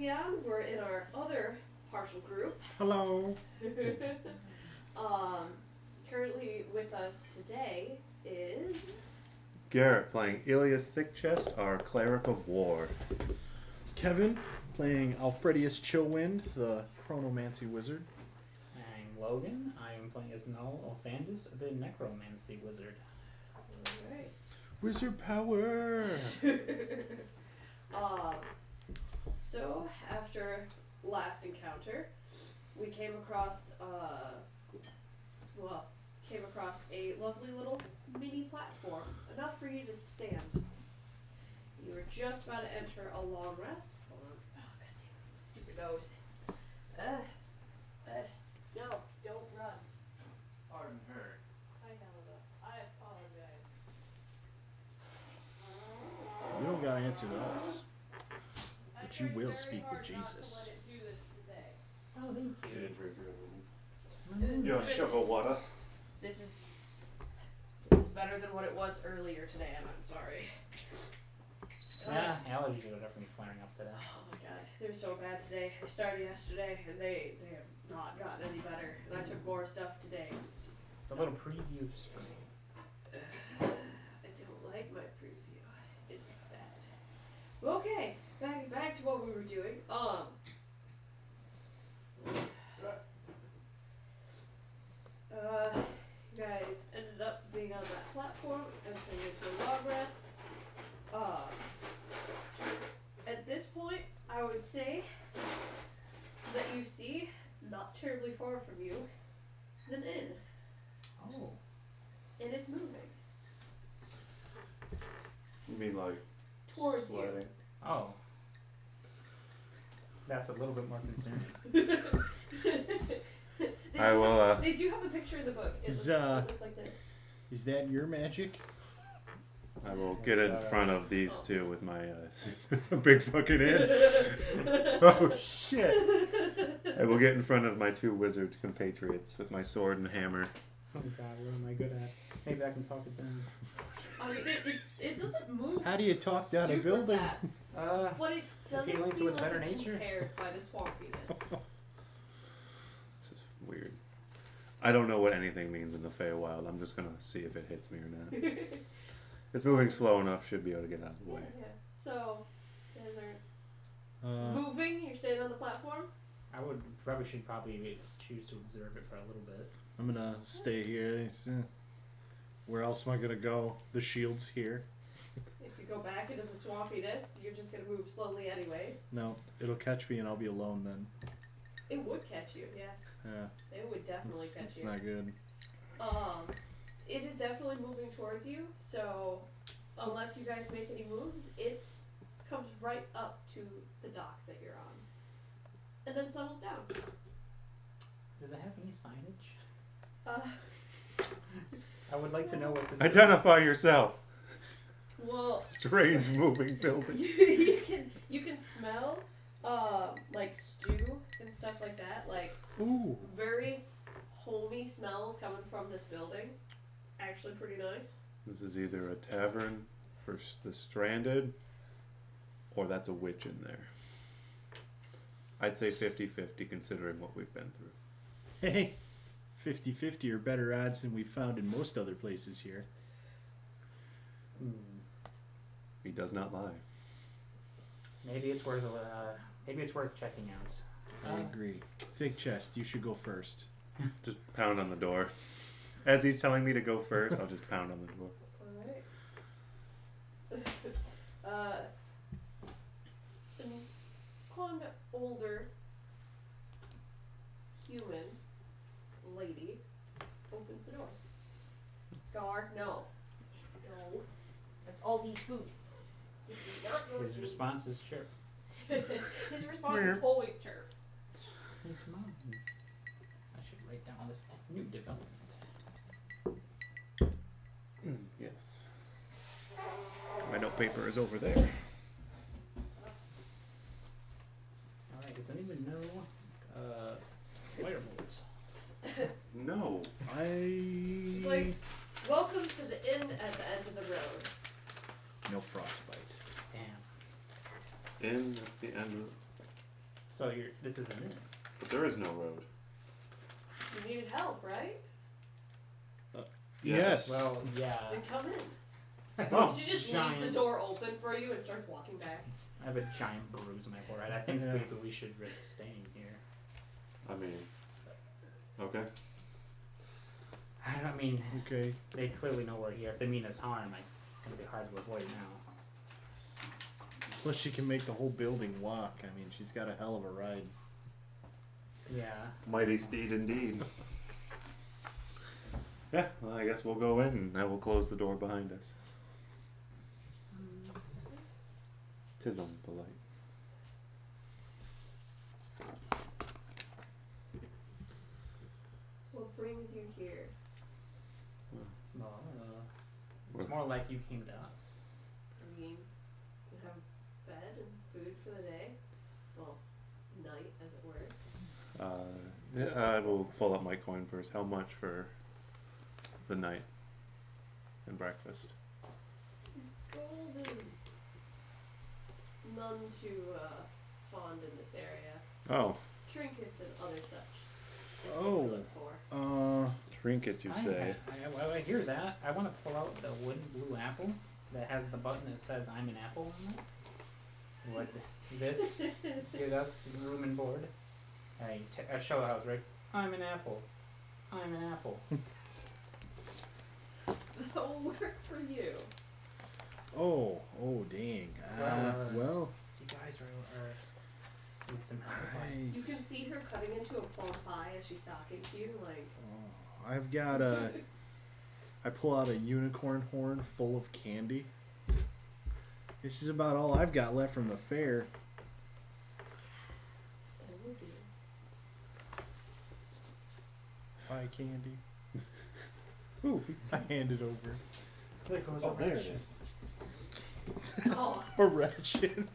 Vivian. We're in our other partial group. Hello. Currently with us today is Garrett playing Ilias Thickchest, our cleric of war. Kevin playing Alfredius Chillwind, the chronomancy wizard. I'm Logan. I am playing as Null Ophandus, the necromancy wizard. alright. Wizard power. So after last encounter, we came across a lovely little mini platform, enough for you to stand. You were just about to enter a long rest. Hold on. Oh, goddamn. Stupid nose. No, don't run. Pardon her. Hi, Helena. I apologize. You don't gotta answer to us. I But you tried will very speak with hard not to Jesus. let it do this today. Oh, thank you. Your sugar water. This is better than what it was earlier today, and I'm sorry. Yeah, allergies are definitely flaring up today. Oh my god, they're so bad today. They started yesterday, and they have not gotten any better. And I took more stuff today. It's a little preview of spring. I don't like my preview. It's bad. Okay, back to what we were doing. You guys ended up being on that platform and turning into a long rest. At this point, I would say that you see, not terribly far from you, is an inn. Oh. And it's moving You mean like towards sliding? Oh. That's a little bit more concerning. I will. They do have a picture in the book. It looks like this. Is that your magic? I will get in front of these two with my big fucking inn. Oh shit! I will get in front of my two wizard compatriots with my sword and hammer. Oh god, what am I good at? Maybe I can talk it down. I mean, it doesn't move. How do you talk down a super building? Fast, but it doesn't appealing to seem its like better it's nature? impaired by the swampiness. This is weird. I don't know what anything means in the Feywild. I'm just gonna see if it hits me or not. It's moving slow enough. Should be able to get out of the way. Yeah. So, you guys are Uh, moving. You're staying on the platform. I should probably choose to observe it for a little bit. I'm gonna stay here. Where else am I gonna go? The shield's here. If you go back into the swampiness, you're just gonna move slowly anyways. No, it'll catch me and I'll be alone then. It would catch you, yes. Yeah, It would definitely catch it's you. not good. It is definitely moving towards you, so unless you guys make any moves, it comes right up to the dock that you're on. And then settles down. Does it have any signage? Uh, I would like to know what this Identify yourself. well, Strange moving building. you can smell like stew and stuff like that, like Ooh. very homey smells coming from this building. Actually pretty nice. This is either a tavern for the stranded, or that's a witch in there. I'd say 50-50 considering what we've been through. Hey, 50-50 are better odds than we've found in most other places here. He does not lie. Maybe it's worth checking out. I agree. Thick chest, you should go first. Just pound on the door. As he's telling me to go first, I'll just pound on the door. Alright. An older human lady opens the door. Scar, no. No. That's all these food. This is not your His food. response is chirp. His response is always chirp. It's mine. I should write down this new development. Yes. My note paper is over there. Alright, does anyone know firebolt? No. It's like, welcome to the inn at the end of the road. No frostbite. Damn. In at the end of So this isn't it. But there is no road. You needed help, right? Yes. Well, yeah. Then come in. Oh, She just giant. leaves the door open for you and starts walking back. I have a giant bruise on my forehead. I think Yeah. maybe we should risk staying here. I mean, okay. I mean, Okay. they clearly know we're here. If they mean us harm, it's gonna be hard to avoid now. Plus, she can make the whole building walk. I mean, she's got a hell of a ride. Yeah. Mighty steed indeed. Yeah, well, I guess we'll go in and I will close the door behind us. Tis on the light. What brings you here? Well, it's more like you came to us. I mean, you have bed and food for the day. Well, night, as it were. Yeah, I will pull up my coin purse. How much for the night and breakfast? Gold is none too fond in this area. Oh, Trinkets and other such. is what Oh. we look for. trinkets, you say? I hear that. I want to pull out the wooden blue apple that has the button that says "I'm an apple" on it. Would this give us room and board? I show the house, right? I'm an apple. I'm an apple. That'll work for you. Oh, dang. Well, You guys are need some help. I, You can see her cutting into a plum pie as she's talking to you, like. I've got I pull out a unicorn horn full of candy. This is about all I've got left from the fair. Oh dear. Pie candy. Ooh, I hand it over. There goes Oh, there it is. Oh. A ration.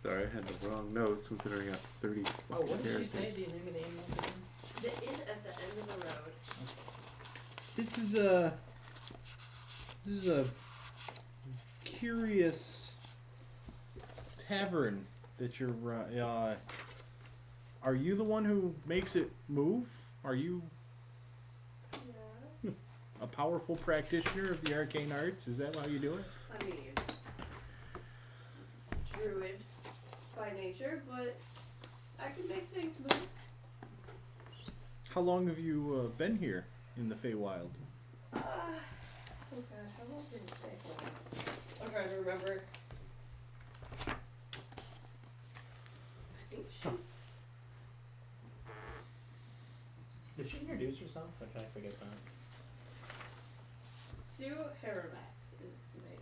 Sorry, I had the wrong notes considering I have 30 Oh, what did you characters. say? The name of the animal again? The inn at the end of the road. This is a curious tavern that you're are you the one who makes it move? Are you Yeah. a powerful practitioner of the arcane arts? Is that how you do it? I mean, druid by nature, but I can make things move. How long have you been here in the Feywild? Oh god, how long did it say? I'm trying to remember. I think she's. Did she introduce herself, or did I forget that? Sue Haravax is the name.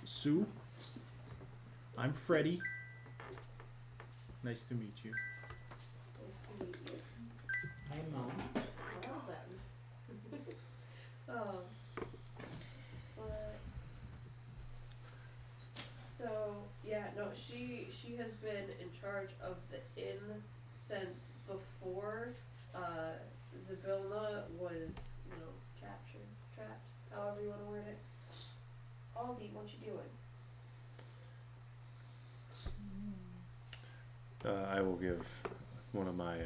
Sue? I'm Freddie. Nice to meet you. Nice to meet you. I am Mom. Well then. But so yeah, no, she has been in charge of the inn since before Zabilna was, captured, trapped, however you want to word it. Aldi, what you doing? I will give one of my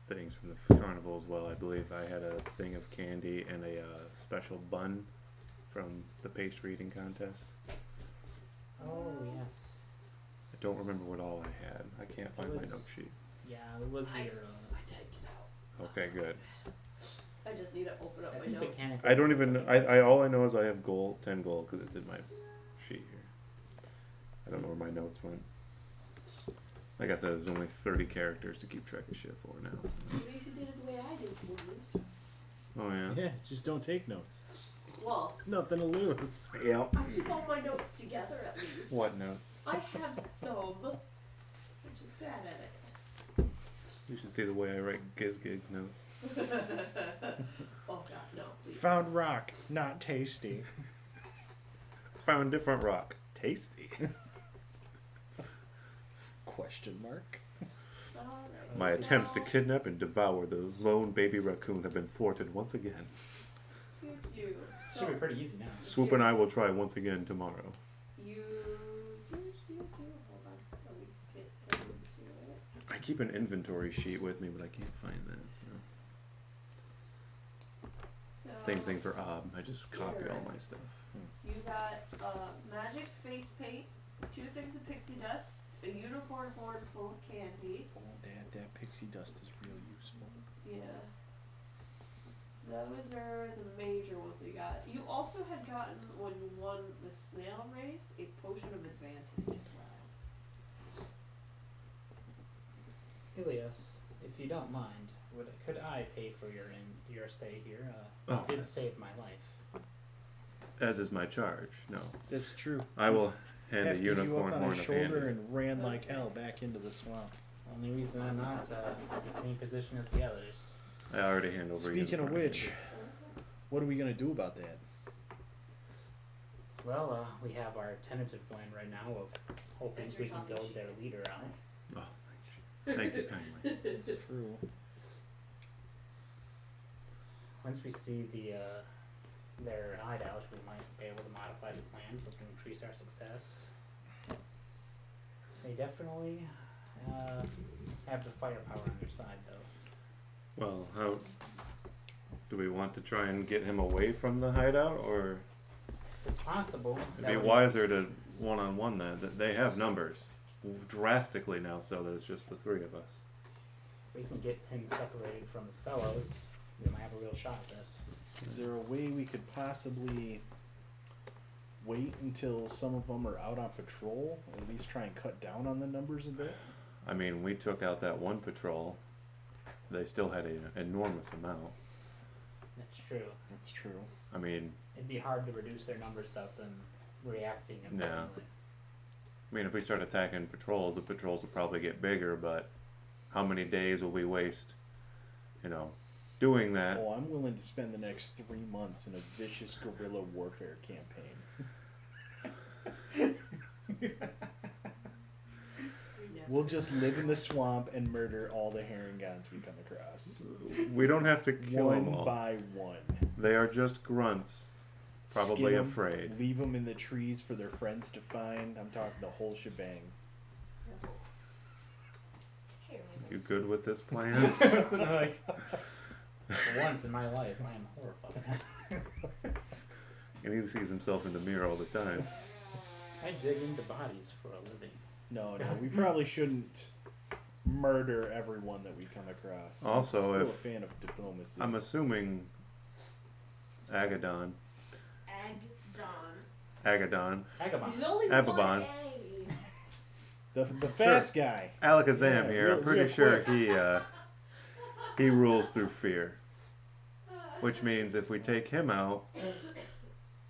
things from the carnival as well. I believe I had a thing of candy and a special bun from the pastry eating contest. Oh, yes. I don't remember what all I had. I can't find my was- note sheet. Yeah, it was I your. typed it out. Okay, good. I just need to open up I my think notes. I don't even. I all I know is I have 10 gold because it's in my sheet here. I don't know where my notes went. Like I said, there's only 30 characters to keep track of shit for now. So. Maybe if you did it the way I do, please. Oh yeah. Yeah, just don't take notes. Well, Nothing to lose. Yep. I keep all my notes together at least. What notes? I have some, which is bad at it. You should see the way I write Gigs notes. Oh god, no, please. Found rock, not tasty. Found different rock. Tasty. Question mark. Alright, My so attempts to kidnap and devour the lone baby raccoon have been thwarted once again. Shoot you. Should be pretty easy now. Swoop and I will try once again tomorrow. You hold on. Let me get down to it. I keep an inventory sheet with me, but I can't find that. So. Same thing for I just copy all my stuff. You got magic face paint, 2 things of pixie dust, a unicorn horn full of candy. Oh, that pixie dust is real useful. Yeah. Those are the major ones you got. You also had gotten, when you won the snail race, a potion of advantage as well. Ilias, if you don't mind, could I pay for your stay here? Oh, it did yes. save my life. As is my charge. No, That's true. I will hand Hefted the you unicorn up on horn his of shoulder candy. and ran like hell back into the swamp. Only reason I'm not in the same position as the others. I already hand over. Speaking of unicorn which, candy. what are we gonna do about that? Well, we have our tentative plan right now of hoping As we you're can talking build shit. their leader out. Oh, thank you kindly. It's true. Once we see their hideout, we might be able to modify the plan to increase our success. They definitely have the firepower on their side, though. Well, how do we want to try and get him away from the hideout, or If it's possible, it'd that be would- wiser to one-on-one that? They have numbers drastically now, so there's just the 3 of us. If we can get him separated from his fellows, we might have a real shot at this. Is there a way we could possibly wait until some of them are out on patrol? At least try and cut down on the numbers a bit? I mean, we took out that one patrol. They still had an enormous amount. That's true. That's true. I mean, It'd be hard to reduce their numbers without them reacting accordingly. if we start attacking patrols, the patrols will probably get bigger. But how many days will we waste, doing that? Oh, I'm willing to spend the next 3 months in a vicious guerrilla warfare campaign. We'll just live in the swamp and murder all the Herringons we come across. We don't have to kill them One all. by one. They are just grunts, probably Skin 'em, afraid. Leave them in the trees for their friends to find. I'm talking the whole shebang. You good with this plan? So for once in my life, I am horrified. And he sees himself in the mirror all the time. I dig into bodies for a living. No, we probably shouldn't murder everyone that we come across. Also, I'm still if- a fan of diplomacy. I'm assuming Agadon. Agabon. There's only Ababon. one A. the fast guy. Alakazam Yeah, here. I'm real pretty sure quick. he rules through fear. Which means if we take him out,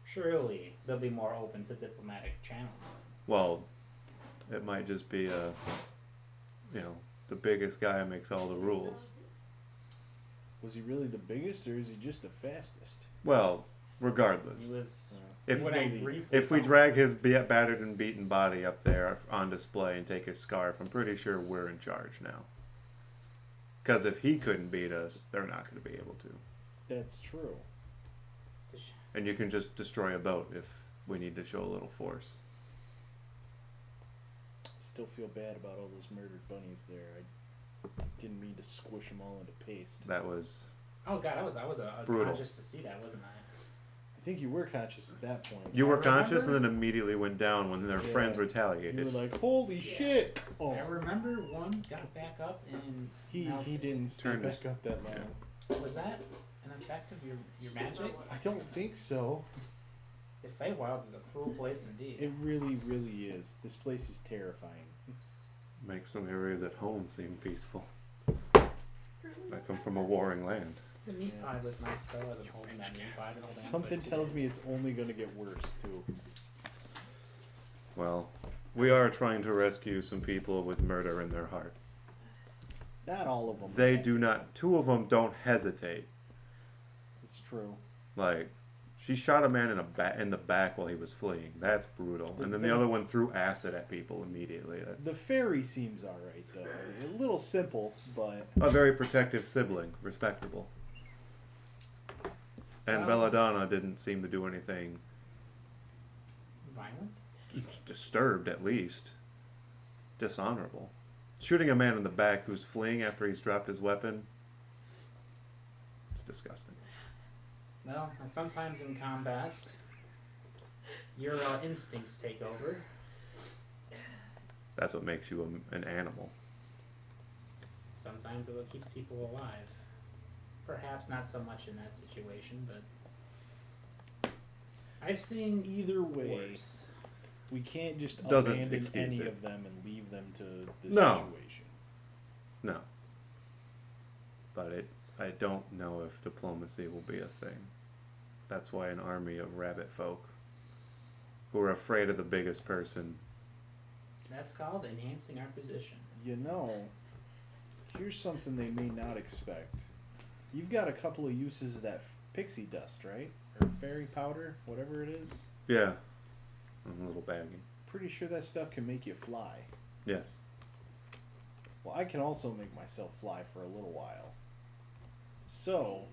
Surely they'll be more open to diplomatic channels. well, it might just be the biggest guy makes all the rules. Was he really the biggest, or is he just the fastest? Well, regardless. He was. If when I briefly If we saw drag his battered and beaten body up there on display and take his scarf, I'm pretty sure we're in charge now. Because if he couldn't beat us, they're not going to be able to. That's true. And you can just destroy a boat if we need to show a little force. Still feel bad about all those murdered bunnies there. I didn't mean to squish them all into paste. That was... Oh god, I was Brutal. conscious to see that, wasn't I? I think you were conscious at that point. You were I conscious and remember- then immediately went down when their Yeah. friends You retaliated. were like, "Holy shit!" Oh, I remember one got back up and he didn't stay Turned back his- up that long. yeah. was that an effect of your magic? I don't think so. The Feywild is a cruel place indeed. It really, really is. This place is terrifying. Makes some areas at home seem peaceful. I come from a warring land. The meat Yeah. pie was nice though. As a holding that meat pie. to hold on Something for tells me days. it's only going to get worse too. Well, we are trying to rescue some people with murder in their heart. Not all of them. They do not... Two of them don't hesitate. It's true. Like, she shot a man in the back while he was fleeing. That's brutal. And then the other one threw acid at people immediately. That's The fairy seems alright though. A little simple, but a very protective sibling. Respectable. And Belladonna didn't seem to do anything. Violent? disturbed at least. Dishonorable. Shooting a man in the back who's fleeing after he's dropped his weapon. It's disgusting. Well, sometimes in combats, your instincts take over. That's what makes you an animal. Sometimes it what keeps people alive. Perhaps not so much in that situation, but I've seen Either way, worse. we can't just Doesn't abandon excuse any it. of them and leave them to the No. situation. No. But I don't know if diplomacy will be a thing. That's why an army of rabbit folk who are afraid of the biggest person. That's called enhancing our position. You know, here's something they may not expect. You've got a couple of uses of that pixie dust, right? Or fairy powder, whatever it is. Yeah. A little baggy. Pretty sure that stuff can make you fly. Yes. Well, I can also make myself fly for a little while. So,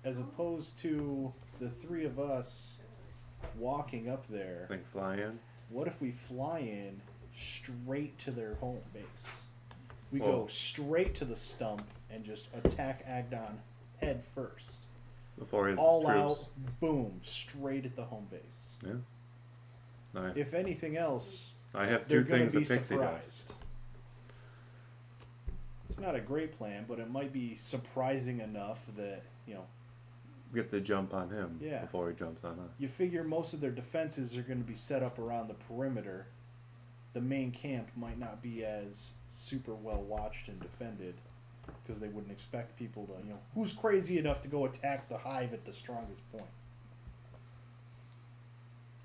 as opposed to the three of us walking up there, Think fly in? what if we fly in straight to their home base? We Well- go straight to the stump and just attack Agdon head first. Before his All troops. out, boom, straight at the home base. Yeah. If anything else, I have they're two going things to of be pixie dust. surprised. It's not a great plan, but it might be surprising enough that, you know, Get the jump on him Yeah. before he jumps on us. you figure most of their defenses are going to be set up around the perimeter. The main camp might not be as super well watched and defended because they wouldn't expect people to, you know, who's crazy enough to go attack the hive at the strongest point?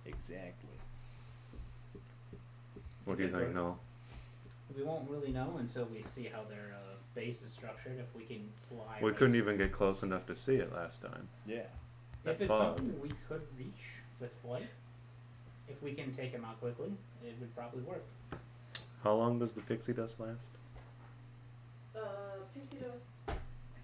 Exactly. What do you think, Noel? We won't really know until we see how their base is structured. If we can fly. We right couldn't to- even get close enough to see it last time. Yeah. If that it's fog. something we could reach with flight, if we can take him out quickly, it would probably work. How long does the pixie dust last? Pixie dust, I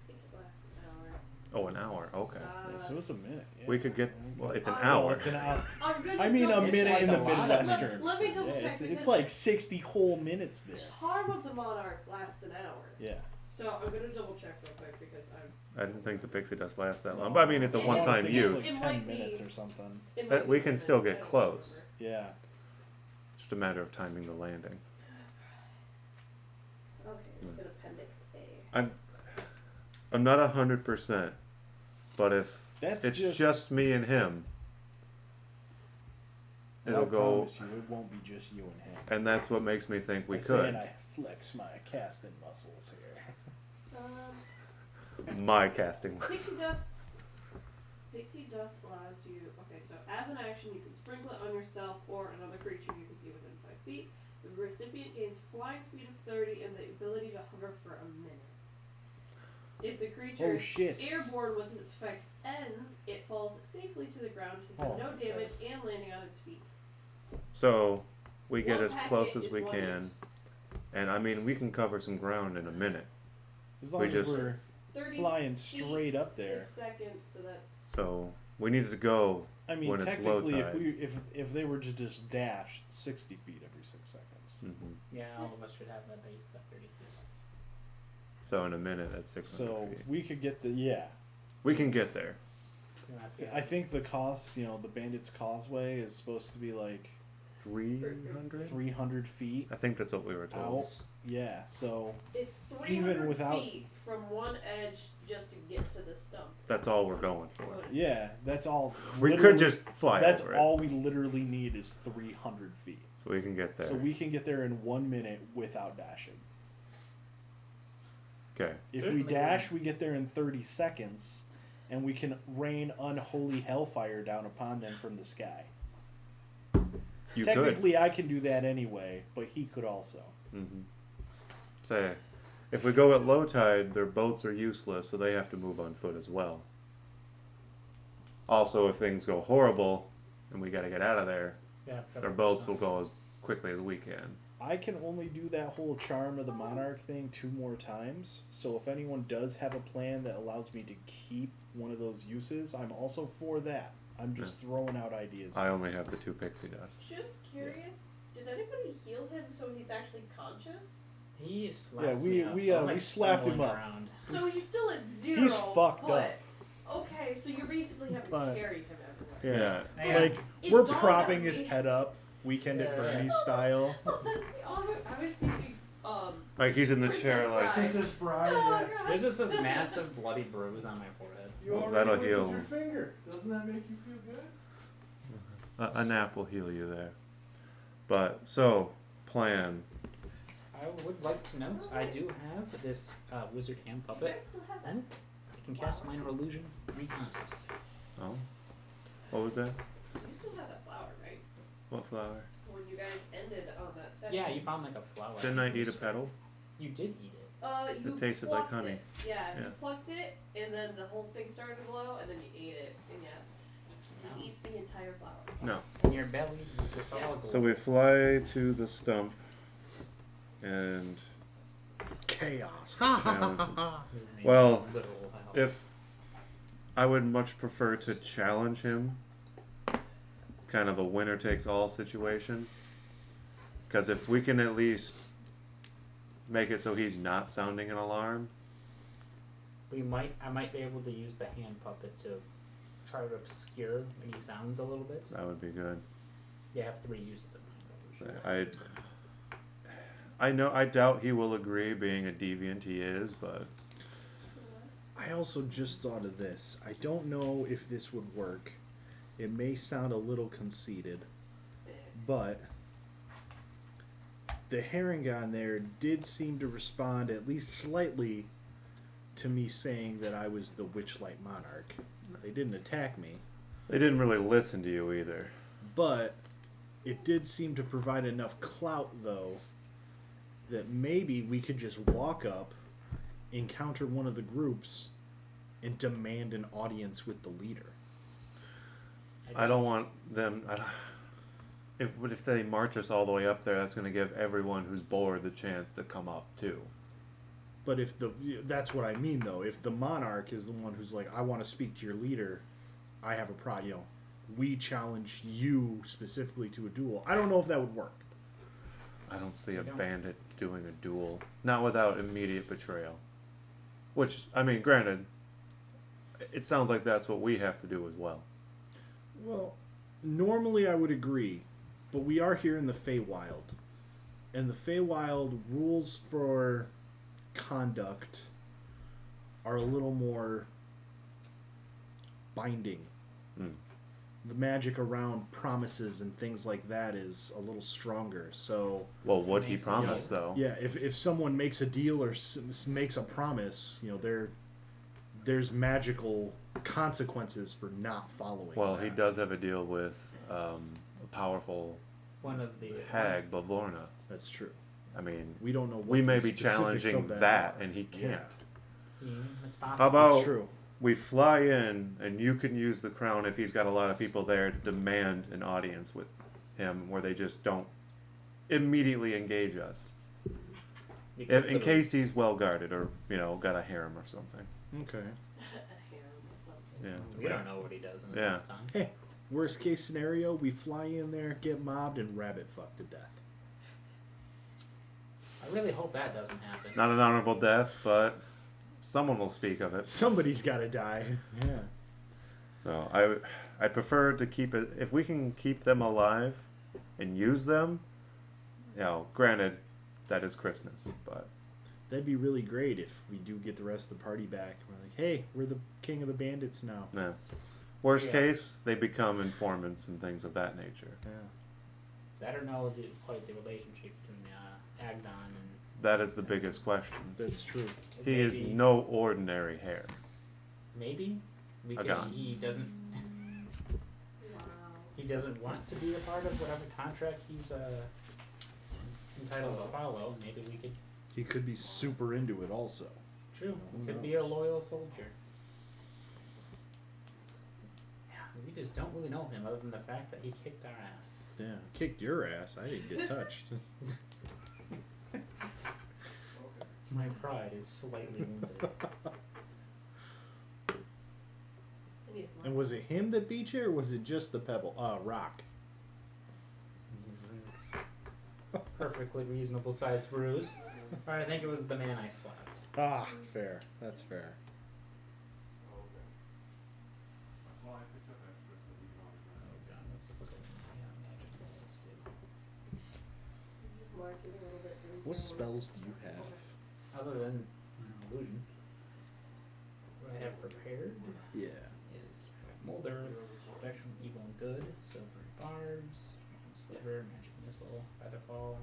think it lasts an hour. Oh, an hour. Okay. Yeah, so it's a minute. Yeah. We could get. Well, it's an Oh, Well, hour. it's an hour. I'm gonna I mean, a double- It's minute like in a the lot of Midwestern. Let me double Yeah, check it's because like 60 whole minutes the there. charm of the Monarch lasts an hour. Yeah. So I'm gonna double check real quick because I didn't think the pixie dust lasts that long. But I mean, it's a Yeah, one-time I think use. It's It like might 10 be- minutes or something. it But might we be can 10 still minutes, get I don't close. remember. Yeah. Just a matter of timing the landing. Okay, it's in Appendix A. I'm not 100%, but if That's it's just, just me and him, it'll I go, promise you, it won't be just you and him. and that's what makes me think we I say could. and I flex my casting muscles here. My casting. Pixie dust. Pixie dust allows you. Okay, so as an action, you can sprinkle it on yourself or another creature you can see within 5 feet. The recipient gains flying speed of 30 and the ability to hover for a minute. If the creature Oh is shit. airborne with its effects ends, it falls safely to the ground, taking Oh, no okay. damage and landing on its feet. So we get One as packet close as is we one can, use. and I mean we can cover some ground in a minute. As long We as just- we're It's 30 flying feet, straight up there. 6 seconds, so that's. So we needed to go. I mean, when it's low technically, if tide. we if they were to just dash 60 feet every 6 seconds. Yeah, all of us should have that base at 30 feet. So in a minute, that's 600 So feet. we could get the yeah. We can get there. So that's I think the cost, you know, the Bandits Causeway is supposed to be like 300. 300 feet I think that's what we were told. out. Yeah, so It's 300 Even without- feet from one edge just to get to the stump. That's all we're going for. yeah, that's all. We could literally- just fly That's over all we literally need is 300 feet. it, so we can get there. So we can get there in 1 minute without dashing. Okay. If Certainly. we dash, we get there in 30 seconds, and we can rain unholy hellfire down upon them from the sky. You Technically, I can do that anyway, but he could also. could. Say, if we go at low tide, their boats are useless, so they have to move on foot as well. Also, if things go horrible and we got to get out of there, Yeah, their boats will go as quickly as we can. I can only do that whole charm of the Monarch thing 2 more times. So if anyone does have a plan that allows me to keep one of those uses, I'm also for that. I'm just throwing out ideas. I only have the 2 pixie dust. Just curious, did anybody heal him so he's actually conscious? He slapped me up, we so I'm, like, slapped him stumbling up. around. So he's still at 0. He's fucked but, up. Okay, so you're basically having But- to carry him everywhere. Yeah. Yeah. Like, It we're dawned propping on his me. head up, Weekend at Yeah. Bernie's style. Oh, that's the only, I was thinking, Like he's in the Princess chair, like Bride. Princess Bride, Oh, yeah. God. There's just this massive bloody bruise on my forehead. You Well, already that'll wiggled heal. your finger. Doesn't that make you feel good? a nap will heal you there. But so plan. I would like to note I do have this wizard hand you puppet, guys still have that? and I can cast minor illusion 3 times. Oh, what was that? You still have that flower, right? What flower? When you guys ended on that session. Yeah, you found like a flower. Didn't I eat a petal? You did eat it. You It tasted like plucked honey. It. Yeah, Yeah. you plucked it, and then the whole thing started to glow, and then you ate it, and to eat the entire flower. No. In your belly is just all Yeah. gold. So we fly to the stump and Chaos. challenge him. His name Well, is literal hell. If I would much prefer to challenge him, kind of a winner takes all situation. Because if we can at least make it so he's not sounding an alarm, I might be able to use the hand puppet to try to obscure when he sounds a little bit. that would be good. You have 3 uses of mind illusion. I doubt he will agree, being a deviant he is, but I also just thought of this. I don't know if this would work. It may sound a little conceited, but the Harengon there did seem to respond at least slightly to me saying that I was the Witchlight Monarch. They didn't attack me, they didn't really listen to you either. but it did seem to provide enough clout, though, that maybe we could just walk up, encounter one of the groups, and demand an audience with the leader. I don't want them. If they march us all the way up there, that's going to give everyone who's bored the chance to come up too. But if that's what I mean, though. If the monarch is the one who's like, I want to speak to your leader, I have a problem. We challenge you specifically to a duel. I don't know if that would work. I don't see a don't- bandit doing a duel, not without immediate betrayal. Which, I mean, granted, it sounds like that's what we have to do as well. Well, normally I would agree, but we are here in the Feywild, and the Feywild rules for conduct are a little more binding. Mm. The magic around promises and things like that is a little stronger. So, Well, what he Makes- promised, though. yeah, if someone makes a deal or makes a promise, there's magical consequences for not following. Well, that. he does have a deal with a powerful One of the hag, Bavlorna. That's true. I mean, We don't know. What we may the be specifics challenging of that, are. and he can't. it's possible. How about That's true. we fly in, and you can use the crown if he's got a lot of people there to demand an audience with him, where they just don't immediately engage us, We could in put a- case he's well guarded or got a harem or something. Okay. Yeah. We don't know what he does in his Yeah. lifetime. Hey, worst case scenario, we fly in there, get mobbed, and rabbit fucked to death. I really hope that doesn't happen. Not an honorable death, but someone will speak of it. Somebody's got to die. Yeah. So I prefer to keep it, if we can keep them alive and use them. Granted, that is Christmas, but That'd be really great if we do get the rest of the party back. We're like, hey, we're the king of the bandits now. no. Worst Yeah. case, they become informants and things of that nature. Yeah. I don't know quite the relationship between Agdon and. That is the biggest question. That's true. He is maybe- no ordinary hare. Maybe we can. Agdon. He doesn't. Wow. He doesn't want to be a part of whatever contract he's entitled to follow. Maybe we could. He could be super into it also. True. Who Could be a knows? loyal soldier. Yeah, we just don't really know him other than the fact that he kicked our ass. Yeah. Kicked your ass. I didn't get touched. My pride is slightly wounded. And was it him that beat you, or was it just the pebble? Rock. Perfectly reasonable sized bruise. Or I think it was the man I slapped. Ah, fair. That's fair. Well, I picked up extra, so we can always run Oh god, what's this looking like? Yeah, magic rolls too. What spells do you have? Other than illusion. What I have prepared Yeah. is mold earth, protection from evil and good, silver barbs, sliver, magic missile, featherfall,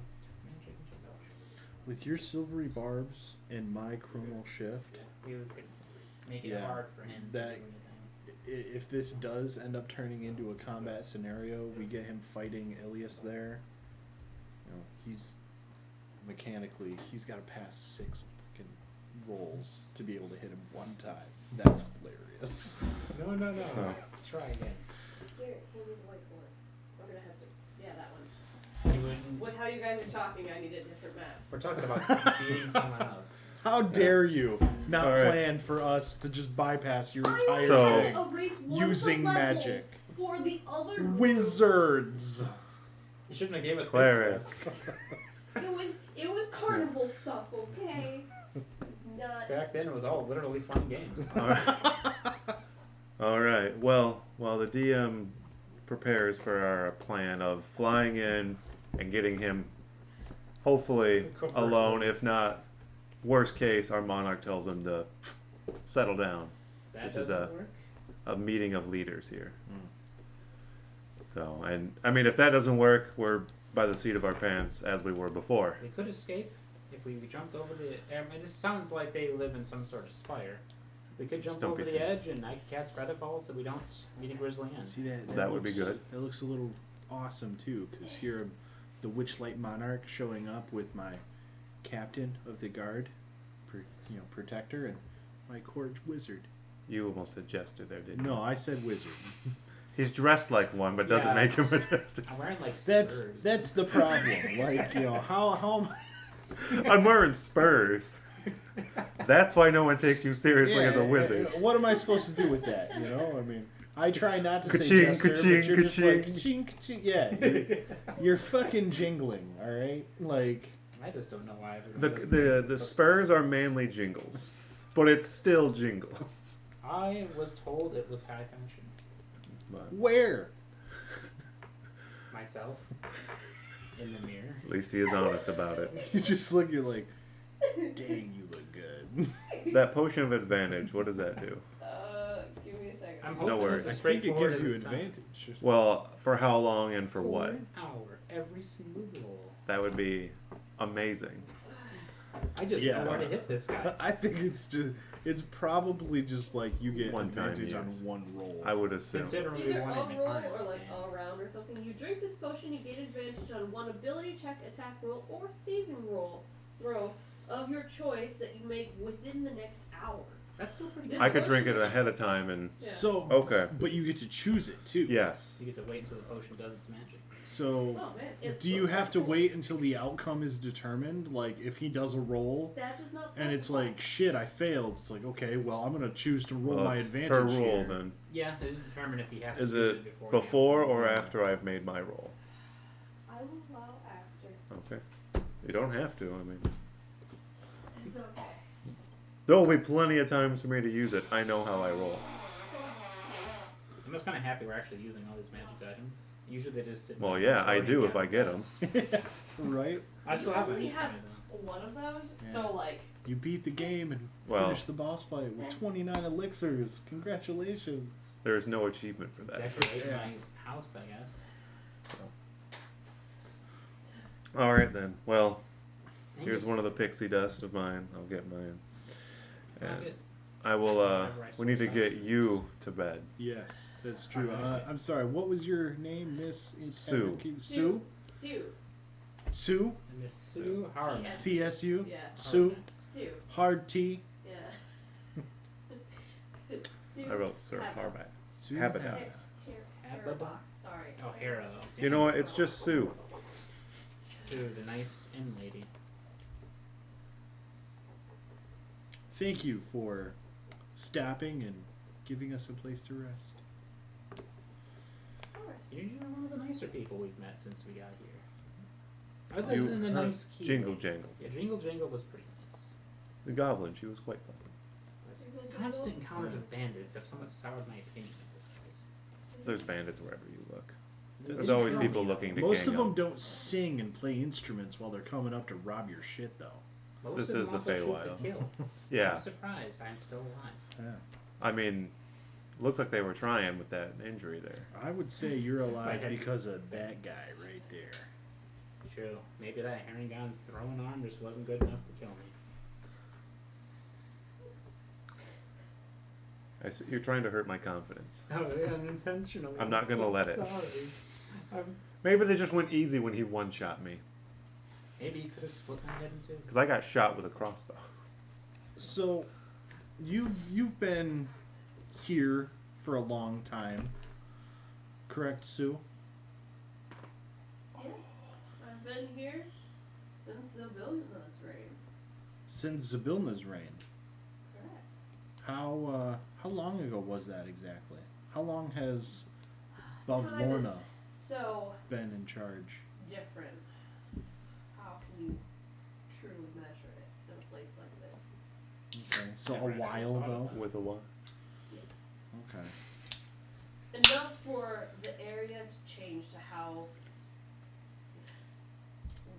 magic and potion. With your silvery barbs and my chronal shift, We could make it Yeah, hard for him that- to do anything. if this does end up turning into a combat scenario, we get him fighting Ilias there. You know, he's mechanically, he's got to pass 6 fucking rolls to be able to hit him one time. That's hilarious. No. So- Try again. Here, hand me the whiteboard. We're gonna have to. Yeah, that one. You wouldn't. With how you guys are talking, I need a different map. We're talking about beating someone up. How dare you not All right. plan for us to just bypass your I entire So- thing? had to erase one Using of the levels magic. for the other group. Wizards. You shouldn't have gave us Clerics. It was carnival stuff, okay? It's not. Back then, it was all literally fun games. All right. Well, while the DM prepares for our plan of flying in and getting him, hopefully Covert. alone, if not, worst case, our monarch tells him to settle down. That This is doesn't work. A meeting of leaders here. So, and I mean, if that doesn't work, we're by the seat of our pants as we were before. We could escape if we jumped over the. It just sounds like they live in some sort of spire. We could jump Don't over be the thinking. edge, and I could cast Featherfall so we don't meet a grisly end. See that? That would be good. That looks a little awesome too, because here, the Witchlight Monarch showing up with my captain of the guard, protector, and my court wizard. You almost said jester there, didn't you? No, I said wizard. He's dressed like one, but doesn't Yeah. make him a jester. I'm wearing like That's spurs. that's the problem. Like, how am I? I'm wearing spurs. That's why no one takes you seriously as a wizard. What am I supposed to do with that? You know, I mean, I try not to Ka-ching, say jester, ka-ching, but you're just like, ka-ching. ka-ching, ka-ching. Yeah, you're fucking jingling, all right? Like, I just don't know why everyone The doesn't the do the this. spurs are manly jingles, but it's still jingles. I was told it was high fashion. But where? Myself. In the mirror. at least he is honest about it. You just look, you're like, dang, you look good. That potion of advantage, what does that do? Give me a second. I'm No hoping worries. it's I as think it straightforward gives you as it sounds. advantage. Well, for how long and for what? an hour every single roll. That would be amazing. I just Yeah. know where to hit this guy. I think it's probably just like you get One time, advantage on yes. one roll. I would assume. Considering we Either won a it in roll Carnival, or like man. all round or something. You drink this potion, you gain advantage on one ability check, attack roll, or saving roll throw of your choice that you make within the next hour. That's still pretty This good. I could drink it ahead of time and Yeah. So, okay. but you get to choose it too. Yes. You get to wait until the potion does its magic. So, Oh man. It's do you have to wait until the outcome is determined? Like, if he does a roll That does not and it's specify. like, shit, I failed. It's like, okay, well, I'm gonna choose to roll Well, my it's advantage per roll here. then. Yeah, they determine if he has Is to use it it before. before or after I've made my roll? I will allow after. Okay. You don't have to, I mean. It's okay. There will be plenty of times for me to use it. I know how I roll. I'm just kind of happy we're actually using all these magic items. Usually they just sit. in Well, my yeah, I inventory do and if I get them. desk. Right? I still You have only it. have one of those, Yeah. so like You beat the game and Well- finished the boss fight with 29 elixirs. Congratulations. There is no achievement for that. Decorate Yeah. my house, I guess. All right then. Well, I here's think one of the pixie dust of mine. I'll get mine. it's- And it- I will. Whatever I We need to saw. get you to bed. Yes, that's true. Alright. I'm sorry. What was your name, Miss Sue. Sue? Sue. Sue? Miss Sue Harmon. TS. TSU? Yeah. Sue? Sue. Hard T? Yeah. Sue. I wrote Sir Habit. Harbat. Sue Habit Hair- house. hair Habit? box. Sorry. Oh, Hera. You know what? It's just Sue. Sue, the nice inn lady. thank you for stopping and giving us a place to rest. Of course. You're one of the nicer people we've met since we got here. Other than the nice key. Jingle Jangle. Yeah, Jingle Jangle was pretty nice. The goblin, she was quite pleasant. Constant encounters with bandits have somewhat soured my opinion of this place. There's bandits wherever you look. They There's didn't always show people me, looking to Most gang of them up. don't sing and play instruments while they're coming up to rob your shit, though. Most This of them is the also shoot Feywild. to kill. Yeah, I'm surprised I'm still alive. Yeah. I mean, looks like they were trying with that injury there. I would say you're alive Right, because of that guy right there. True. Maybe that Herringon's throwing arm just wasn't good enough to kill me. You're trying to hurt my confidence. Oh, yeah, unintentionally. I'm not gonna let it. Sorry. Maybe they just went easy when he one-shot me. Maybe you could have split my head in two. Because I got shot with a crossbow. So, you've been here for a long time, correct, Sue? Yes. I've been here since Zabilna's reign. Since Zabilna's reign. Correct. How long ago was that exactly? How long has Time Bavlorna is so been in charge? different. How can you truly measure it in a place like this? Okay, so Never a actually while thought of though. that. With a what? Yes. Okay. Enough for the area to change to how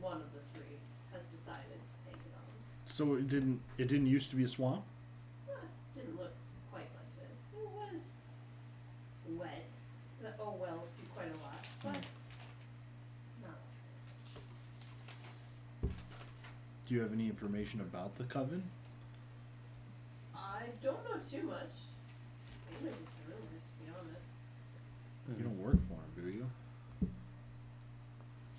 one of the three has decided to take it on. So it didn't used to be a swamp? Didn't look quite like this. It was wet. The wells do quite a lot, but not like this. Do you have any information about the coven? I don't know too much. Mainly just rumors, to be honest. You don't work for him, do you?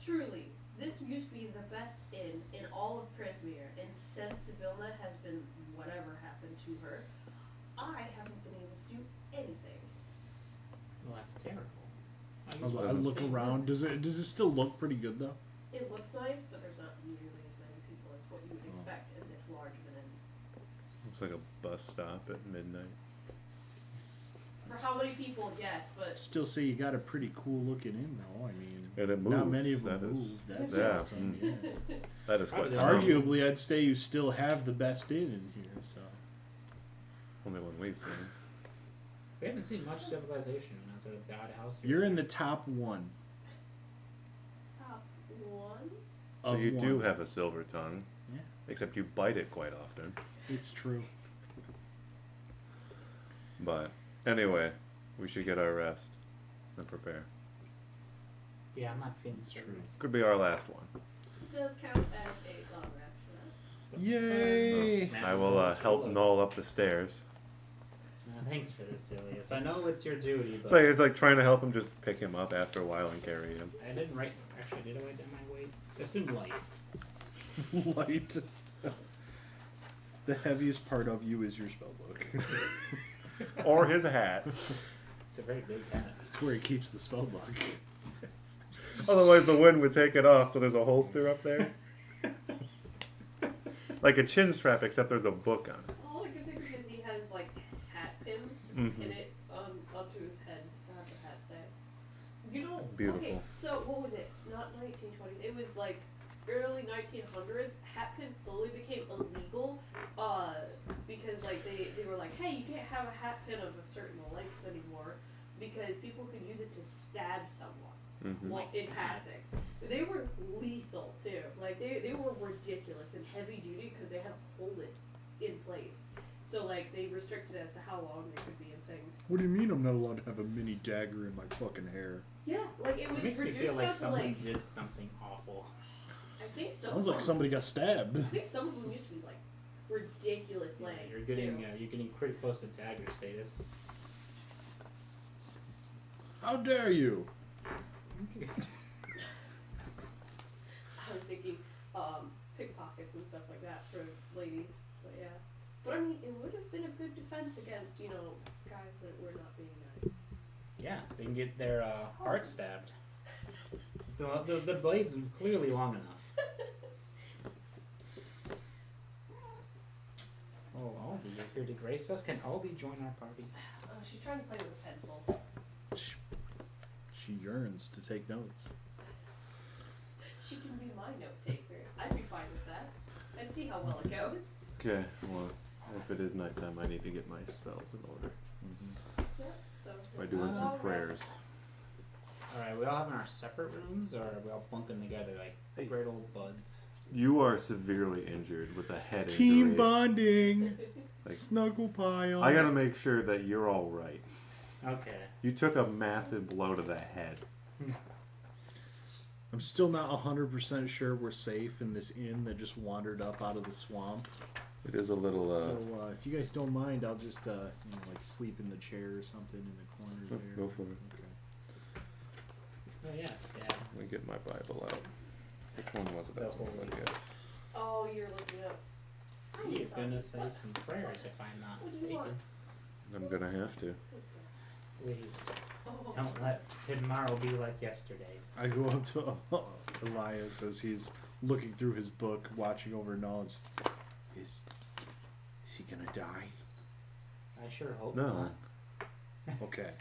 Truly, this used to be the best inn in all of Prismir, and since Sibilna has been whatever happened to her, I haven't been able to do anything. Well, that's terrible. I look around. Does it still look pretty good though? It looks nice, but there's not nearly as many people as what you would expect in this large of an inn. Looks like a bus stop at midnight. For how many people, yes, but Still say you got a pretty cool looking inn though. I mean, And it not moves. many of them That move. is- That's yeah. awesome. Yeah. That is quite Probably phenomenal. Arguably, I'd say you still have the best inn in here. So Only one we've seen. We haven't seen much civilization outside of God House. Here. you're in the top one top one. So of you do one. have a silver tongue. Yeah. Except you bite it quite often. It's true. But anyway, we should get our rest and prepare. Yeah, I'm not feeling It's so true. Could be our last one. It does count as a long rest for that. Yay! Man, I will help Null up the stairs. Thanks for this, Ilias. I know it's your duty, but It's like trying to help him just pick him up after a while and carry him. I didn't write. Actually, did I write down my weight? Assume light. Light. The heaviest part of you is your spellbook. Or his hat. It's a very big hat. That's where he keeps the spellbook. Otherwise the wind would take it off, so there's a holster up there. Like a chin strap, except there's a book on it. All I can think of is he has like hat pins to Mhm. pin it onto his head to have the hat stay. You know, Beautiful. okay, so what was it? Not 1920s. It was like early 1900s. Hat pins slowly became illegal because like they were like, hey, you can't have a hat pin of a certain length anymore because people could use it to stab someone. Mm-hmm. Like in passing. They were lethal too. Like they were ridiculous and heavy duty because they had to hold it in place. So like they restricted as to how long they could be in things. What do you mean I'm not allowed to have a mini dagger in my fucking hair? Yeah, like it was It makes me reduced feel like down to someone like did something awful. I think some. Sounds like somebody got stabbed. I think some of them used to be like ridiculous Yeah, length. you're getting too. you're getting pretty close to dagger status. How dare you? I was thinking pickpockets and stuff like that for ladies, but yeah. But I mean, it would have been a good defense against guys that were not being nice. Yeah, they can get their heart stabbed. So the blade's clearly long enough. Oh, Melody, you're here to grace us. Can Aldi join our party? Oh, she's trying to play with a pencil. She yearns to take notes. She can be my note taker. I'd be fine with that. I'd see how well it goes. Okay, well, if it is nighttime, I need to get my spells in order. Yep. So By doing some long prayers. rest. Alright, we all have in our separate rooms, or are we all bunking together like great old buds? You are severely injured with a head Team injury. bonding. Like, Snuggle pile. I gotta make sure that you're all right. Okay. You took a massive blow to the head. I'm still not 100% sure we're safe in this inn that just wandered up out of the swamp. It is a little. So if you guys don't mind, I'll just like sleep in the chair or something in the corner there. Go for it. Okay. Oh yes, yeah. Let me get my Bible out. Which one was it? The Holy Book. Oh, you're looking up. He's gonna say some prayers if I'm not What do you mistaken. I'm gonna have to. Please Oh. don't let tomorrow be like yesterday. I go up to Elias as he's looking through his book, watching over knowledge. Is he gonna die? I sure hope No. not. Okay.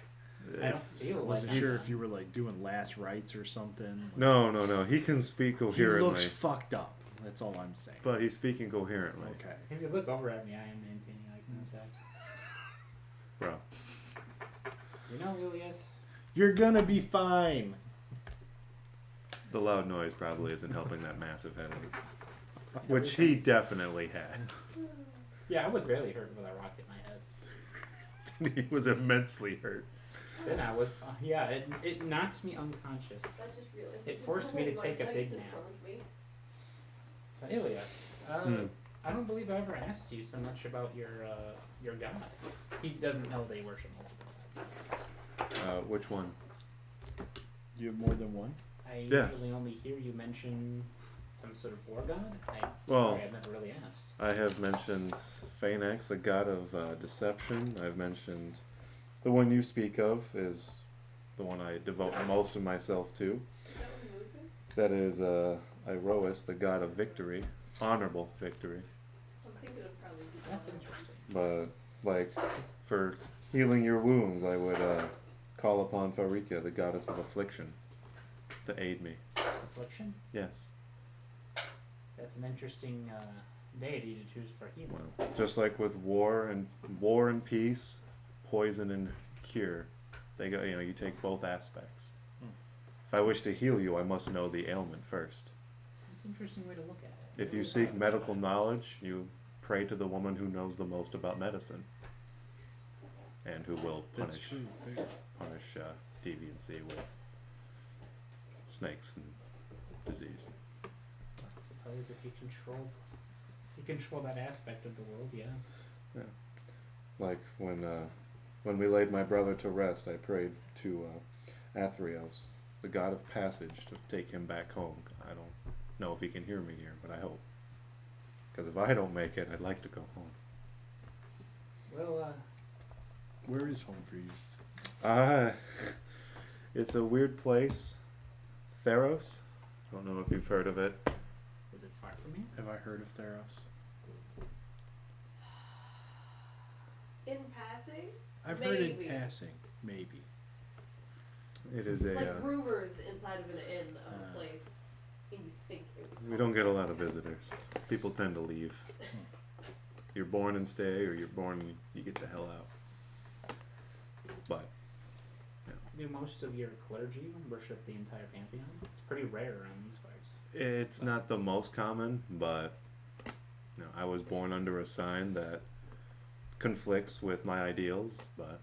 I don't feel I like wasn't he's- sure if you were like doing last rites or something. No. He can speak He coherently. looks fucked up. That's all I'm saying. But he's speaking coherently. Okay. If you look over at me, I am maintaining eye contact. Bro. You know, Ilias, You're gonna be fine. The loud noise probably isn't helping that massive headache. Which he definitely has. yeah, I was barely hurt with a rock in my head. He was immensely hurt. Then I was, yeah, it knocked me unconscious. I just realized It forced me to take a big nap. But Ilias, I don't believe I ever asked you so much about your god. He doesn't know they worship multiple gods. Which one? You have more than one? I Yes. usually only hear you mention some sort of war god. Well- Sorry, I've never really asked. I have mentioned Phaenax, the god of deception. I've mentioned the one you speak of is the one I devote most of myself to. That is Iroas, the god of victory, honorable victory. I'm thinking of probably. That's interesting. But like for healing your wounds, I would call upon Farika, the goddess of affliction, to aid me. Affliction? Yes. That's an interesting deity to choose for healing. Well, just like with war and peace, poison and cure, they go. You take both aspects. If I wish to heal you, I must know the ailment first. It's an interesting way to look at it. If you seek medical knowledge, you pray to the woman who knows the most about medicine, and who will That's punish true. deviancy with snakes and disease. I suppose if you control that aspect of the world, yeah. Like when we laid my brother to rest, I prayed to Athreos, the god of passage, to take him back home. I don't know if he can hear me here, but I hope. Because if I don't make it, I'd like to go home. Well, Where is home for you? It's a weird place. Theros? I don't know if you've heard of it. is it far from here? Have I heard of Theros? In passing, I've heard it Maybe. passing. Maybe. It is a. like rumors inside of an inn of a place, and you think it was. We don't get a lot of visitors. People tend to leave. You're born and stay, or you're born and you get the hell out. But Do most of your clergy worship the entire pantheon? It's pretty rare around these parts. it's not the most common, but I was born under a sign that conflicts with my ideals, but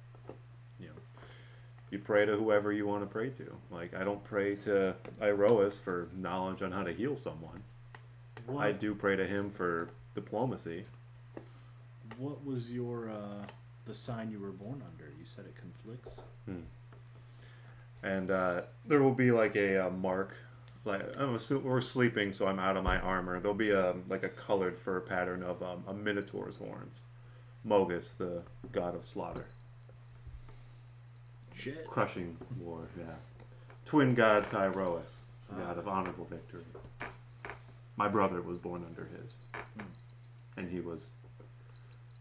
you pray to whoever you want to pray to. Like, I don't pray to Iroas for knowledge on how to heal someone. What, I do pray to him for diplomacy. What was your the sign you were born under? You said it conflicts. And there will be like a mark. Like, we're sleeping, so I'm out of my armor. There'll be a colored fur pattern of a minotaur's horns. Mogus, the god of slaughter. Shit. Crushing war, yeah. Twin god Tyroas, god of honorable victory. My brother was born under his. And he was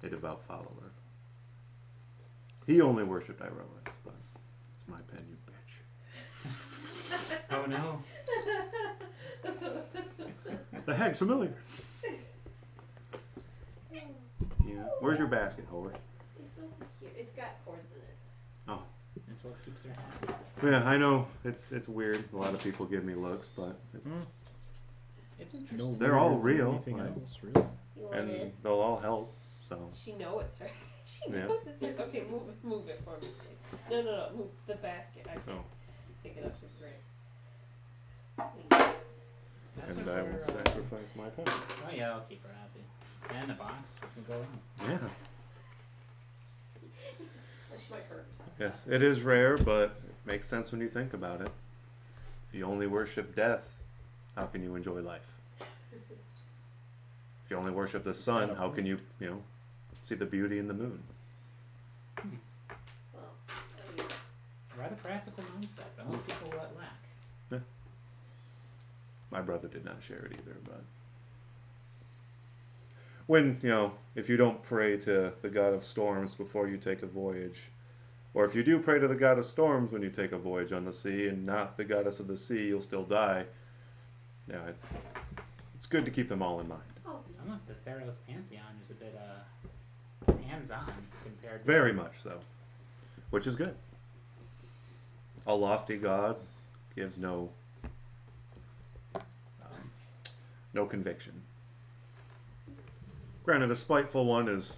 a devout follower. He only worshipped Iroas, but it's my pen, you bitch. Oh no. The hag's familiar. Yeah. Where's your basket, Howard? It's over here. It's got cords in it. Oh. That's what keeps her happy. Yeah, I know. It's weird. A lot of people give me looks, but it's It's interesting. No They're all weirder than real, Anything like- else, really? You want and it? they'll all help. So She knows it's her. She Yeah. knows it's hers. Okay, move it for me. No. Move the basket. I can Oh. pick it up super great. That's and what I will we're, sacrifice my pen. Oh yeah, I'll keep her happy. And the box can go on. Yeah. She might hurt herself. Yes, it is rare, but it makes sense when you think about it. If you only worship death, how can you enjoy life? If you only worship the sun, how can you see the beauty in the moon? Well, I mean, Rather practical mindset, but most people let lack. My brother did not share it either, but when, if you don't pray to the god of storms before you take a voyage, or if you do pray to the god of storms when you take a voyage on the sea and not the goddess of the sea, you'll still die. Yeah, it's good to keep them all in mind. oh, I like the Theros pantheon is a bit hands-on compared to Very much so, which is good. A lofty god gives no conviction. Granted, a spiteful one is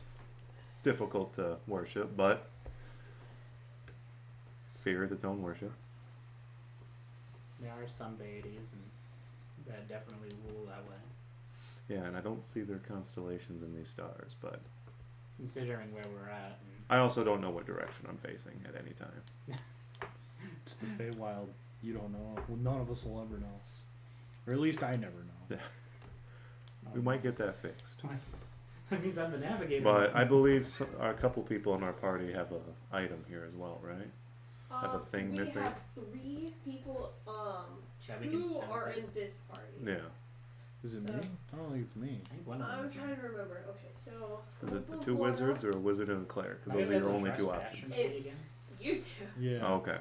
difficult to worship, but fear is its own worship. There are some deities that definitely rule that way. Yeah, and I don't see their constellations in these stars, but Considering where we're at. And I also don't know what direction I'm facing at any time. It's the Feywild. You don't know. Well, none of us will ever know. Or at least I never know. Yeah. We might get that fixed. That means I'm the navigator. But I believe a couple people in our party have an item here as well, right? Have a thing we missing? have 3 people. That we can 2 sense are it. in this party. Yeah. Is it So- me? I don't think it's me. I think one of them I'm is trying to remember. Okay, so Is it the 2 Flora, wizards or a wizard and a cleric? Because I those are guess your that's only a 2 fresh options. fashion It's again. you 2. Yeah. Oh, okay.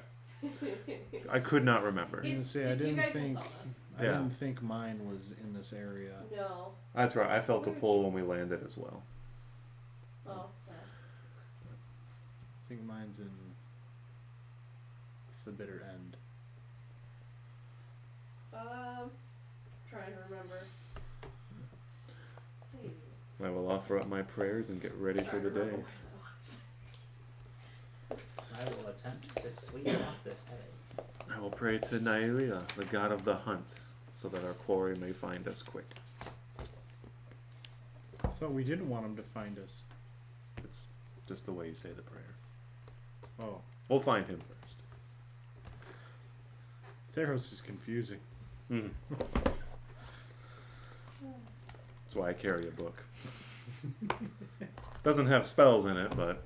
I could not remember. I was gonna say I It's you didn't guys that think saw that. I Yeah. didn't think mine was in this area. No. That's right. I felt a pull when we landed as well. Oh. Yeah. I think mine's in the bitter end. Trying to remember. Hey, I will offer up my prayers and get ready for trying the to day. remember where I will attempt to sleep off this headache. I will pray to Nailia, the god of the hunt, so that our quarry may find us quick. I thought we didn't want him to find us. It's just the way you say the prayer. Oh, We'll find him first. Theros is confusing. Mhm. That's why I carry a book. Doesn't have spells in it, but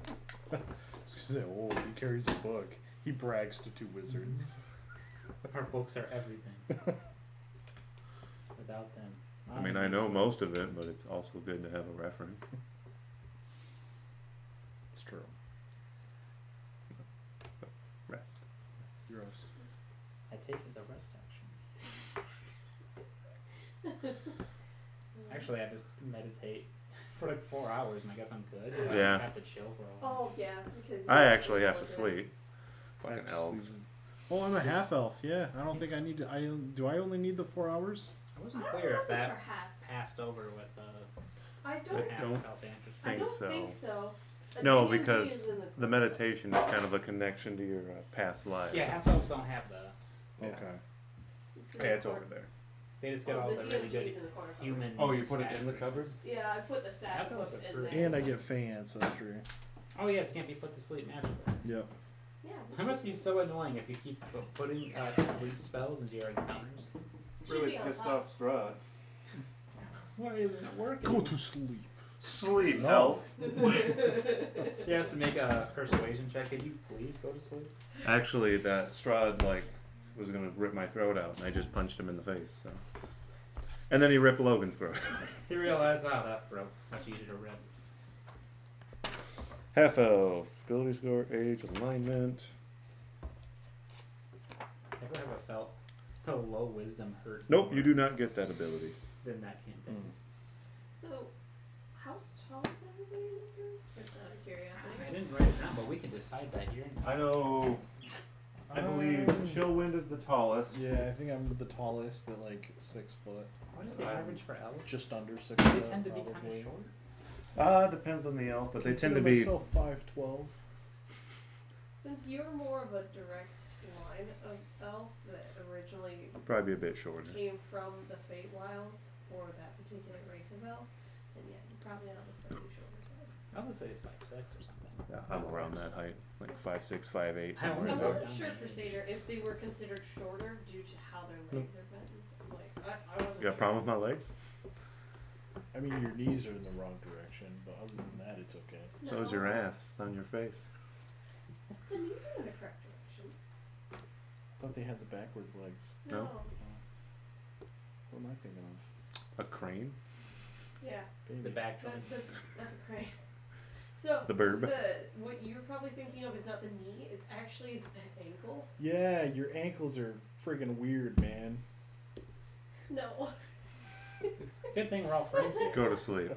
Oh, he carries a book. He brags to 2 wizards. Our books are everything. Without them. I mean, I know most of it, but it's also good to have a reference. It's true. Rest. Gross. I take it the rest action. Actually, I just meditate for like 4 hours, and I guess I'm good. I Yeah. just have to chill for a while. Oh yeah, because I actually have to sleep. Fucking That's elves. season. Oh, I'm a half elf. Yeah, I don't think I need to. Do I only need the 4 hours? I wasn't I don't clear know if that for half. passed over with I the don't. half don't health answers. I think don't so. think so. No, D&D because is in the meditation is kind of a connection to your past lives. Yeah, half elves don't have the. Yeah. Okay. in Yeah, it's the over corner. there. They just get Oh, all the really D&D good is in the corner cupboard. human. Oh, you put it stat in the increases. cupboard? Yeah, I put the stat Half elves books are in pretty- there. And I get Fey ancestry. Oh yes, it can't be put to sleep magically. Yep. Yeah. That must be so annoying if you keep putting sleep spells into your encounters. Should be on top. Strahd. Why isn't it working? Go to sleep. Sleep, No. elf. He has to make a persuasion check. Could you please go to sleep? Actually, that Strahd was gonna rip my throat out, and I just punched him in the face. So. And then he ripped Logan's throat. He realized, that throat much easier to rip. Half elf. Ability score, age, alignment. Ever have felt a low wisdom hurt? Nope, more you do not get that ability. Than that campaign. So, how tall is everybody in this group? Just out of I curiosity. didn't write it down, but we can decide that here. I know. I believe Chillwind is the tallest. Yeah, I think I'm the tallest at like 6 foot. What is the average for elves? Just under 6 They foot. tend to be kind probably. of short. Depends on the elf, but they Consider tend to be. myself 5'12". Since you're more of a direct line of elf that originally Probably be a bit shorter. came from the Feywilds for that particular race of elf, then yeah, you're probably on the slightly shorter side. I'll just say it's 5'6" or something. Yeah, I'm around that height, like 5'6", 5'8", I somewhere only I in know there. wasn't down sure my for age. Satyr if they were considered shorter due to how their legs are bent and stuff. Like, I wasn't You got a problem with my legs? I mean, your knees are in the wrong direction, but other than that, it's okay. So is your ass. It's on your face. The knees are in the correct direction. I thought they had the backwards legs. No. What am I thinking of? A crane? Yeah, Baby. The back joint. that's a crane. So The burb. what you're probably thinking of is not the knee; it's actually the ankle. Yeah, your ankles are friggin' weird, man. No. Good thing we're all friends here. Go to sleep.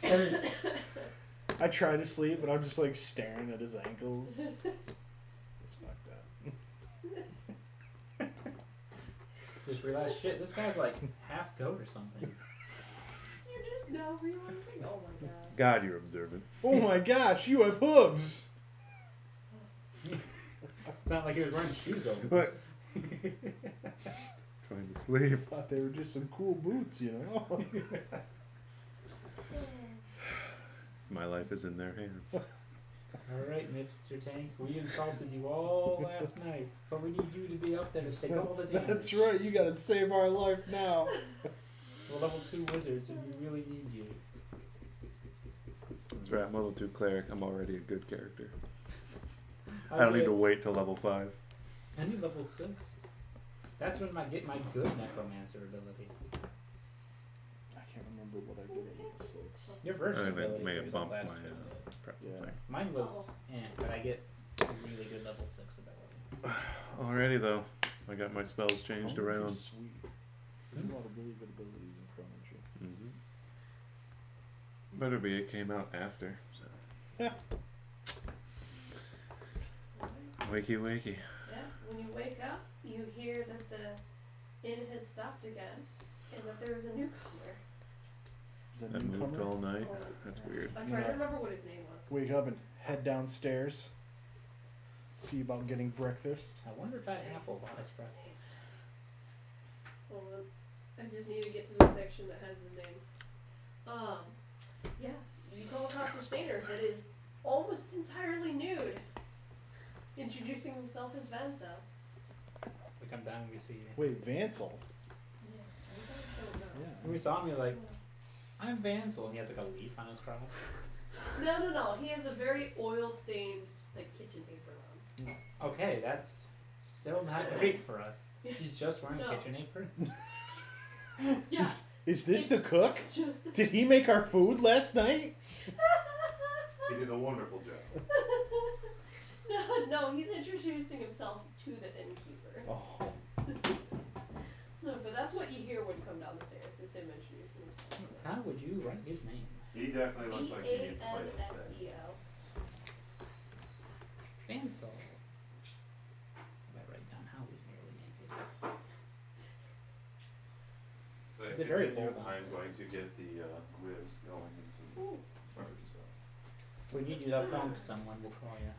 I try to sleep, but I'm just like staring at his ankles. It's fucked up. Just realize, shit, this guy's like half goat or something. You're just now realizing. Oh my god. God, you're observant. Oh my gosh, you have hooves! It's not like he was wearing shoes over. But trying to sleep. I thought they were just some cool boots, you know? My life is in their hands. Alright, Mr. Tank, we insulted you all last night, but we need you to be up there to take all the damage. That's right, you gotta save our life now. We're level 2 wizards and we really need you. That's right, I'm level 2 cleric. I'm already a good character. I don't need to wait till level 5. I need level 6. That's when I get my good necromancer ability. I can't remember what I did with the 6. Your virtue I ability may is have your bumped my last ability. pretzel Yeah. thing. Mine was but I get really good level 6 ability. Alrighty though, I got my spells changed Chromancy around. is Sweet. There's a lot of really good abilities in Chromancy. Better be it came out after. So. Wakey wakey. Yeah, when you wake up, you hear that the inn has stopped again, and that there is a newcomer. Is that I moved newcomer? all night. Oh, That's weird. I'm trying to remember what his name was. Wake up and head downstairs. See about getting breakfast. I wonder if that apple bought us breath. Hold on. I just need to get to the section that has his name. Yeah, you come across a satyr that is almost entirely nude, introducing himself as Vansa. We come down and we see you. Wait, Vansel? Yeah, I don't know. Yeah. When we saw him, we were like, I'm Vansel, and he has like a leaf on his cross. No. He has a very oil-stained, like, kitchen apron on. Okay, that's still not great for us. He's just wearing No. a kitchen apron. Yeah, Is this the cook? just the... Did he make our food last night? He did a wonderful job. No, he's introducing himself to the innkeeper. Oh. No, but that's what you hear when you come down the stairs, is him introducing himself. How would you write his name? He definitely looks like he needs a place to stay. Vansel. Vansel. I write down how he's nearly naked. So It's a very bold one. I'm going to get the ribs going and some Ooh. barbecue sauce. We need you to funk someone, we'll call you.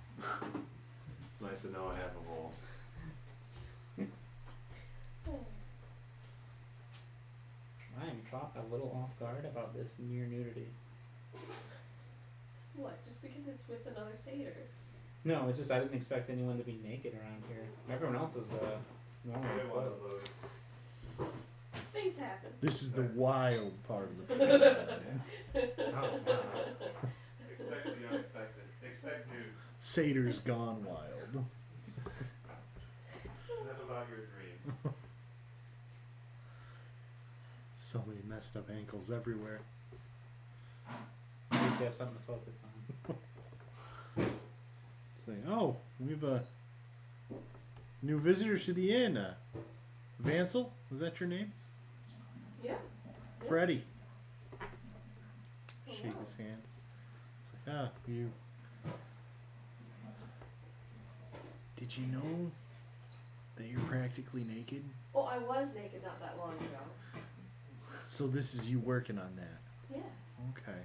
It's nice to know I have a role. I am caught a little off guard about this near nudity. What, just because it's with another satyr? No, it's just I didn't expect anyone to be naked around here. Everyone else was normally clothed. Things happen. This is the wild part of the film. Oh, wow. Expect the unexpected. Expect nudes. Satyr's gone wild. Enough about your dreams. So many messed up ankles everywhere. At least you have something to focus on. Say, oh, we have a new visitor to the inn. Vansel, was that your name? Yeah. Freddie. Oh, Shake wow. his hand. It's like, you. Did you know that you're practically naked? Oh, I was naked not that long ago. So this is you working on that. Yeah. Okay.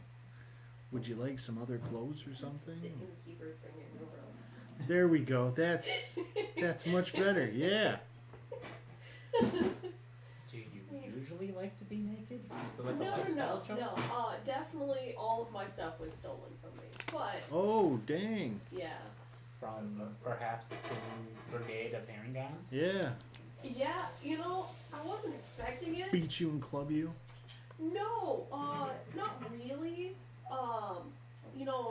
Would you like some other clothes or something? The innkeeper thing in the world. There we go. That's much better. Yeah. Do you usually like to be naked? Is it like a lifestyle choice? No. Definitely all of my stuff was stolen from me. But Oh, dang. yeah. From perhaps a singing brigade of herring gowns? Yeah. Yeah, I wasn't expecting it. Beat you and club you. No, not really.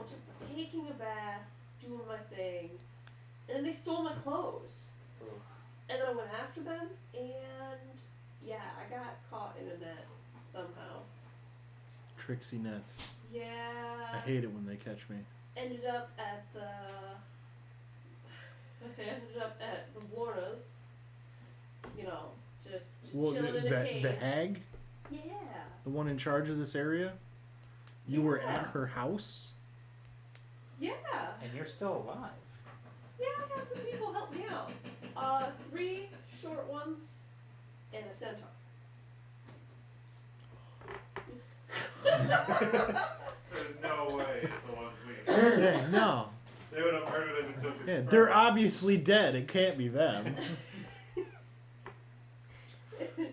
Just taking a bath, doing my thing, and then they stole my clothes. Ooh. And then I went after them, and yeah, I got caught in a net somehow. Trixie nets. I Yeah. hate it when they catch me. Ended up at the Warners. Just Well, chilling in a cage. the hag? Yeah. The one in charge of this area? You were at her house? Yeah. And you're still alive. Yeah, I had some people help me out. 3 short ones and a centaur. There's no way it's the ones we. Yeah, no. They would have murdered him and took his. Yeah, fur. they're obviously dead. It can't be them. Did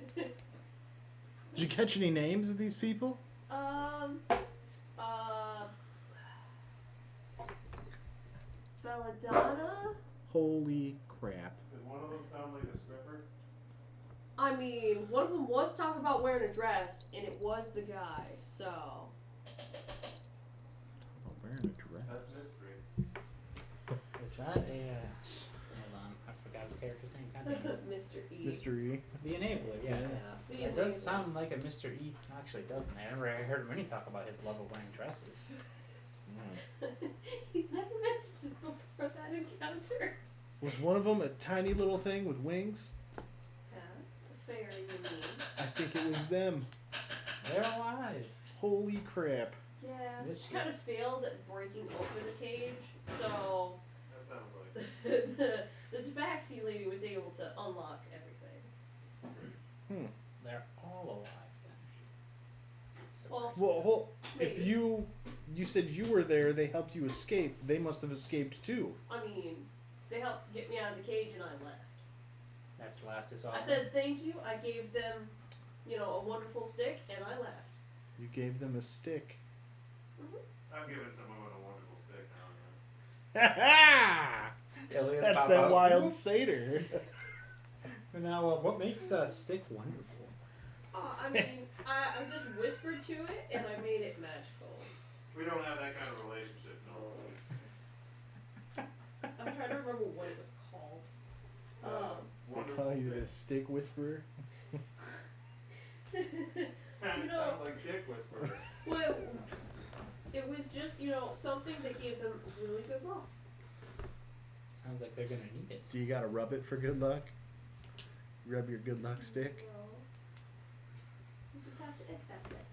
you catch any names of these people? Belladonna? Holy crap. Did one of them sound like a stripper? I mean, one of them was talking about wearing a dress, and it was the guy, so. Oh, wearing a dress. That's mystery. Is that a. Hold on, I forgot his character's name. God damn it. Mr. E. Mr. E. The Enabler, yeah. Yeah. It does sound like a Mr. E. Actually, it doesn't. I never heard Minnie talk about his love of wearing dresses. He's never mentioned it before that encounter. Was one of them a tiny little thing with wings? Yeah, a fairy, you mean. I think it was them. They're alive. Holy crap. Yeah, This she kind of failed at breaking open the cage, so That sounds like. the tabaxi lady was able to unlock everything. They're all alive then. Well, Well, if Maybe. you said you were there, they helped you escape. They must have escaped too. I mean, they helped get me out of the cage and I left. That's the last I saw. I said thank you, I gave them, a wonderful stick, and I left. You gave them a stick. I'm giving someone a wonderful stick now. Ilias That's pop that out. wild satyr. Now, what makes a stick wonderful? I mean, I just whispered to it and I made it magical. We don't have that kind of relationship, no. I'm trying to remember what it was called. They call you the stick whisperer. Sounds like Dick Whisperer. Well, it was just, something that gave them really good luck. Sounds like they're gonna need it. Do you gotta rub it for good luck? Rub your good luck stick? Well, you just have to accept it.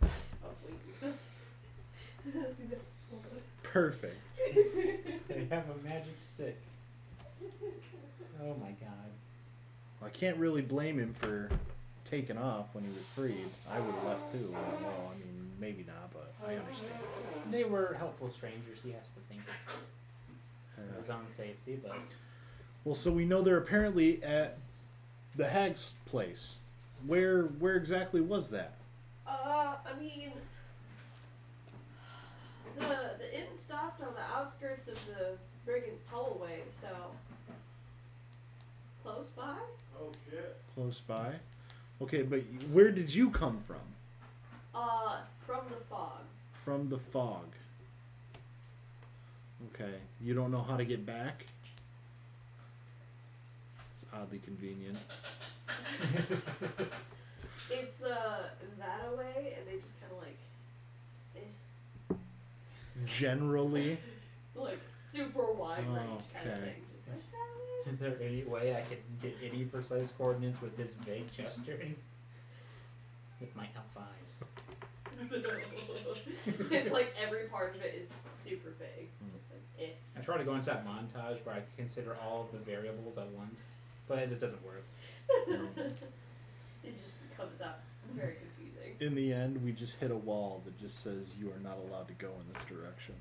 I was waiting. Perfect. They have a magic stick. Oh my god. Well, I can't really blame him for taking off when he was freed. I would have left too. Well, I mean, maybe not, but I understand. They were helpful strangers. He has to think of his own safety, but Well, so we know they're apparently at the hag's place. Where exactly was that? I mean, the inn stopped on the outskirts of the Brigand's Tullaway, so close by. Oh shit. Close by. Okay, but where did you come from? From the fog. From the fog. Okay. You don't know how to get back? It's oddly convenient. It's that away, and they just kind of like. Generally. Like, super wide range kind of Okay. thing. Just like that. Is there any way I could get any precise coordinates with this vague gesturing? With my L5s. It's like every part of it is super vague. It's just like, I try to go into that montage where I consider all of the variables at once, but it just doesn't work. It just comes out very confusing. In the end, we just hit a wall that just says you are not allowed to go in this direction.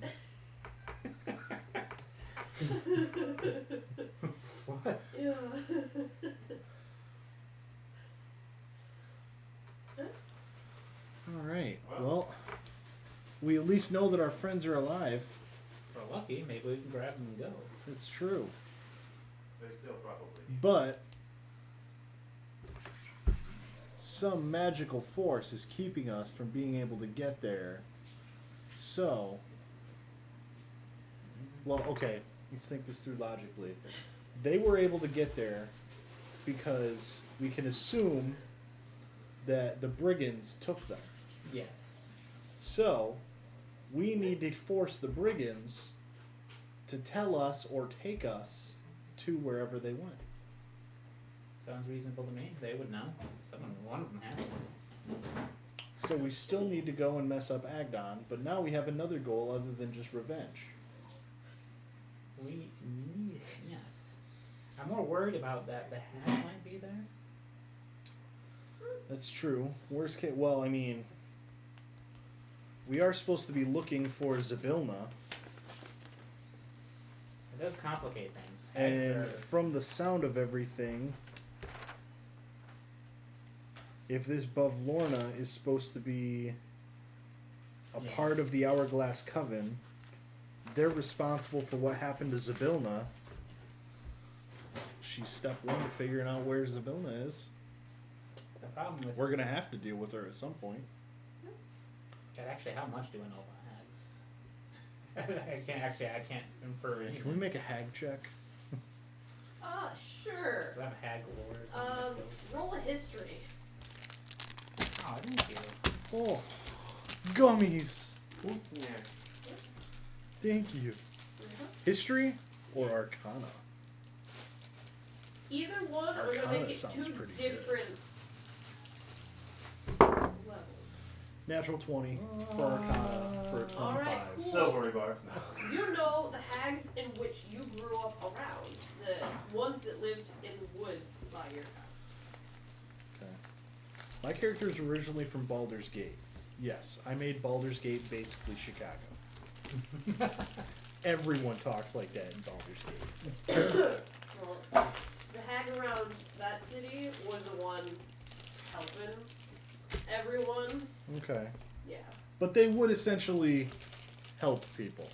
What? Yeah. Alright, well, we at least know that our friends are alive. If we're lucky, maybe we can grab them and go. It's true. They're still probably. But some magical force is keeping us from being able to get there. So, well, okay, let's think this through logically. They were able to get there because we can assume that the brigands took them. Yes. So, we need to force the brigands to tell us or take us to wherever they went. Sounds reasonable to me. They would know. One of them has to. So we still need to go and mess up Agdon, but now we have another goal other than just revenge. We need, yes. I'm more worried about that the hag might be there. That's true. Worst case, well, I mean, we are supposed to be looking for Zybilna, It does complicate things. Hags and are, from the sound of everything, if this Bavlorna is supposed to be a Yeah. part of the Hourglass Coven, they're responsible for what happened to Zybilna. She's step one to figuring out where Zybilna is. the problem with We're gonna have to deal with her at some point. God, actually, how much do I know about hags? I can't infer Can we anything. make a hag check? Sure. Do I have hag lore or something? Roll a history. Oh, thank you. Oh, gummies! Yeah. Thank you. History or Arcana? Either one, or we're gonna Arcana make it sounds two pretty good. different levels. Natural 20 for Arcana for a 25. Alright, cool. Silvery bars now. You know the hags in which you grew up around, the ones that lived in the woods by your house. Okay. My character is originally from Baldur's Gate. Yes, I made Baldur's Gate basically Chicago. Everyone talks like that in Baldur's Gate. Well, the hag around that city was the one helping everyone. Okay. Yeah. But they would essentially help people.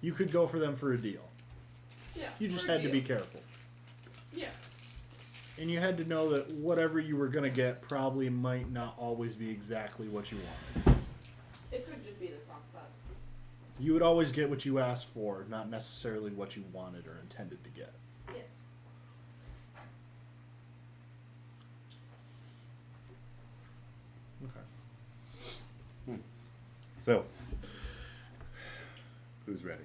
You could go for them for a deal. Yeah. You just for a had to be deal. careful. Yeah. And you had to know that whatever you were going to get probably might not always be exactly what you wanted. It could just be the crock pot. You would always get what you asked for, not necessarily what you wanted or intended to get. Yes. Okay. So, who's ready?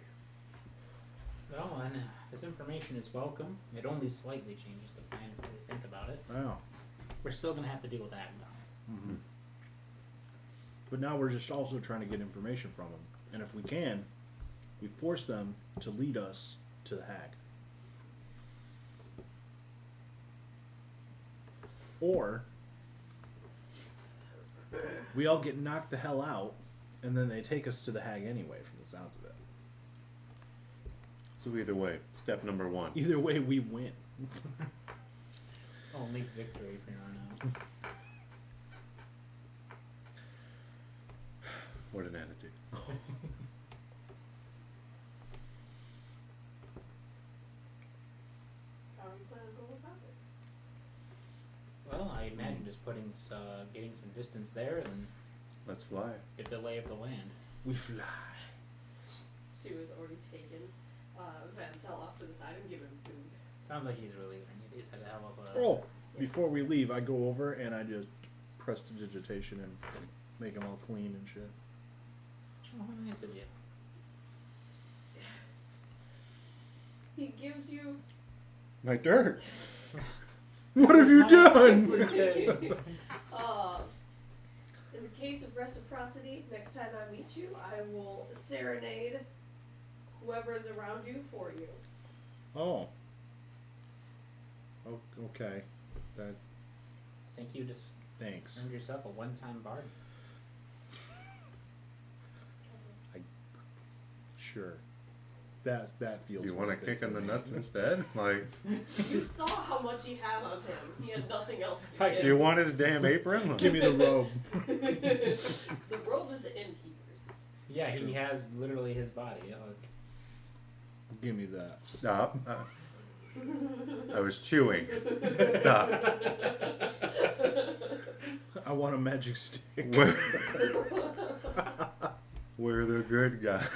Well, and this information is welcome. It only slightly changes the plan if we think about it. Wow. We're still going to have to deal with Agdon. Mm-hmm. But now we're just also trying to get information from them. And if we can, we force them to lead us to the hag. Or we all get knocked the hell out, and then they take us to the hag anyway, from the sounds of it. So either way, step number one. Either way, we win. Only victory from here on out. What an attitude. How are you planning to go about it? Well, I imagine just getting some distance there and Let's fly. get the lay of the land. We fly. Sue has already taken Vancel off to the side and given him food. Sounds like he's really going to need. He's had a hell of a... Oh, before we leave, I go over and I just press the digitation and make them all clean and shit. Oh, how nice of you. He gives you. My dirt. What have you done? In the case of reciprocity, next time I meet you, I will serenade whoever is around you for you. Oh. Okay. That. I think you just Thanks. earned yourself a one-time bard. Sure. That feels. You want to worth kick it in the me. nuts instead? Like, You saw how much he had on him. He had nothing else to give. you want his damn apron? Give me the robe. The robe is the innkeeper's. Yeah, he has literally his body. Give me that. Stop. I was chewing. Stop. I want a magic stick. We're the good guys.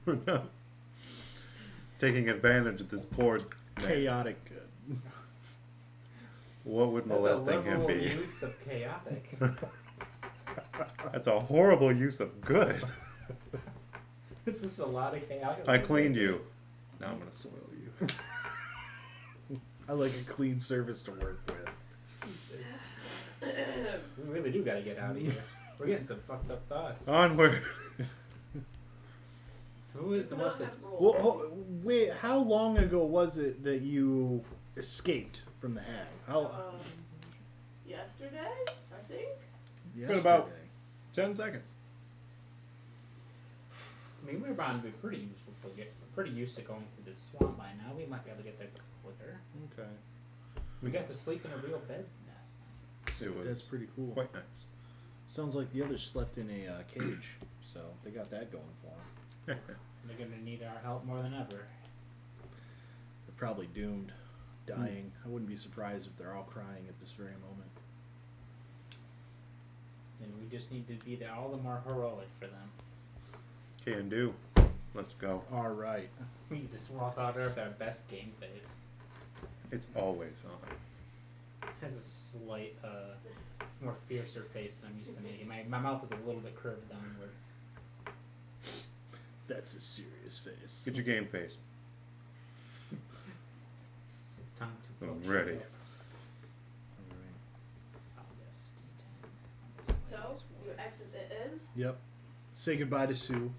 We're not taking advantage of this poor man. Chaotic good. What would molesting him be? That's a liberal use of chaotic. That's a horrible use of good. This is a lot of chaotic. I cleaned you. Now I'm gonna soil you. I like a clean service to work with. Jesus. We really do gotta get out of here. We're getting some fucked up thoughts. Onward. Who is the most... Well, wait, how long ago was it that you escaped from the hag? How? Yesterday, I think. Been about 10 seconds. I mean, we're bound to be pretty useful. We're pretty used to going through this swamp by now. We might be able to get there quicker. Okay. We got to sleep in a real bed last night. It was That's pretty cool. quite nice. Sounds like the others slept in a cage, so they got that going for them. They're gonna need our help more than ever. They're probably doomed, dying. I wouldn't be surprised if they're all crying at this very moment. And we just need to be there all the more heroic for them. Can do. Let's go. All right. We just walk out there with our best game face. It's always on. Has a slight, more fiercer face than I'm used to making. My mouth is a little bit curved downward. That's a serious face. Get your game face. It's time to I'm fuck ready. shit up. All right. Oh, yes, D10. So, you exit the inn. Yep. Say goodbye to Sue.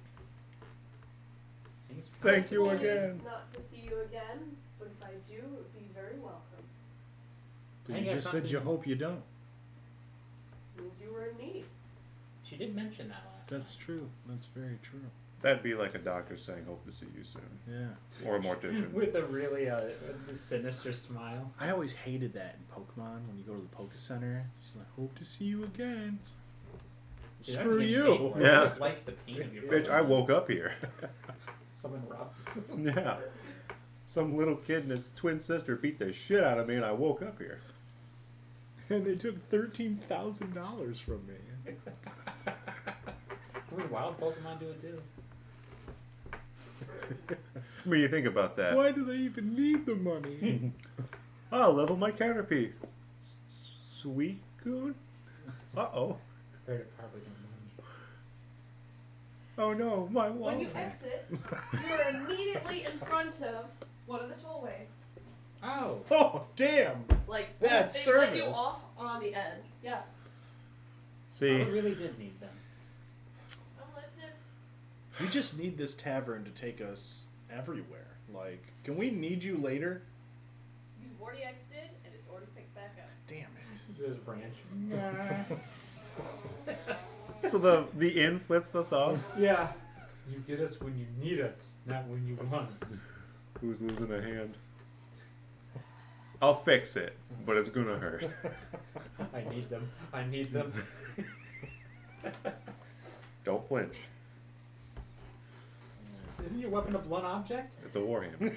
Thanks for Thank you Pretending again. Not to see you again, but if I do, it would be very welcome. But I you got just said you something- hope you don't. Means you were in need. She did mention that last That's true. That's very true. That'd be like a doctor saying, hope to see you soon. Yeah. Or a mortician. With a really sinister smile. I always hated that in Pokemon when you go to the Poke Center. She's like, hope to see you again. Dude, Screw I'm getting you. paid for it. Yeah. Who just likes the pain of your Bitch, I woke up here. Someone robbed you. Yeah. Some little kid and his twin sister beat the shit out of me and I woke up here. And they took $13,000 from me. I mean, wild Pokemon do it too. I mean, you think about that. Why do they even need the money? I'll level my Caterpie. Sweet goon? Uh-oh. Very probably don't know. Oh no, my When wallet. you exit, you're immediately in front of one of the tollways. Oh! Oh, damn. Like, That's they let you service. off on the end. Yeah. See, I really did need them. I'm listening. We just need this tavern to take us everywhere. Like, can we need you later? You've already exited, and it's already picked back up. Damn it. There's a branch. so the inn flips us off. Yeah. You get us when you need us, not when you want us. Who's losing a hand? I'll fix it, but it's gonna hurt. I need them. I need them. Don't flinch. Isn't your weapon a blunt object? It's a warhammer.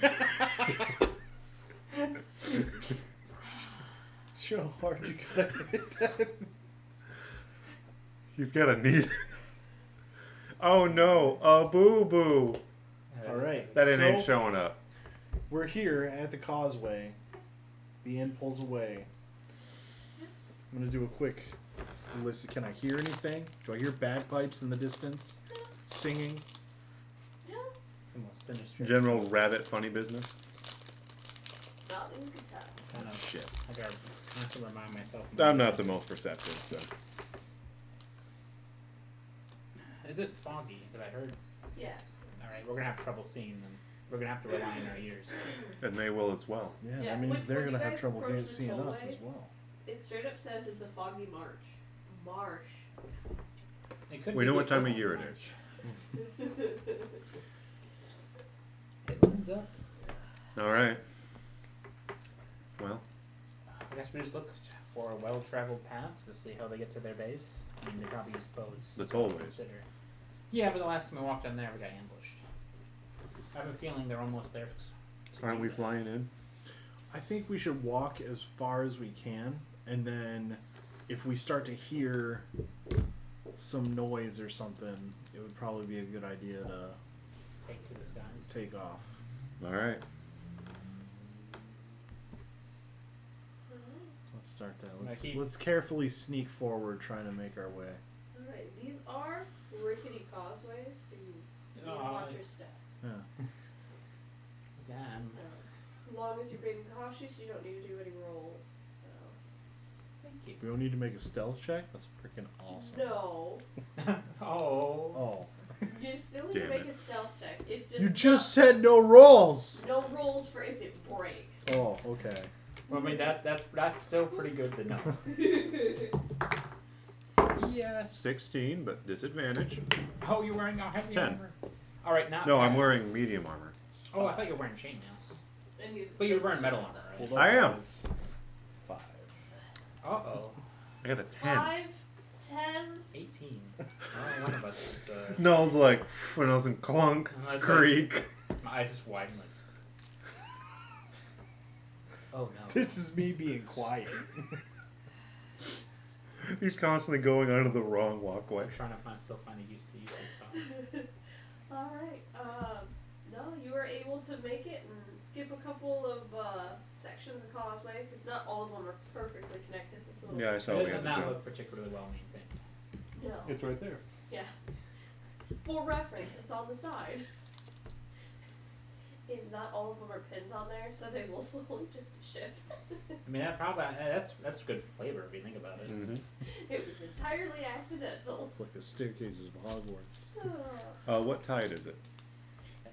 Show how hard you got it. He's got a need. Oh no, a boo boo. All right. That ain't So- showing up. We're here at the causeway. The inn pulls away. I'm gonna do a quick listen. Can I hear anything? Do I hear bagpipes in the distance? singing. Yeah. The most sinister. General rabbit funny business. Not that you can tell. Kind of. Shit. I gotta constantly remind myself. I'm not the most perceptive, so. Is it foggy? Because I heard. Yeah. All right, we're gonna have trouble seeing them. We're gonna have to rely on our ears. And they will as well. Yeah, Yeah, that means when they're you gonna have guys trouble approach the seeing us tollway- as well. It straight up says it's a foggy march. Marsh. It could We be know the what time of equivalent year it March. is. It lines up. All right. Well, I guess we just look for well-traveled paths to see how they get to their base. I mean, they probably use boats. The so I'll tollways. consider. Yeah, but the last time we walked down there, we got ambushed. I have a feeling they're almost there. aren't we flying in? I think we should walk as far as we can, and then if we start to hear some noise or something, it would probably be a good idea to Take to the skies. take off. All right. Let's start that. Mikey? Let's carefully sneak forward, trying to make our way. Alright, these are rickety causeways, so you need to watch your step. Yeah. Damn. So, as long as you're being cautious, you don't need to do any rolls. So. Thank you. We don't need to make a stealth check. That's freaking awesome. No. Oh. Oh, You still need to Damn make it. a stealth check. It's just you just said no rolls. no rolls for if it breaks. Oh, okay. Well, I mean that's still pretty good to know. Yes. 16, but disadvantage. Oh, you're wearing a heavy 10. armor. All right, now. No, I'm wearing medium armor. Oh, I thought you were wearing chainmail. And you- But you're wearing metal armor, right? Hold I am. guys. 5. Uh-oh. I got a 10. 5, 10. 18. Oh, one of us is, Nell's like, when I was in clunk, Unless, creak. my eyes just widen like. Oh no. This is me being quiet. He's constantly going under the wrong walkway. I'm trying to still find a use to use this power. Alright, no, you were able to make it and skip a couple of sections of causeway, because not all of them are perfectly connected. With little Yeah, I saw It we does had to not jump. look particularly well maintained. No. It's right there. Yeah. For reference, it's on the side. And not all of them are pinned on there, so they will slowly just shift. I mean, that's good flavor if you think about it. Mm-hmm. It was entirely accidental. It's like the staircases of Hogwarts. What tide is it?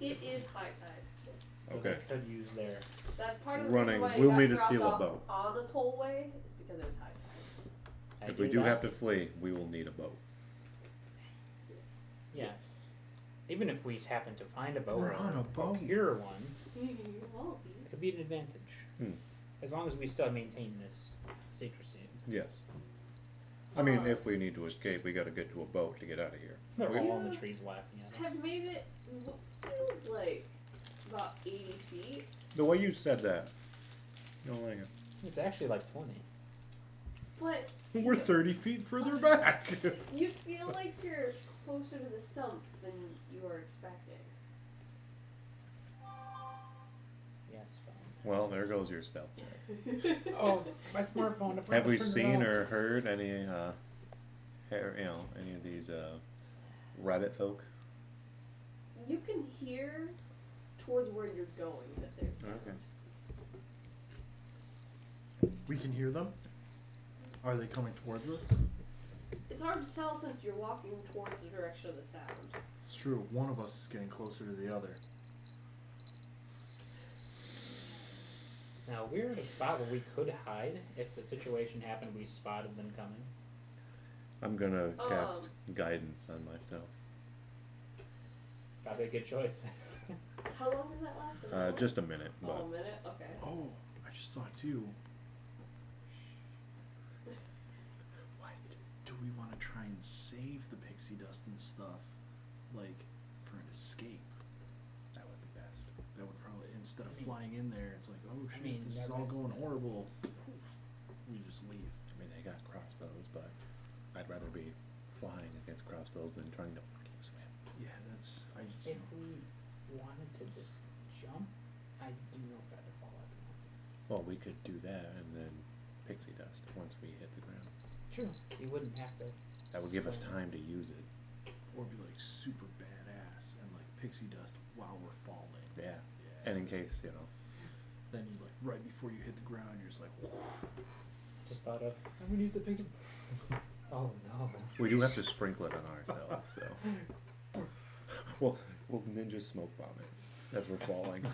It is high tide. So Okay. they could use their. That's part of the Running. reason why We'll it got need to dropped steal a off boat. on the tollway is because it was high tide. If we do have to flee, we will need a boat. Yes. Even if we happen to find a boat We're or on a boat. procure one, You won't be. it could be an advantage. Hmm. As long as we still maintain this secrecy. Yes. I mean, if we need to escape, we got to get to a boat to get out of here. They're We- all in the trees laughing at us. Have made it what feels like about 80 feet. The way you said that, I don't like it. It's actually like 20. But We're 30 feet further back. you feel like you're closer to the stump than you were expecting. Yes, fine. Well, there goes your stealth check. Oh, my smartphone. I forgot Have to we turn it seen off. or heard any, any of these rabbit folk? You can hear towards where you're going that there's sound. Okay. We can hear them. Are they coming towards us? It's hard to tell since you're walking towards the direction of the sound. It's true. One of us is getting closer to the other. Now, we're at a spot where we could hide if the situation happened we spotted them coming. I'm gonna cast guidance on myself. Probably a good choice. How long does that last? An hour? Just a minute, Oh, but a minute? Okay. Oh, I just thought too. What? Do we want to try and save the pixie dust and stuff, like for an escape? that would be best. That would probably, instead of flying in there, it's like, oh shit, mean, this is that all makes- going horrible. Poof. We just leave. I mean, they got crossbows, but I'd rather be flying against crossbows than trying to fucking swim. Yeah, that's. I just. If we wanted to just jump, I do know Featherfall at the moment. Well, we could do that and then pixie dust once we hit the ground. True. You wouldn't have to. That would give us swim. time to use it. Or be like super bad pixie dust while we're falling. Yeah. Yeah. And in case, Then you like right before you hit the ground, you're just like. Just thought of, I'm gonna use the pixie. Oh no. we do have to sprinkle it on ourselves, so. Well, we'll ninja smoke bomb it as we're falling.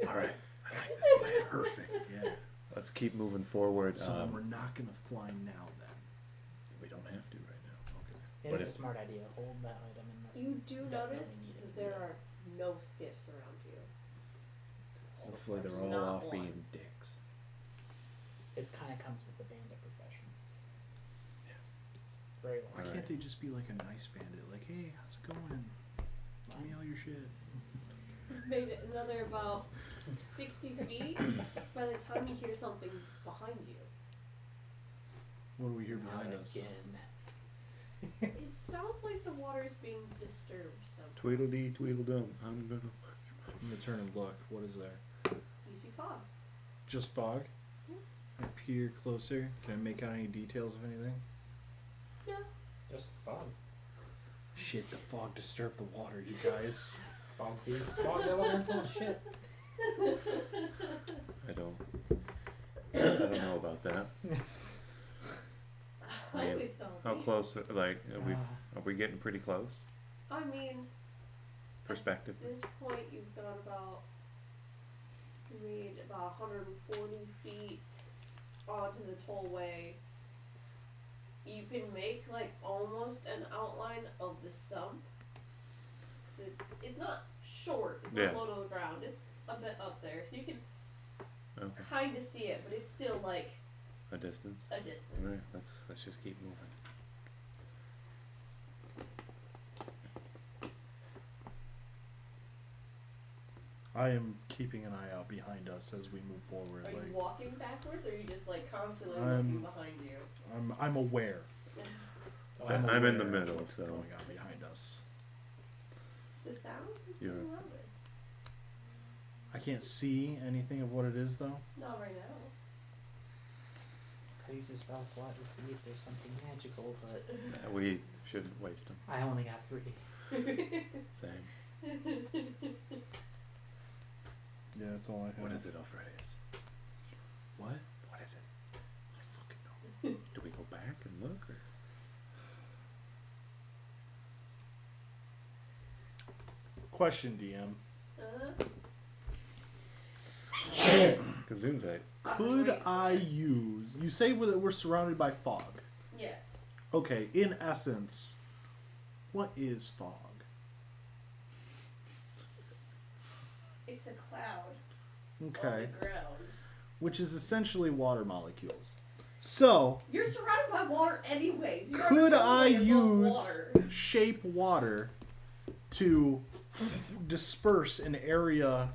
All right. I like this plan. Perfect. Yeah. Let's keep moving forward. So then we're not gonna fly now. Then We don't have to right now. okay. It But is a if- smart idea. Hold that item in this. You do Definitely notice need it. that there are no skiffs around you. Hopefully they're There's all not off one. being dicks. It kind of comes with the bandit profession. Very Why long. can't they just be like a nice bandit? Like, hey, how's it going? Give me all your shit. You've made it another about 60 feet by the time you hear something behind you. What do we hear Not behind us? again. It sounds like the water's being disturbed somehow. Tweedledee, Tweedledum. I'm gonna. I'm gonna turn and look. What is there? You see fog. Just fog? Yeah. I peer closer. Can I make out any details of anything? Yeah. Just fog. Shit, the fog disturbed the water, you guys. Fog beats fog elemental shit. I don't know about that. Man, Always salty. How close? Like, are we getting pretty close? I mean, Perspective. at this point, you've got about 140 feet onto the tollway. You can make like almost an outline of the stump. It's not short. It's Yeah. not low to the ground. It's a bit up there, so you can Okay. kind of see it, but it's still like A distance. a distance. All right. Let's just keep moving. I am keeping an eye out behind us as we move forward. Are you Like, walking backwards, or are you just like constantly I'm- looking behind you? I'm aware. I'm in the aware of middle, what's so. going on behind us. The sound is You're- getting louder. I can't see anything of what it is though. Not right now. Could use a spell slot to see if there's something magical, but We shouldn't waste them. I only got 3. Same. Yeah, that's all I have. What is it, Alfredius? What? What is it? I don't fucking know. Do we go back and look? Or? Question, DM. Gesundheit. Could I use? You say that we're surrounded by fog. Yes. Okay, in essence, what is fog? It's a cloud on Okay, the ground. which is essentially water molecules. So, You're surrounded by water anyways. You're could on a I tollway above use water. shape water to disperse an area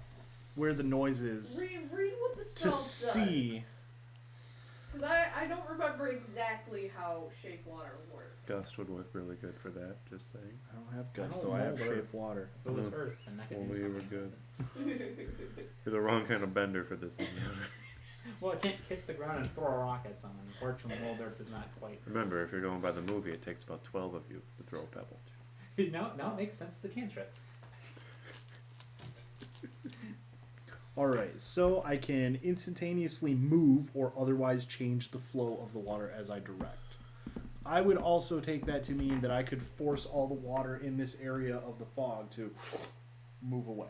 where the noise is Read what the to spell does. see? Because I don't remember exactly how shape water works. Gust would work really good for that. Just saying. I don't have I guts don't though. I have know, shape water. If it was No. Earth, then I could Only do you were something. good. You're the wrong kind of bender for this encounter. Well, I can't kick the ground and throw a rock at someone. Unfortunately, old Earth is not quite. Remember, if you're going by the movie, it takes about 12 of you to throw a pebble. Now it makes sense. It's a cantrip. Alright, so I can instantaneously move or otherwise change the flow of the water as I direct. I would also take that to mean that I could force all the water in this area of the fog to move away.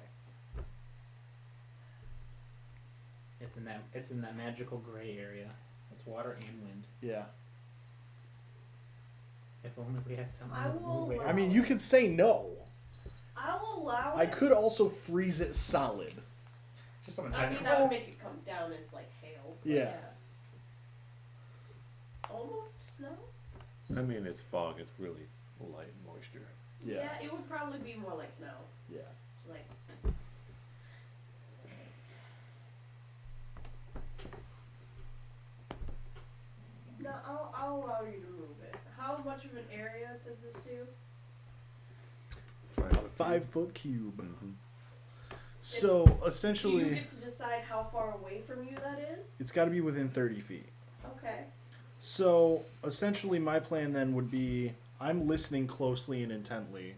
It's in that magical gray area. It's water and wind. Yeah. If only we had something I to will move it. allow- I mean, you could say no. I'll allow I it. could also freeze it solid. Just something I tiny. mean, that would make it come down as like hail. but Yeah. Almost snow? I mean, it's fog. It's really light moisture. Yeah. It would probably be more like snow. Yeah. Just like. No, I'll allow you to move it. How much of an area does this do? 5-foot cube. Mm-hmm. So Do you essentially, get to decide how far away from you that is? it's got to be within 30 feet. Okay. So essentially, my plan then would be I'm listening closely and intently.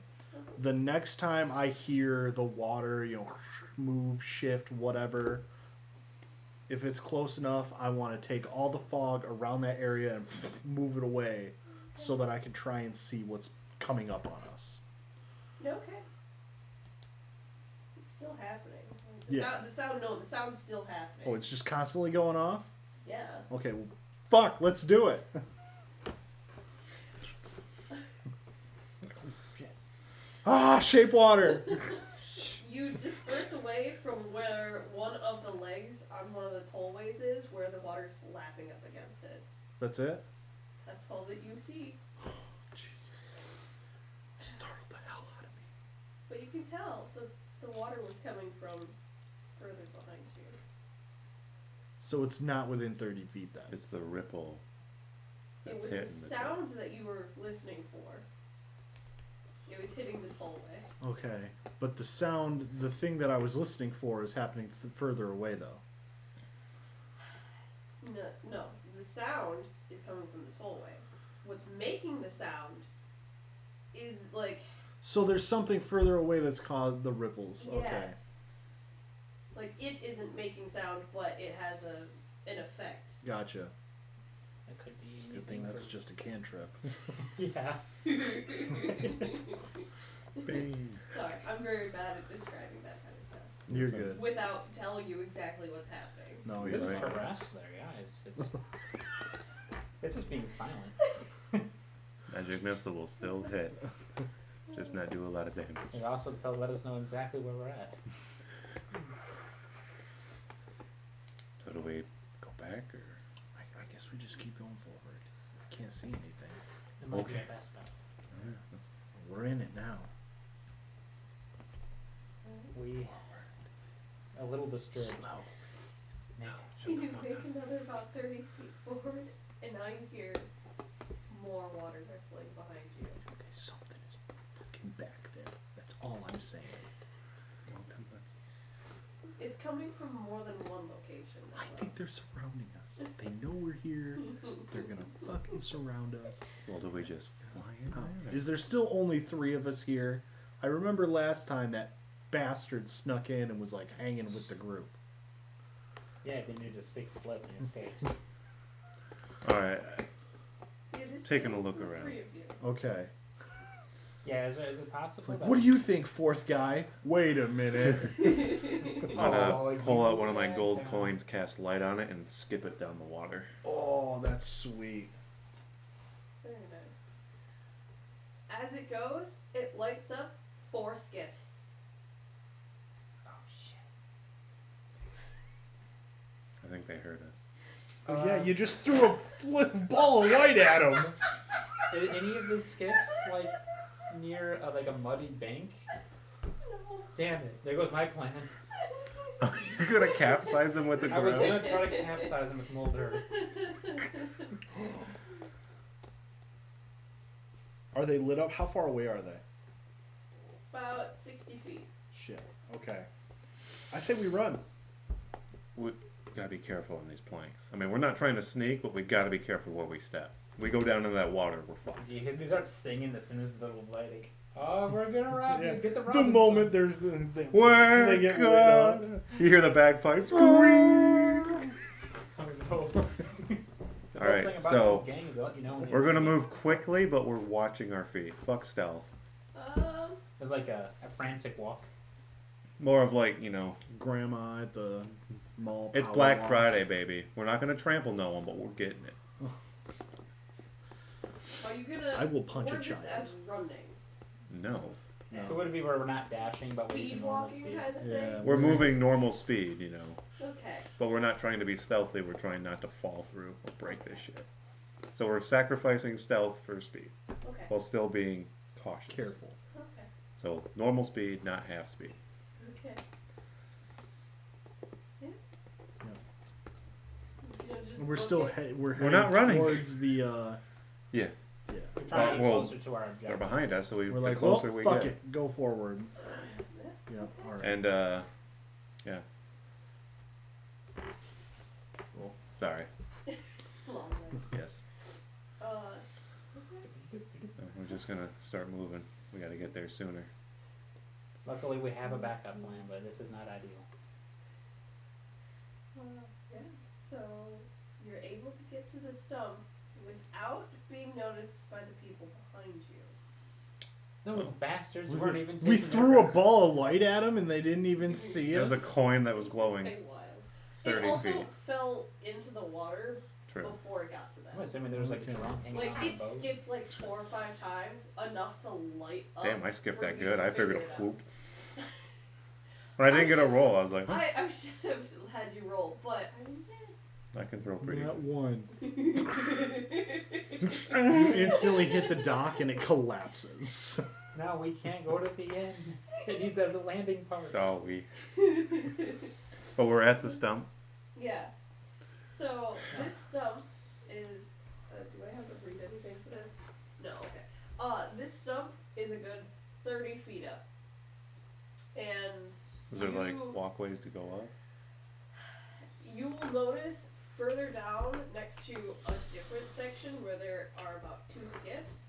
The next time I hear the water, move, shift, whatever, if it's close enough, I want to take all the fog around that area and move it away so that I can try and see what's coming up on us. Okay. It's still happening. The sound's still happening. Oh, it's just constantly going off? Yeah. Okay, well, fuck, let's do it. Shape water. You disperse away from where one of the legs on one of the tollways is, where the water's slapping up against it. That's it? That's all that you see. Jesus. Startled the hell out of me. But you can tell the water was coming from further behind you. So it's not within 30 feet then? It's the ripple that's It hitting was the the sound that you were listening for. It was hitting the tollway. Okay. But the sound, the thing that I was listening for is happening further away though. No. The sound is coming from the tollway. What's making the sound is like... So there's something further away that's caused the ripples. Yes. Okay. Like, it isn't making sound, but it has an effect. Gotcha. That could be. It's a good thing that's just a cantrip. Yeah. Sorry, I'm very bad at describing that kind of stuff. You're good. Without telling you exactly what's happening. No, You're you're just right. harassed there, guys. It's just being silent. Magic missile will still hit, just not do a lot of damage. It also let us know exactly where we're at. So do we go back or? I guess we just keep going forward. I can't see anything. It might be Okay. our best bet. We're in it now. We a little disturbed. Slow. You make another about 30 feet forward, and now you hear more water rippling behind you. Okay, something is fucking back there. That's all I'm saying. Well, then let's. It's coming from more than one location. I think they're surrounding us. They know we're here. They're gonna fucking surround us. Well, do we just fly in there? Is there still only 3 of us here? I remember last time that bastard snuck in and was like hanging with the group. Yeah, then you just sick flip and escaped. All right. It is Taking a still look the around. 3 of you. Okay. Yeah, is it possible? It's like, that what do you think, 4th guy? Wait a minute. I'm gonna Oh, pull you out one of my bad gold guy. coins, cast light on it, and skip it down the water. Oh, that's sweet. Very nice. As it goes, it lights up 4 skiffs. Oh shit! I think they heard us. Oh, yeah, you just threw a flip ball of white at him. Are any of the skiffs like near like a muddy bank? No. Damn it! There goes my plan. You're gonna capsize them with the I was ground? gonna try to capsize him with mold dirt. Are they lit up? How far away are they? About 60 feet. Shit. Okay. I say we run. We gotta be careful on these planks. I mean, we're not trying to sneak, but we gotta be careful where we step. We go down into that water, we're fucked. You hear they start singing as soon as the lighting. Oh, we're gonna rob Yeah. you. Get the The Robinson. moment there's the they We're get lit up. gonna... You hear the bagpipes. Oh, no. The All right, best thing about so this gang is they'll let you know when we're gonna move quickly, but we're watching our feet. Fuck stealth. It's like a frantic walk. More of like, you know, Grandma at the mall. it's power Black wash. Friday, baby. We're not gonna trample no one, but we're getting it. Are you gonna I will punch a word this child. as running? No. No. So would it be where we're not dashing, but we're Speed using normal walking speed? kind of Yeah. thing? We're moving normal speed, you know. Okay. But we're not trying to be stealthy, we're trying not to fall through or break this shit. So we're sacrificing stealth for speed, Okay. while still being cautious. Careful. Okay. So normal speed, not half speed. Okay. Yeah. Yeah. You know, just We're book still it. we're We're not running. towards the Yeah, yeah. We're trying to get Well, closer to our objective. they're behind us, so We're the like, well, closer we fuck get. it, go forward. Yeah. Yeah. All right. And yeah. Cool. Sorry. Long run. Yes. Okay. We're just gonna start moving. We gotta get there sooner. Luckily, we have a backup plan, but this is not ideal. Yeah. So you're able to get to the stump without being noticed by the people behind you. Those bastards weren't even We taking threw their a ball of light at them and they didn't even see There us. was a coin that was glowing Pretty wild. 30 It also feet. fell into the water True. before it got to them. I'm assuming there was like a drunk hanging Like out on the it boat. skipped like 4 or 5 times, enough to light up. Damn, I skipped for that you good. to I figured a figure it out. whoop. When I didn't get a roll, I was like, huh, I should have had you roll, but I mean, I can throw pretty Not good. one. yeah. You instantly hit the dock and it collapses. No, we can't go to the end. It needs as a landing part. So we. But we're at the stump. Yeah. So this stump is. Do I have to read anything for this? No. Okay. This stump is a good 30 feet up, and Is there like you- walkways to go up? You will notice further down, next to a different section where there are about 2 skiffs,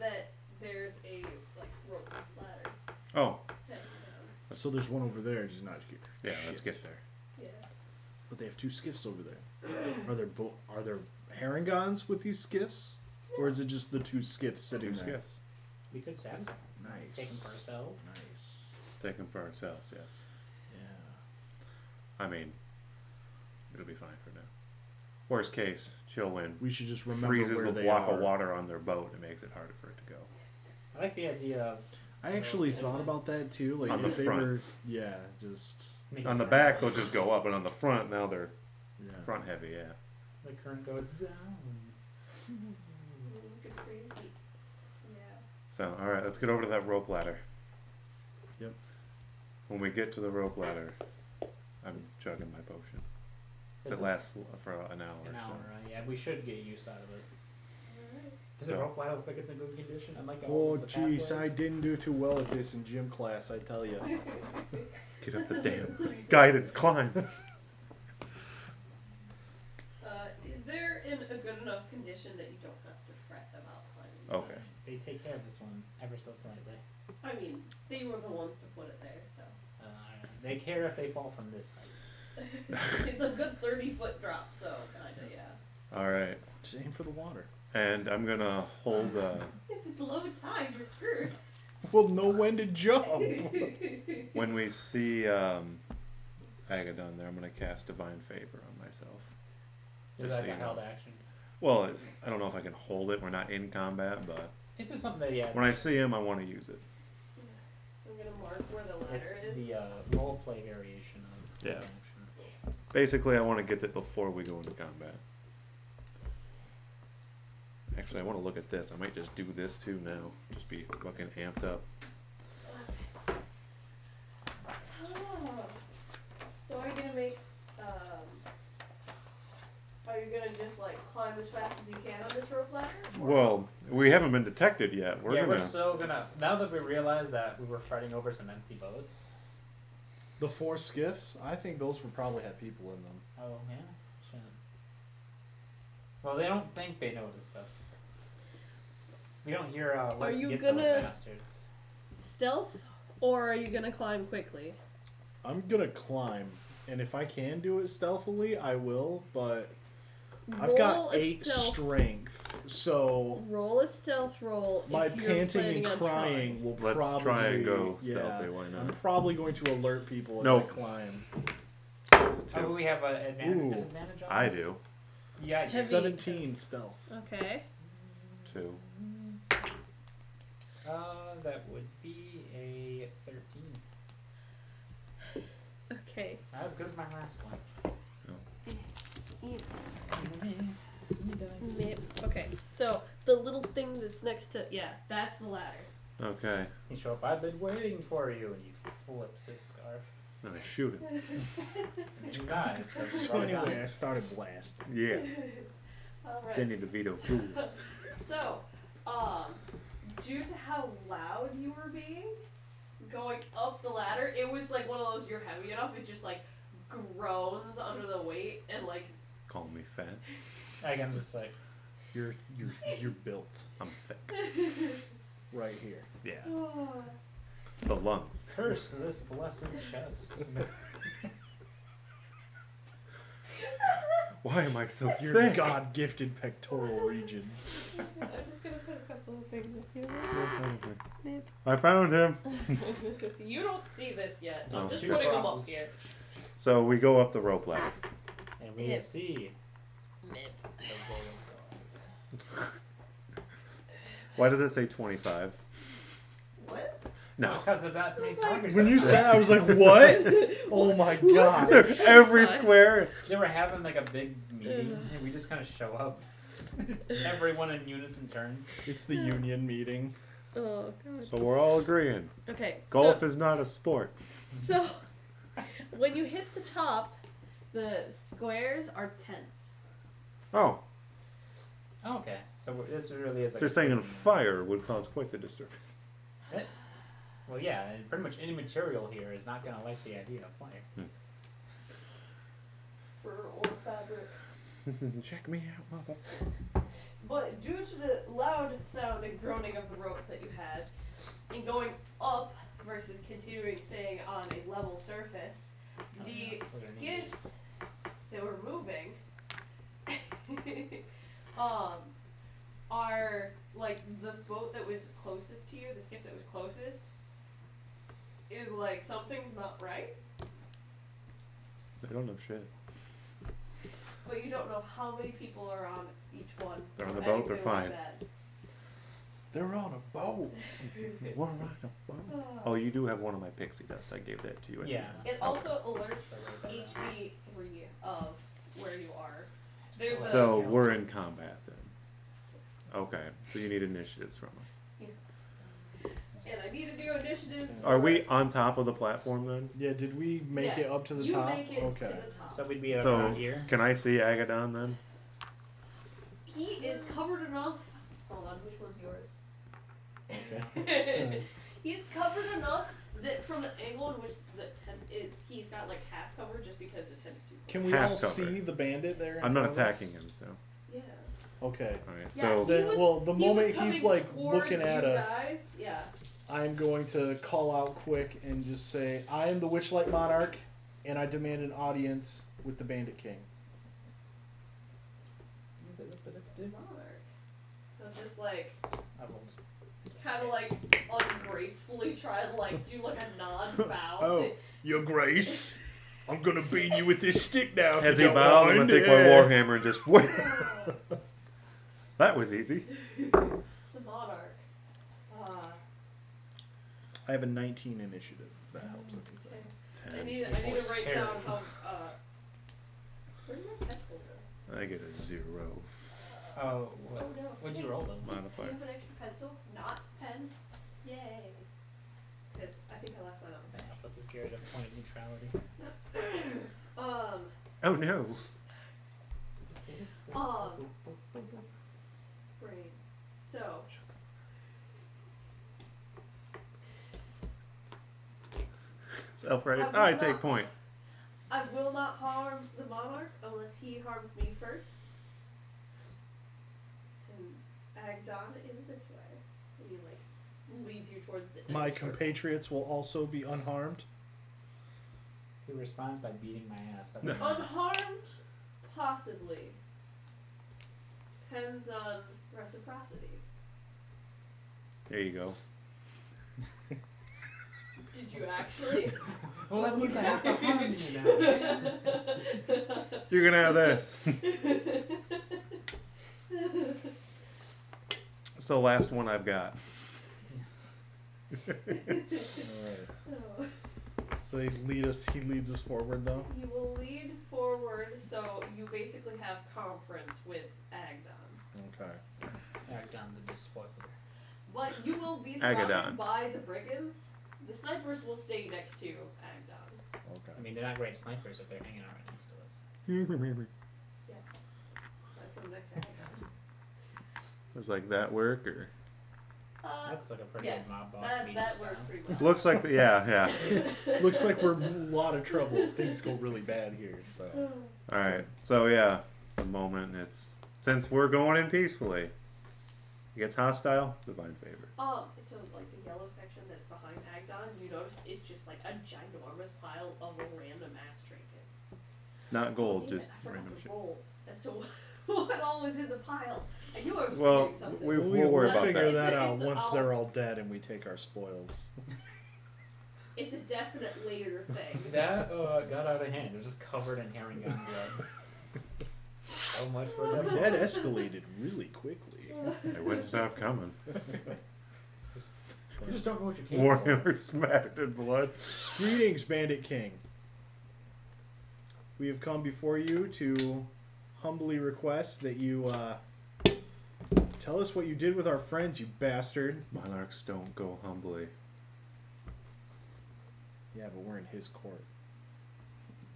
that there's a like rope ladder Oh, heading So there's one over there, just not here. yeah, let's get there. down. Yeah. But they have 2 skiffs over there. Are there herringons with these skiffs? Or is it just the 2 skiffs sitting Two there? skiffs. We could send them. Nice. Take them for ourselves. Nice. Take them for ourselves, yes. Yeah. I mean, it'll be fine for now. Worst case, chill wind We should just remember freezes where the they block are. of water on their boat and makes it harder for it to go. I like the idea of. I actually Well, thought about that too. Like On the if they front. were, yeah, just make On it the turn. back, they'll just go up, and on the front, now they're yeah. front heavy, yeah. The current goes down. Good for your feet. Yeah. So, alright, let's get over to that rope ladder. Yep. When we get to the rope ladder, I'm chugging my potion. This It is lasts for an hour. An so. hour, yeah. We should get use out of it. Alright. Does So- the rope ladder look like it's in good condition? Unlike all Oh of the jeez, I pathways? didn't do too well at this in gym class. I tell you. Get up the damn guidance climb. They're in a good enough condition that you don't have to fret about climbing. Okay. They take care of this one ever so slightly. I mean, they were the ones to put it there, so. They care if they fall from this height. It's a good 30-foot drop, so kinda, yeah. Alright. Just aim for the water. And I'm gonna hold If it's low tide, you're screwed. We'll know when to jump. when we see Agadon there, I'm gonna cast Divine Favor on myself. Is Just that so like you a held know. action? Well, I don't know if I can hold it. We're not in combat, but It's just something that, yeah. when I see him, I want to use it. I'm gonna mark where the ladder It's is. the role play variation of Yeah. hold action. Basically, I want to get it before we go into combat. Actually, I want to look at this. I might just do this too now. Just be fucking amped up. Oh. So are you gonna make, are you gonna just like climb as fast as you can on this rope ladder? Or- Well, we haven't been detected yet. We're Yeah, gonna. we're still gonna. Now that we realize that we were fighting over some empty boats. The 4 skiffs, I think those would probably have people in them. Oh, yeah? Shit. Well, they don't think they noticed us. We don't hear, let's you get gonna- those bastards. Stealth, or are you gonna climb quickly? I'm gonna climb, and if I can do it stealthily, I will. But I've Roll got a 8 stealth- strength, so Roll a stealth roll. my if you're panting planning and on crying will Let's probably try and go yeah, stealthy. Why I'm not? probably going to alert people as Nope. I climb. It's a Oh, 2. we have an advantage, Ooh. disadvantage on I this? do. Yeah, Heavy. 17 stealth. Okay. 2. That would be a 13. Okay. Not as good as my last one. Okay. So the little thing that's next to that's the ladder. Okay. You show up, I've been waiting for you, and he flips his scarf. And I shoot him. And he dies. 'cause he's So already anyway, gone. I started blasting. Yeah. All right. They need to veto rules. So, due to how loud you were being, going up the ladder, it was like one of those, you're heavy enough, it just like groans under the weight and like. Call me fat. I'm just like, You're built I'm thick. right here. Yeah. Oh. the lungs. Curse this blessed chest. Why am I so Your thick? God-gifted pectoral region. I'm just gonna put a couple of things up here. Nip. I found him. You don't see this yet. I'm Oh, just shit. putting them up here. So we go up the rope ladder. And we Nip. see Nip. the bowl of God. Why does it say 25? What? No. Because of that many targets. When you said that, I was like, what? Oh my God. Every square. They were having like a big meeting, and we just kind of show up. Everyone in unison turns. It's the union meeting. Oh god. So we're all agreeing. Okay. Golf is not a sport. So when you hit the top, the squares are tents. Oh, Oh, okay, so this really is like. so you're saying a fire would cause quite the disturbance. Well, yeah, and pretty much any material here is not gonna like the idea of fire. Fur or fabric. Check me out, mother. But due to the loud sound and groaning of the rope that you had, and going up versus continuing staying on a level surface, the skiffs that were moving are like the boat that was closest to you, the skiff that was closest, is like something's not right, They don't know shit. but you don't know how many people are on each one. They're on or the boat, they're anything like fine. that. They're on a boat. We're on a boat. Oh, you do have one of my pixie dust. I gave that to you. Yeah. It also alerts HB 3 of where you are. There's a- So we're in combat then. Okay, so you need initiatives from us. and I need to do initiative. Are we on top of the platform then? Yeah, did we make it Yes, up to the you top? Make it Okay. to the top. So we'd be So around here. can I see Agadon then? He is covered enough. Hold on, which one's yours? Okay. He's covered enough that from the angle in which the tent is, he's got like half covered just because the tent's too close. Can we Half all cover. see the bandit there? in I'm not front of us? attacking him, so. Yeah. Okay. Alright, Yeah, so he Then, was- well, the he was moment he's coming like towards looking at you us, guys, yeah. I'm going to call out quick and just say, I am the Witchlight Monarch, and I demand an audience with the Bandit King. Monarch. So just like I will kind of like ungracefully try to like do like a nod bow. Oh, Your Grace, I'm going to beat you with this stick now. if as you he don't bows, I'm mind. gonna take my Yeah. warhammer and just wham. That was easy. The Monarch. I have a 19 initiative, if that helps. Okay. I 10. need to write Voice down carries. how. Where did my pencil go? I get a 0 Oh, what? Oh no. What'd Hey, you roll them? Do you modifier. have an extra pencil? Not pen? Yay. Because I think I left that on the bench. I'll put this here at a point of neutrality. Oh no. Great. So. Self-raise. I I will take not- point. I will not harm the monarch unless he harms me first. And Agdon is this way. And he like leads you towards the My inner circle. compatriots will also be unharmed. He responds by beating my ass. That's No. Unharmed, possibly. Depends on reciprocity. There you go. Did you actually? Well, that means I have to harm you now. You're gonna have this. It's the last one I've got. So, So he leads us forward though. you will lead forward, so you basically have conference with Agdon. Okay. Act on the despoiler. But you will be surrounded Agadon. by the brigands. The snipers will stay next to Agdon. Okay. I mean, they're not great snipers if they're hanging out right next to us. That's the next Agdon. Does like that work or? Looks like a pretty yes, good mob boss that meeting works style. pretty well. Looks like yeah. Looks like we're in a lot of trouble if things go really bad here. So. All right. So yeah, the moment it's since we're going in peacefully, It gets hostile, divine favor. So like the yellow section that's behind Agdon, you notice it's just like a ginormous pile of random ass trinkets. Not gold, Damn just it, I forgot random to shit. roll as to what all was in the pile. I knew I was Well, forgetting something. we'll worry about figure that. that out It's once all- they're all dead and we take our spoils. It's a definite later thing. That got out of hand. It was just covered in herring gun blood. So much for I mean, that. that escalated really quickly. It wouldn't stop coming. You just don't know what you can. Warhammer smacked in blood. Greetings, Bandit King. We have come before you to humbly request that you tell us what you did with our friends, you bastard. Monarchs don't go humbly. Yeah, but we're in his court.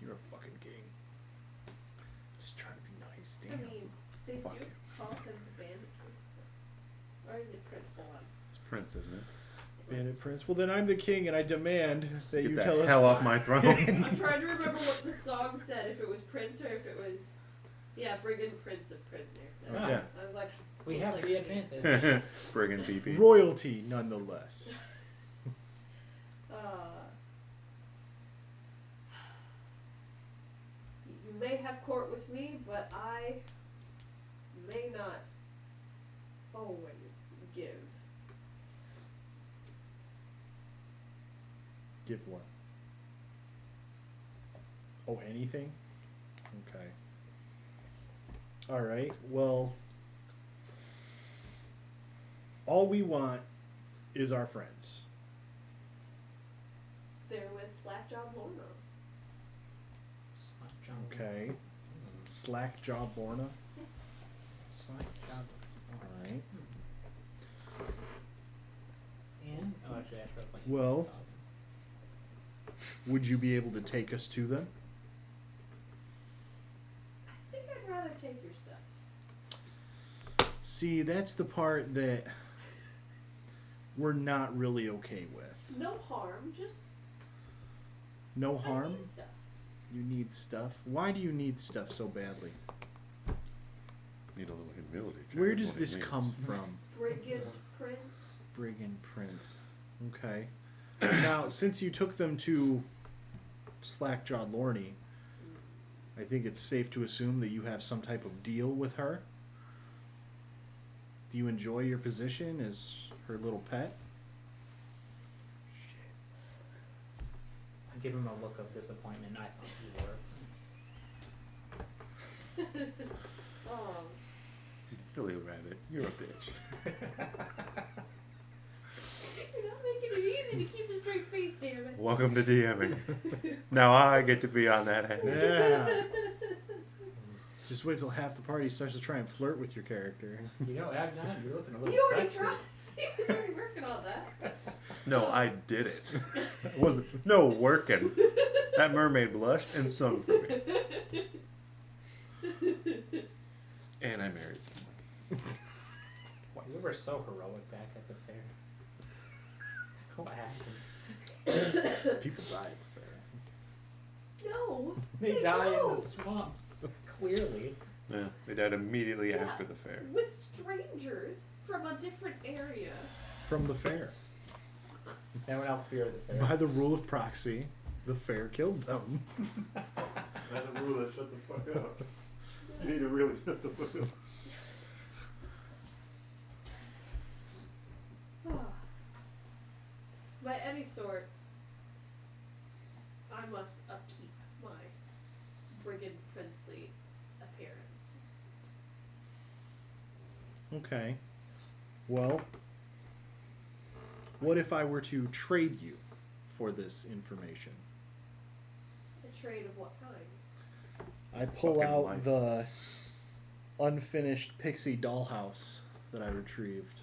You're a fucking king. Just trying to be nice, I damn. mean, they Fuck do you. call him the bandit king. Or is it Prince? Hold on. It's Prince, isn't it? Bandit Prince. Well, then I'm the king, and I demand that Get you the tell us. hell off my throne. I'm trying to remember what the song said, if it was Prince or if it was, Brigand Prince of Prismir. Ah. Yeah. I was like, We have like the it makes advantage. Brigand PP. Royalty, nonetheless. You may have court with me, but I may not always give. Give what? Oh, anything? Okay. Alright, well, all we want is our friends. They're with Slackjaw Lorna. Okay. Slack job Lorna. Slack job. Alright. And actually, I should have played. Well, would you be able to take us to them? I think I'd rather take your stuff. See, that's the part that we're not really okay with. No harm, just No I harm? need stuff. You need stuff? Why do you need stuff so badly? Need a little humility. Jack, Where is does what it this means. come from? Brigand Prince. Brigand Prince. Okay. Now, since you took them to Slackjawed Lorne, I think it's safe to assume that you have some type of deal with her. Do you enjoy your position as her little pet? I give him a look of disappointment. I thought you were. Oh. You silly rabbit. You're a bitch. You're not making it easy to keep a straight face, damn it. Welcome to DMing. Now I get to be on that end. Yeah. Just wait till half the party starts to try and flirt with your character. You know, Agnon, you're looking a little You already sexy. tried. He was already working on that. No, I did it. It wasn't working. That mermaid blushed and sung for me. And I married someone. You were so heroic back at the fair. What happened? People die at the fair. No. They die in the don't. swamps. Clearly. Yeah, they died immediately Yeah. after the fair. With strangers from a different area. From the fair. Now we're out fear of the fair. By the rule of proxy, the fair killed them. That's a rule that shut the fuck up. You need to really shut the fuck up. By any sort, I must upkeep my brigand princely appearance. Okay. Well, what if I were to trade you for this information? A trade of what kind? I pull Fucking out life. the unfinished pixie dollhouse that I retrieved.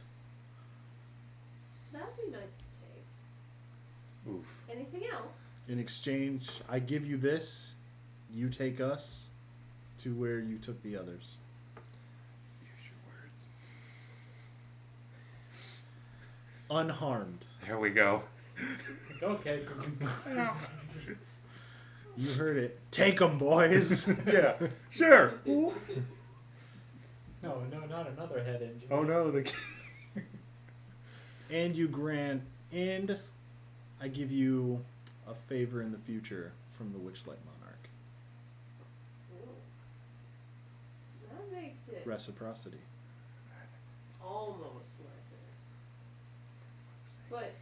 That'd be nice to take. Oof. Anything else? In exchange, I give you this, you take us to where you took the others. Use your words. Unharmed. There we go. Okay. You heard it. Take 'em, boys. Yeah, sure. No, not another head engine. Oh no, the And I give you a favor in the future from the Witchlight Monarch. Ooh. That makes it Reciprocity. almost worth it. But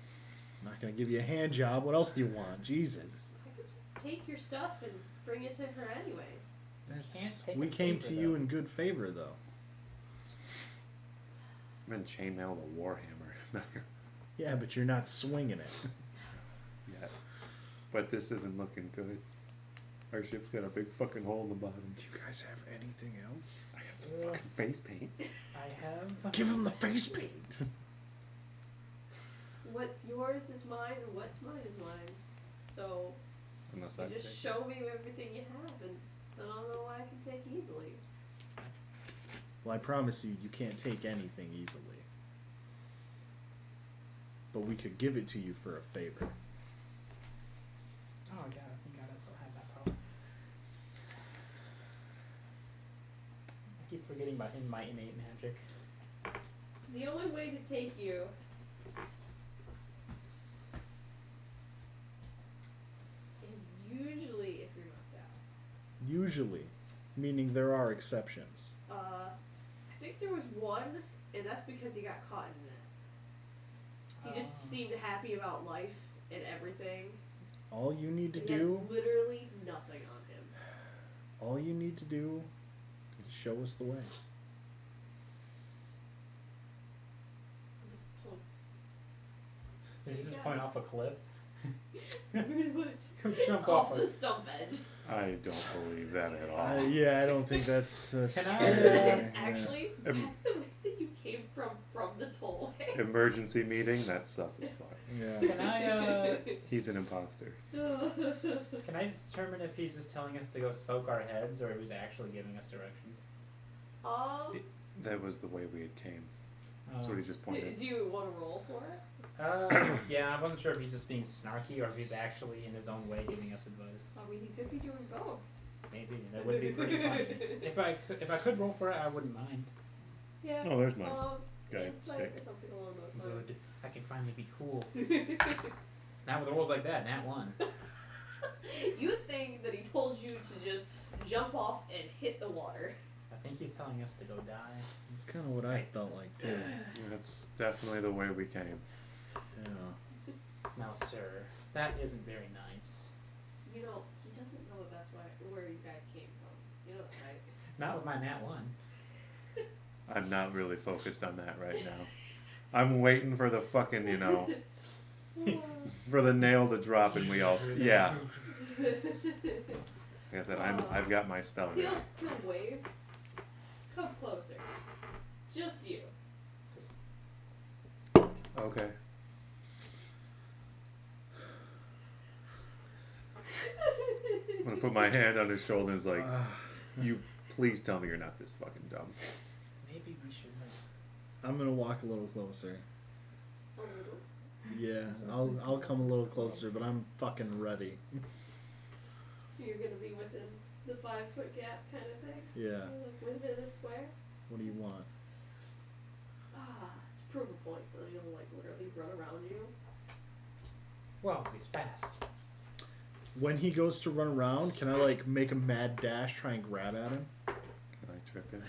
I'm not gonna give you a hand job. What else do you want? Jesus. I could just take your stuff and bring it to her anyways. Can't take We a came favor, to you though. in good favor, though. I'm in chainmail with a warhammer. Yeah, but you're not swinging it. Yeah. But this isn't looking good. Our ship's got a big fucking hole in the bottom. Do you guys have anything else? I have some fucking face paint. I have. Give him the face paint. What's yours is mine, and what's mine is mine. So Unless you I just take. show me everything you have, and then I'll know what I can take easily. Well, I promise you, you can't take anything easily. But we could give it to you for a favor. Oh yeah, I think I still have that power. I keep forgetting about my innate magic. The only way to take you is usually if you're knocked out. Usually. Meaning there are exceptions. I think there was one, and that's because he got caught in it. He just seemed happy about life and everything. All you need to He had do, literally nothing on him. all you need to do is show us the way. Just points. Did you just point off a cliff? Pretty much. Jump Off off the a. stump edge. I don't believe that at all. Yeah, I don't think that's Can true. I, It's actually the way that you came from the tollway. Emergency meeting? That's sus as fuck. Yeah. Can I He's an imposter. Can I determine if he's just telling us to go soak our heads, or if he's actually giving us directions? That was the way we had came. That's what he just pointed. Do you want to roll for it? Yeah, I wasn't sure if he's just being snarky or if he's actually in his own way giving us advice. I mean, he could be doing both. Maybe that would be pretty fun. If I could roll for it, I wouldn't mind. Yeah. Oh, there's mine. Guy Insight stick. or something along those lines. Good. I can finally be cool. Not with rolls like that. Nat 1. You think that he told you to just jump off and hit the water. I think he's telling us to go die. That's kind of what I felt like, too. That's definitely the way we came. Yeah. Now, sir, that isn't very nice. You know, he doesn't know that's where you guys came from. You know that, right? Not with my Nat 1. I'm not really focused on that right now. I'm waiting for the fucking, for the nail to drop and we all, yeah. Like I said, I've got my spell ready. He'll wave. Come closer. Just you. Okay. I'm gonna put my hand on his shoulder and is like, you please tell me you're not this fucking dumb. Maybe we should. I'm gonna walk a little closer. A little. Yeah, I'll come a little closer, but I'm fucking ready. You're gonna be within the 5-foot gap kind of thing? Yeah. Like within a square? What do you want? To prove a point, but he'll like literally run around you. Well, he's fast. When he goes to run around, can I like make a mad dash, try and grab at him? Can I trip him?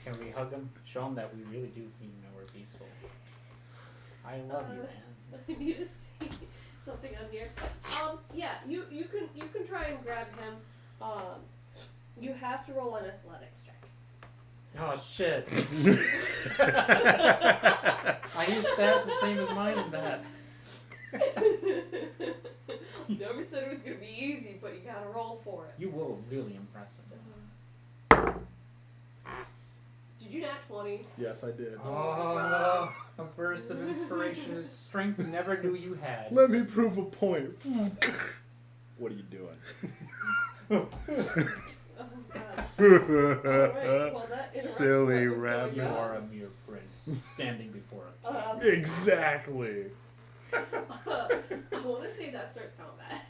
Can we hug him? Show him that we really do even know we're peaceful. I love you, man. I need to see something on here. Yeah, you can try and grab him. You have to roll an athletics check. Oh shit! I use stats the same as mine in that. Never said it was gonna be easy, but you gotta roll for it. You will really impress him. Did you nat 20? Yes, I did. Oh, a burst of inspiration is strength you never knew you had. Let me prove a point. What are you doing? Oh god. Alright, well that interrupts Silly what was going rabbit. You on. are a mere prince, standing before a king. Exactly. I want to say that starts combat.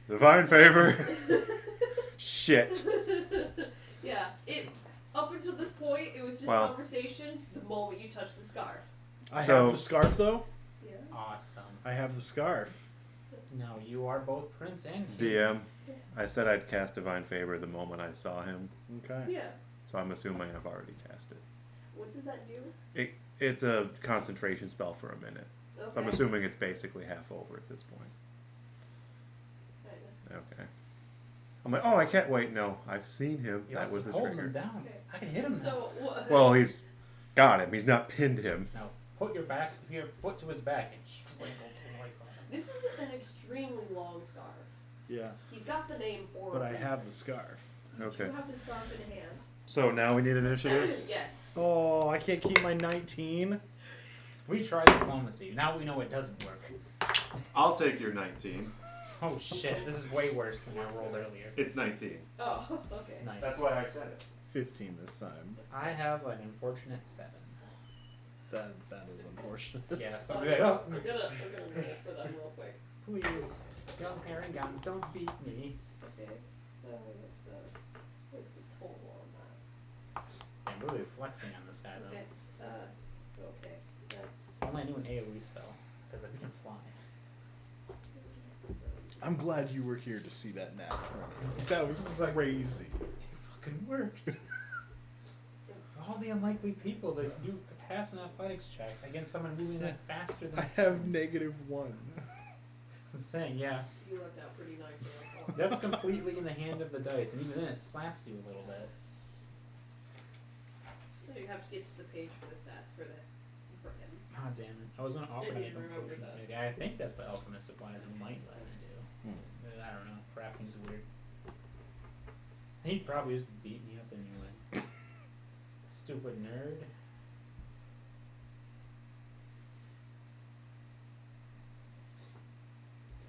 Divine favor. Shit. Yeah, up until this point, it was just Wow. conversation the moment you touch the scarf. I So- have the scarf though. Yeah. Awesome. I have the scarf. No, you are both prince and king. DM. I said I'd cast Divine Favor the moment I saw him, Okay. Yeah. so I'm assuming I've already cast it. What does that do? It's a concentration spell for a minute. Okay. So I'm assuming it's basically half over at this point. Kinda. Okay. I'm like, oh, I can't wait. No, I've seen him. You That also was the hold him trigger. down. Okay. I can hit him now. So what? Well, he's got him. He's not pinned him. Now, put your foot to his back and strangle to life on him. This is an extremely long scarf. Yeah. He's got the name for. But a I reason. have the scarf. Okay. You have the scarf in hand. So now we need initiatives. Yes. Oh, I can't keep my 19. We tried diplomacy. Now we know it doesn't work. I'll take your 19. Oh shit, this is way worse than I rolled earlier. It's 19. Oh, okay. Nice. why I said it. 15 this time. I have an unfortunate 7. That is unfortunate. Yeah, so I'm I'm like, oh, gonna roll for them real quick. please, young Harry Gun, don't beat me. Okay. So what's the total on that? I'm really flexing on this guy though. Okay. Okay. That's Only I knew an AoE spell, because we can fly. I'm glad you were here to see that nat 20. That was crazy. It fucking worked. All the unlikely people that can do pass an athletics check against someone moving that faster than I have -1. I'm saying, yeah. you worked out pretty nicely. on that. That's completely in the hand of the dice, and even then it slaps you a little bit. You have to get to the page for the stats for the friends. God damn it. I was going to offer to Didn't get even them remember potions that. maybe. I think that's what alchemist supplies might let me do. I don't know. Crafting's weird. He'd probably just beat me up anyway. Stupid nerd.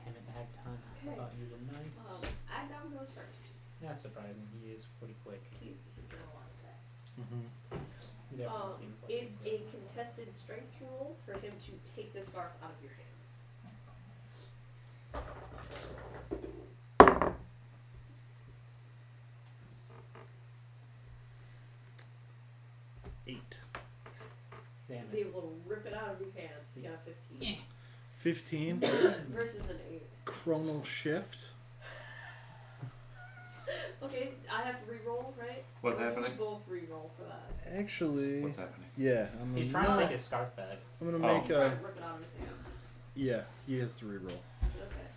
Damn it, I had time. I Okay. thought you were nice. Adam goes first. That's surprising. He is pretty quick. He's done a lot of text. He definitely seems like It's him, a contested strength roll for him to take the scarf out of your hands. 8. Damn He's it. able to rip it out of your hands. He got a 15. 15. Versus an 8. Chronal shift. Okay, I have to re-roll, right? What's Or happening? We both re-roll for that. Actually, What's happening? yeah, I'm He's gonna, trying to take his scarf back. I'm gonna Oh. make He's trying a. to rip it out of his hands. Yeah, he has to reroll. Okay.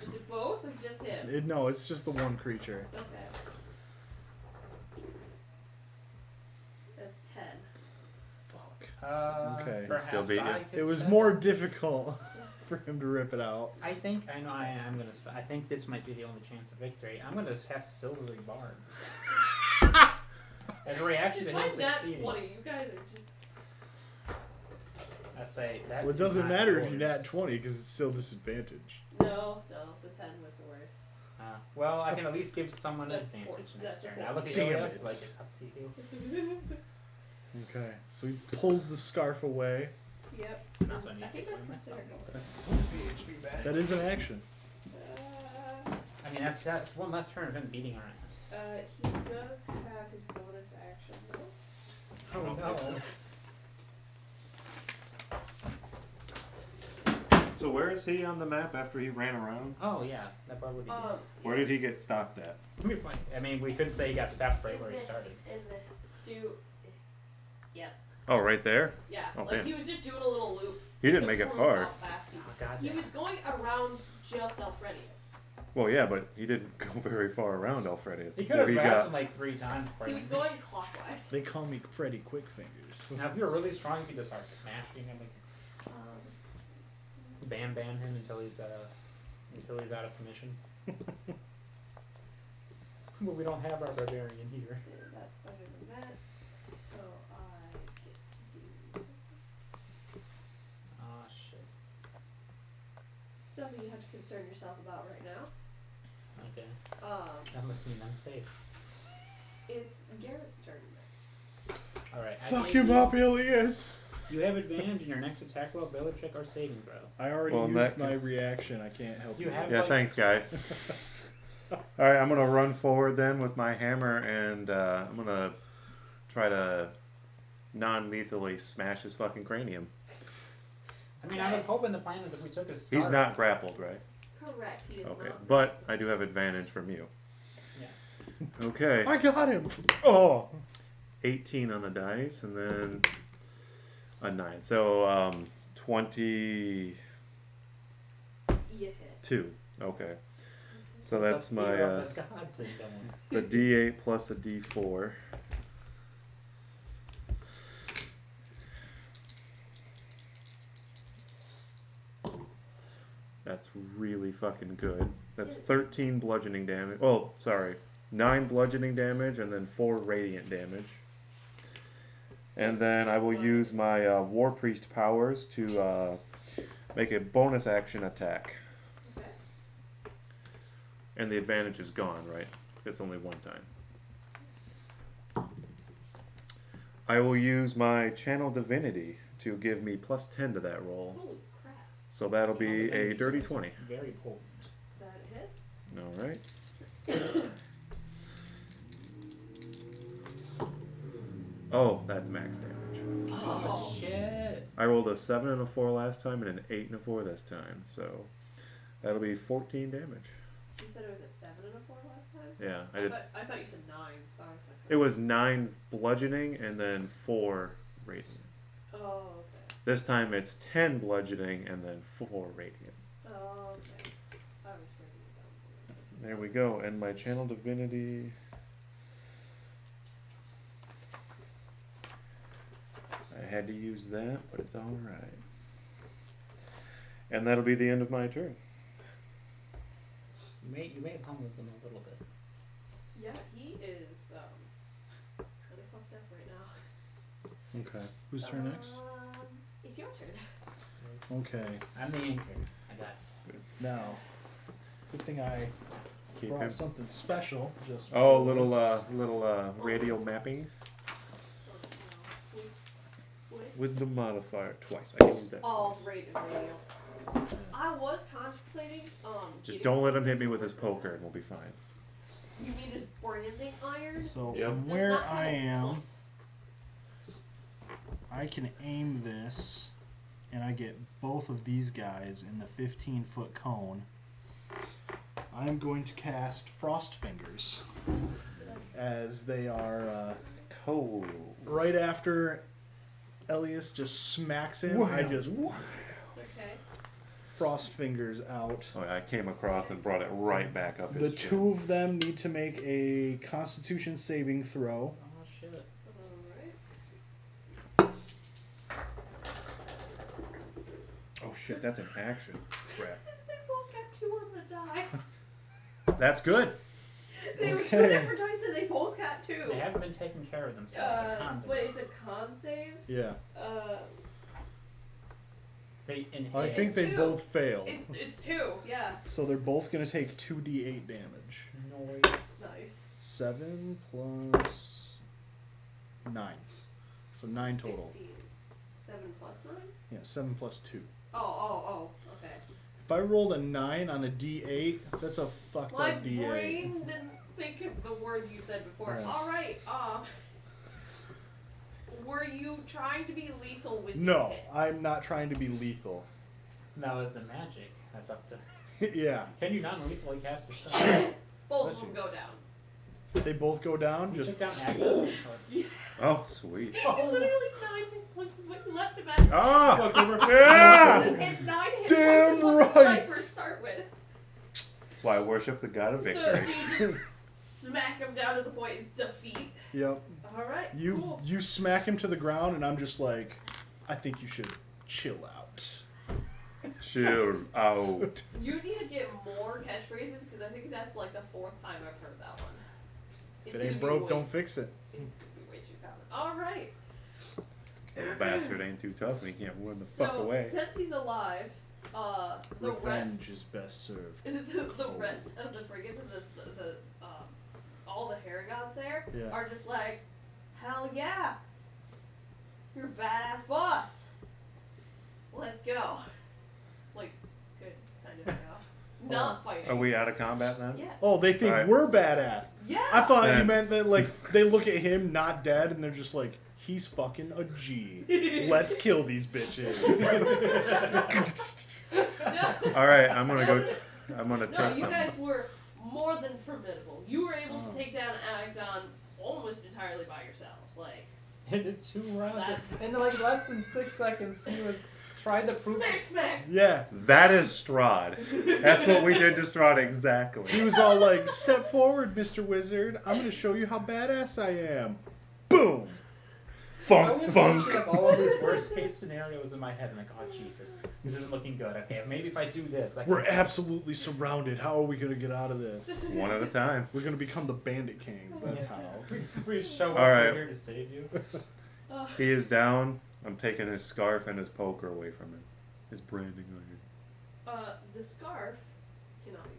Is it both or just him? No, it's just the one creature. Okay. That's 10. Fuck. Okay. Perhaps Still beat you. I could It was set- more difficult for him to rip it out. I think I know. I'm gonna. I think this might be the only chance of victory. I'm gonna cast Silvery Barb as a reaction to him Mine's not succeeding. 20. You guys are just. I say that. Well, it is doesn't not matter if you yours. nat 20 because it's still disadvantage. No, the 10 was the worst. Well, I can at least give someone an That's advantage four- next that's turn. four. I look at Damn Ilias it. like it's up to you. Okay, so he pulls the scarf away. Yep. That's what I I need think to that's do myself. considered. That is an action. I mean, that's one less turn of him beating our ass. He does have his bonus action though. Oh no. So where is he on the map after he ran around? Oh yeah, that bar would be good. Where did he get stopped at? Let me find. I mean, we could say he got stopped right where he started. And the 2. Yep. Oh, right there? Yeah. Oh, Like man. he was just doing a little loop. He didn't make it Look far. how fast he Oh was. god He damn. was going around just Alfredius. Well, yeah, but he didn't go very far around Alfredius. He could before have he grabbed got. him like 3 times before He he was went. going clockwise. They call me Freddy Quickfingers. Now, if you're really strong, you could just start smashing him, like ban him until he's out of commission. But we don't have our barbarian here. That's better than that. So I get to do Ah shit. nothing you have to concern yourself about right now. Okay. Um, That must mean I'm safe. it's Garrett's turn next. All right. Fuck him up, Ilias! You have advantage in your next attack roll, ability check, or saving throw. I already Well, in used that my case- reaction. I can't help You you. have- Yeah, like- thanks, guys. Alright, I'm gonna run forward then with my hammer and I'm gonna try to non-lethally smash his fucking cranium. I mean, I was hoping the plan was if we took his scarf. He's not grappled, right? Correct. He is Okay, not. but I do have advantage from you. Yes. Okay. I got him. Oh. 18 on the dice, and then a 9. So 22. You hit. Okay. So that's The my fear of the gods is going. the D8 plus a D4. That's really fucking good. That's 13 bludgeoning damage. Oh, sorry. 9 bludgeoning damage and then 4 radiant damage. And then I will use my War Priest powers to make a bonus action attack. Okay. And the advantage is gone, right? It's only one time. I will use my Channel Divinity to give me plus 10 to that roll. Holy crap. So that'll be a dirty 20. Very potent. That hits. All right. Oh, that's max damage. Oh, shit. I rolled a 7 and a 4 last time and an 8 and a 4 this time. So that'll be 14 damage. You said it was a 7 and a 4 last time? Yeah, I did. I thought you said 9. So I was like, It was 9 bludgeoning and then 4 radiant. oh, okay. This time it's 10 bludgeoning and then 4 radiant. Oh, okay. I was writing it down. There we go. And my Channel Divinity. I had to use that, but it's alright. And that'll be the end of my turn. You may have humbled them a little bit. Yeah, he is kind of fucked up right now. Okay. Whose turn next? It's your turn. Okay. I'm the anchor. I got it. Now, good thing I Keep brought him. something special. Just for Oh, this. little radial mapping. What? Wisdom modifier twice. I can use that Oh, twice. radio. I was contemplating, Just getting don't let some- him hit me with his poker and we'll be fine. You need a branding iron? So Yep. from Does where not have I a am, point. I can aim this, and I get both of these guys in the 15-foot cone. I'm going to cast Frost Fingers, as they are Cool. right after Elias just smacks him. I just Okay. Frost Fingers out. Oh, I came across and brought it right back up The his chin. two of them need to make a Constitution saving throw. Oh, shit. Alright. Oh shit, that's an action. Crap. They both got 2 on the die. That's good. They were 2 Okay. different dice and they both got 2. They haven't been taking care of themselves. They're cons Wait, about it's a con save? Yeah. They inhale. I think they two. both failed. It's 2, yeah. So they're both going to take 2d8 damage. Noise. Nice. 7 plus 9. So 9 total. 16. 7 plus 9? Yeah, 7 plus 2. Oh, okay. If I rolled a 9 on a d8, that's a fucked My up d8. brain didn't think of the word you said before. Right. Alright, were you trying to be lethal with No, these hits? I'm not trying to be lethal. Now is the magic. That's up to. Yeah. Can you non-lethally cast a spell? Both Bless of them you. go down. They both go down. You Just took down Agda? Oh, sweet. Literally 9 hit points is what you left him at. Ah! Or- Yeah! And 9 hit Damn points is what right. the snipers start with. That's why I worship the god of So victory. you just smack him down to the point of defeat. yep. Alright, You cool. you smack him to the ground, and I'm just like, I think you should chill out. Chill out. You need to get more catchphrases because I think that's like the 4th time I've heard that one. If it ain't broke, don't fix it. It's gonna be way too common. Alright. Little bastard ain't too tough and he can't run the fuck So away. since he's alive, the Revenge rest is best served. the rest of the brigands and the all the Haragons there Yeah. are just like, hell yeah, you're a badass boss. Let's go. Like, good kind of go. Not fighting. Are we out of combat then? Yes. Oh, they think Alright. we're badass. Yeah. I thought you Then- meant that, like, they look at him not dead and they're just like, He's fucking a G. Let's kill these bitches. No. All right, I'm gonna go. I'm gonna No, take you some. guys were more than formidable. You were able to take down Agdon almost entirely by yourselves. Like, In 2 rounds. That's- In like less than 6 seconds, he was tried to prove. smack. Yeah. That is Strahd. That's what we did to Strahd exactly. He was all like, step forward, Mr. Wizard. I'm going to show you how badass I am. Boom. I Funk, was funk. thinking of all of these worst case scenarios in my head. I'm like, oh Jesus, this isn't looking good. Okay, maybe if I do this, I can. We're absolutely surrounded. How are we going to get out of this? One at a time. We're going to become the Bandit Kings. That's how. We show up. All right. We're here to save you. Ugh. He is down. I'm taking his scarf and his poker away from him. His branding iron. The scarf cannot be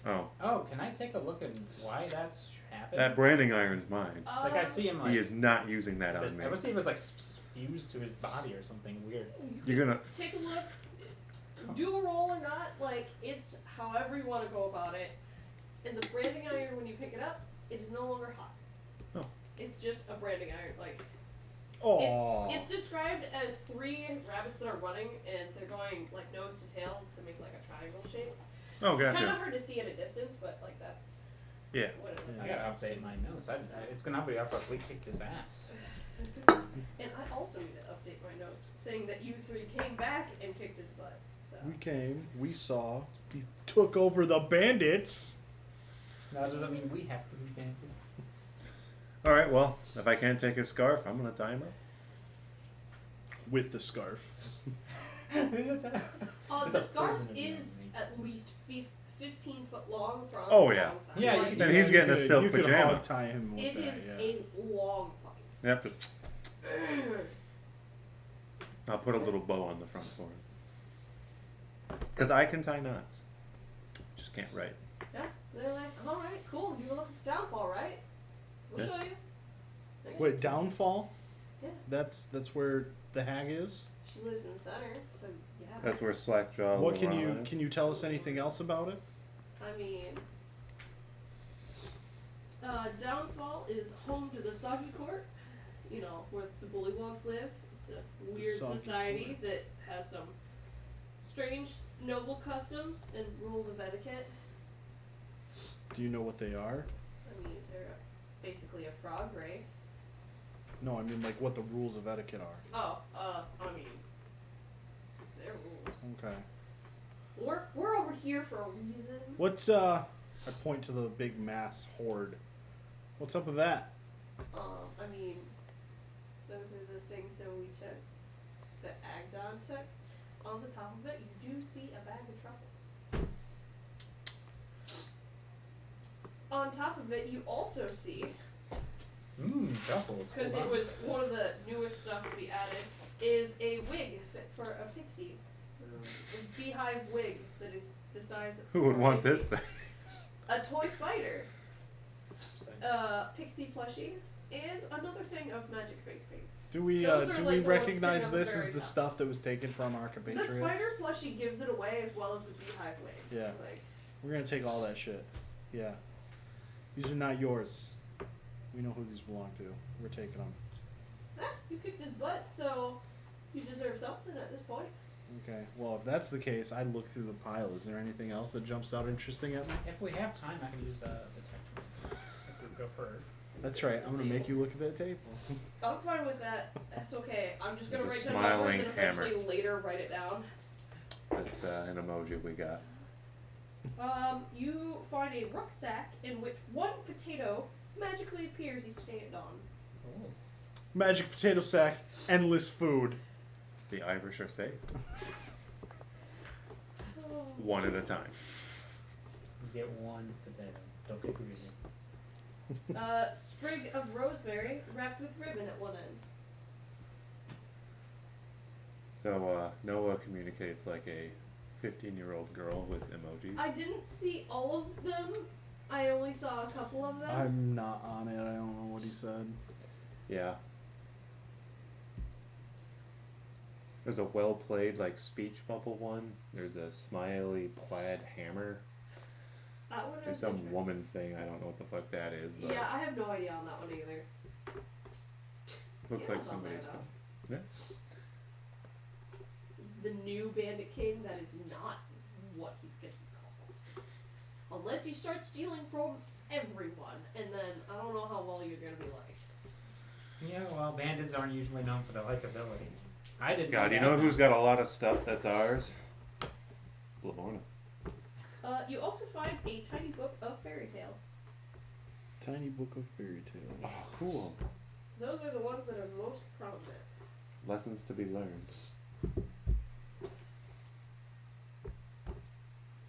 removed. Oh, Oh, can I take a look at why that's happened? that branding iron's mine. Like I see him like. He is not using that is it- on me. I would say it was like fused to his body or something weird. You're gonna. Take a look. Do a roll or not. Like, it's however you want to go about it. And the branding iron, when you pick it up, it is no longer hot. Oh. It's just a branding iron. Like, Oh. it's described as 3 rabbits that are running, and they're going like nose to tail to make like a triangle shape. Oh, It's kind of gotcha. hard to see at a distance, but like that's Yeah. what it is. I gotta update my notes. It's gonna be up if we kicked his ass. And I also need to update my notes, saying that you 3 came back and kicked his butt. So We came, we saw, we took over the bandits. That doesn't mean we have to be bandits. All right. Well, if I can't take his scarf, I'm gonna tie him up. With the scarf. It's the a scarf prison of is me. at least 15 foot long from Oh, the yeah. long side. Yeah, you Like, can- And he's getting a silk you could pajama. hog tie him with it that, is yeah. a long fucking Yep. Just. I'll put a little bow on the front for him. Cause I can tie knots. Just can't write. Yeah, they're like, all right, cool. You were looking for downfall, right? We'll Yeah. show you. Okay. Wait, Downfall? Yeah. That's where the hag is? She lives in the center, so yeah. That's where Slackjaw. What can Laurent is. you tell us anything else about it? I mean, Downfall is home to the Soggy Court. You know where the Bullywugs live. It's a weird Soggy society that has some strange noble customs and rules of etiquette. Do you know what they are? I mean, they're basically a frog race. No, I mean like what the rules of etiquette are. Oh, I mean, it's their rules. Okay. We're over here for a reason. What's I point to the big mass horde. What's up with that? I mean, those are the things that we took, that Agdon took. On the top of it, you do see a bag of truffles. On top of it, you also see, Truffles. because hold it on. was one of the newest stuff to be added, is a wig fit for a pixie. A beehive wig that is the size of Who would a want pixie. this thing? A toy spider, So- pixie plushie, and another thing of magic face paint. Do we Those are, do like, we the ones recognize sitting on the this as very the top. stuff that was taken from our The compatriots? spider plushie gives it away as well as the beehive wig. Yeah. Like, We're gonna take all that shit. Yeah. These are not yours. We know who these belong to. We're taking them. you kicked his butt, so you deserve something at this point. Okay. Well, if that's the case, I look through the pile. Is there anything else that jumps out interesting at me? If we have time, I can use detection. If we go for That's right. I'm gonna make you look at that table. I'm fine with that. That's okay. I'm just gonna There's a write down numbers smiling and eventually later write it down. That's an emoji we got. You find a rucksack in which one potato magically appears each day at dawn. Oh. Magic potato sack. Endless food. The Irish are saved. Oh. One at a time. You get one potato. Don't get greedy. Sprig of rosemary wrapped with ribbon at one end. So Noah communicates like a 15-year-old girl with emojis. I didn't see all of them. I only saw a couple of them. I'm not on it. I don't know what he said. Yeah. There's a well-played like speech bubble one. There's a smiley plaid hammer. That one There's is some interesting. woman thing. I don't know what the fuck that is. But Yeah, I have no idea on that one either. Looks Yeah, like it's on there, somebody's though. come. The new Bandit King, that is not what he's gonna be called. Unless you start stealing from everyone, and then I don't know how well you're gonna be liked. Yeah, well, bandits aren't usually known for their likability. I didn't. God, you that know who's now. got a lot of stuff that's ours? Livorno. You also find a tiny book of fairy tales. Tiny book of fairy tales. Oh, cool. Those are the ones that are most prominent. Lessons to be learned.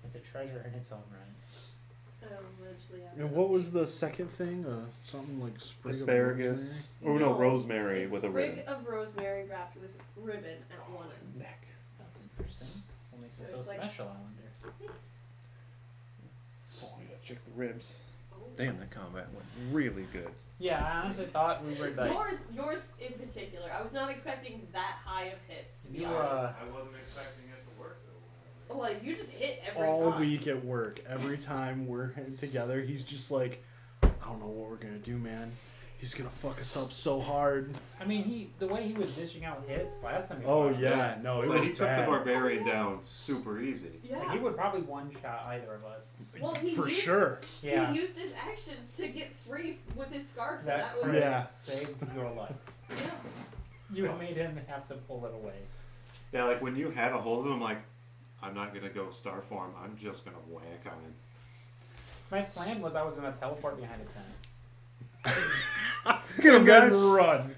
It's a treasure in its own right. Eventually, And what was the second thing? Something like sprig Asparagus. of rosemary? Oh no, No, rosemary with a sprig ribbon. of rosemary wrapped with ribbon at one end. Neck. That's interesting. What makes it So so it's like- special, I wonder. Oh, I gotta check the ribs. Oh. Damn, that combat went really good. Yeah, I honestly thought we were like. Yours in particular. I was not expecting that high of hits, to be You, honest. I wasn't expecting it to work so well. Like, you just hit every All time. week at work, every time we're together, he's just like, I don't know what we're gonna do, man. He's gonna fuck us up so hard. I mean, the way he was dishing out hits last time. Oh yeah, no, it But was he took bad. the barbarian down super easy. Yeah. Like, he would probably one-shot either of us. Well, he For used, sure. Yeah. He used his action to get free with his scarf. and That That was crit Yeah. saved your life. yeah. You made him have to pull it away. Yeah, like when you had a hold of him, like, I'm not gonna go star form. I'm just gonna whack on him. My plan was I was going to teleport behind a tent. Get him, And then guys! run.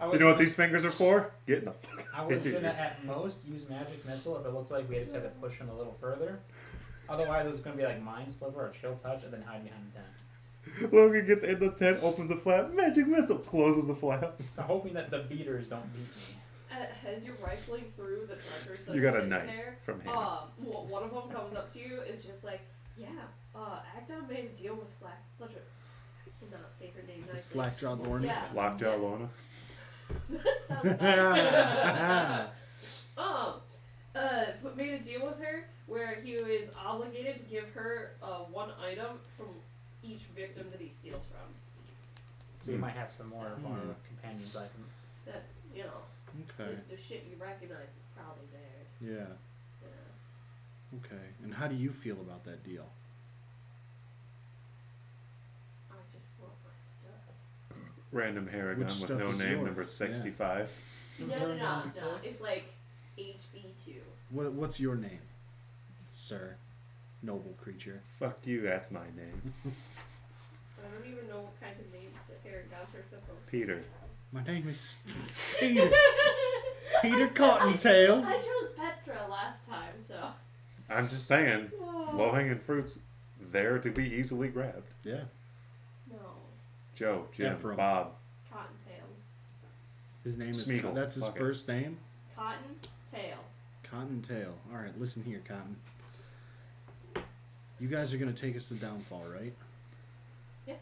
I was You know what gonna- these fingers are for? Getting the fuck I was gonna at most use magic missile if it looked like we just had to push him a little further. Otherwise, it was gonna be like mind sliver or chill touch, and then hide behind the tent. Logan gets in the tent, opens the flap, magic missile, closes the flap. So hoping that the beaters don't beat me. As you're rifling through the treasures that You are got a sitting nice there, from him. one of them comes up to you. It's just like, yeah, Agdon made a deal with Slack. I cannot say her name nicely. Slackjaw Lorna. Yeah. Lockjaw Lorna. That sounds bad. But made a deal with her where he is obligated to give her one item from each victim that he steals from. So you might have some more of our companions' items. That's, you know, Okay. the shit you recognize is probably theirs. Yeah. Yeah. Okay. And how do you feel about that deal? I just want my stuff. Random Haragon Which with stuff no is name, yours? number 65. No. It's like HB2. What's your name, sir? Noble creature. Fuck you, that's my name. I don't even know what kind of names that Paragons are supposed to Peter. My name is Peter. Peter Cottontail. I chose Petra last time, so. I'm just saying, Oh. low-hanging fruit's there to be easily grabbed. Yeah. No. Joe, Jim, Ephraim. Bob. Cottontail. His name is. Smeagol. That's his Fuck it. first name. Cottontail. Cottontail. All right, listen here, Cotton. You guys are gonna take us to Downfall, right? Yeah.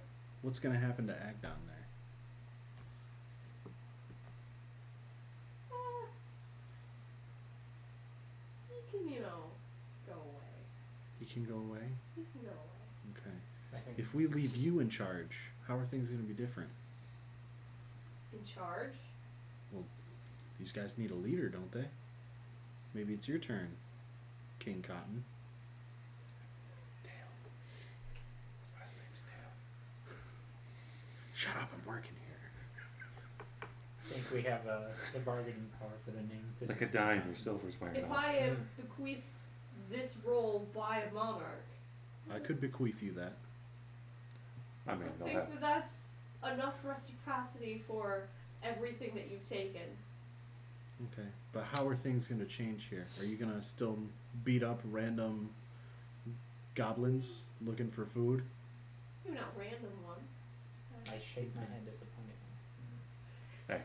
What's gonna happen to Agdon there? He can, go away. He can go away. He can go away. Okay. I think If we leave you in charge, how are things gonna be different? In charge? These guys need a leader, don't they? Maybe it's your turn, King Cotton. His last name's Tail. Shut up! I'm working here. I think we have the bargaining power for the name. To Like a just- dime, your silver's wearing If off. I am bequeathed this role by a monarch, I could bequeath you that. I mean, I they'll think have... that that's enough reciprocity for everything that you've taken. Okay, but how are things gonna change here? Are you gonna still beat up random goblins looking for food? Maybe not random ones. I shake my head disappointed. Hey,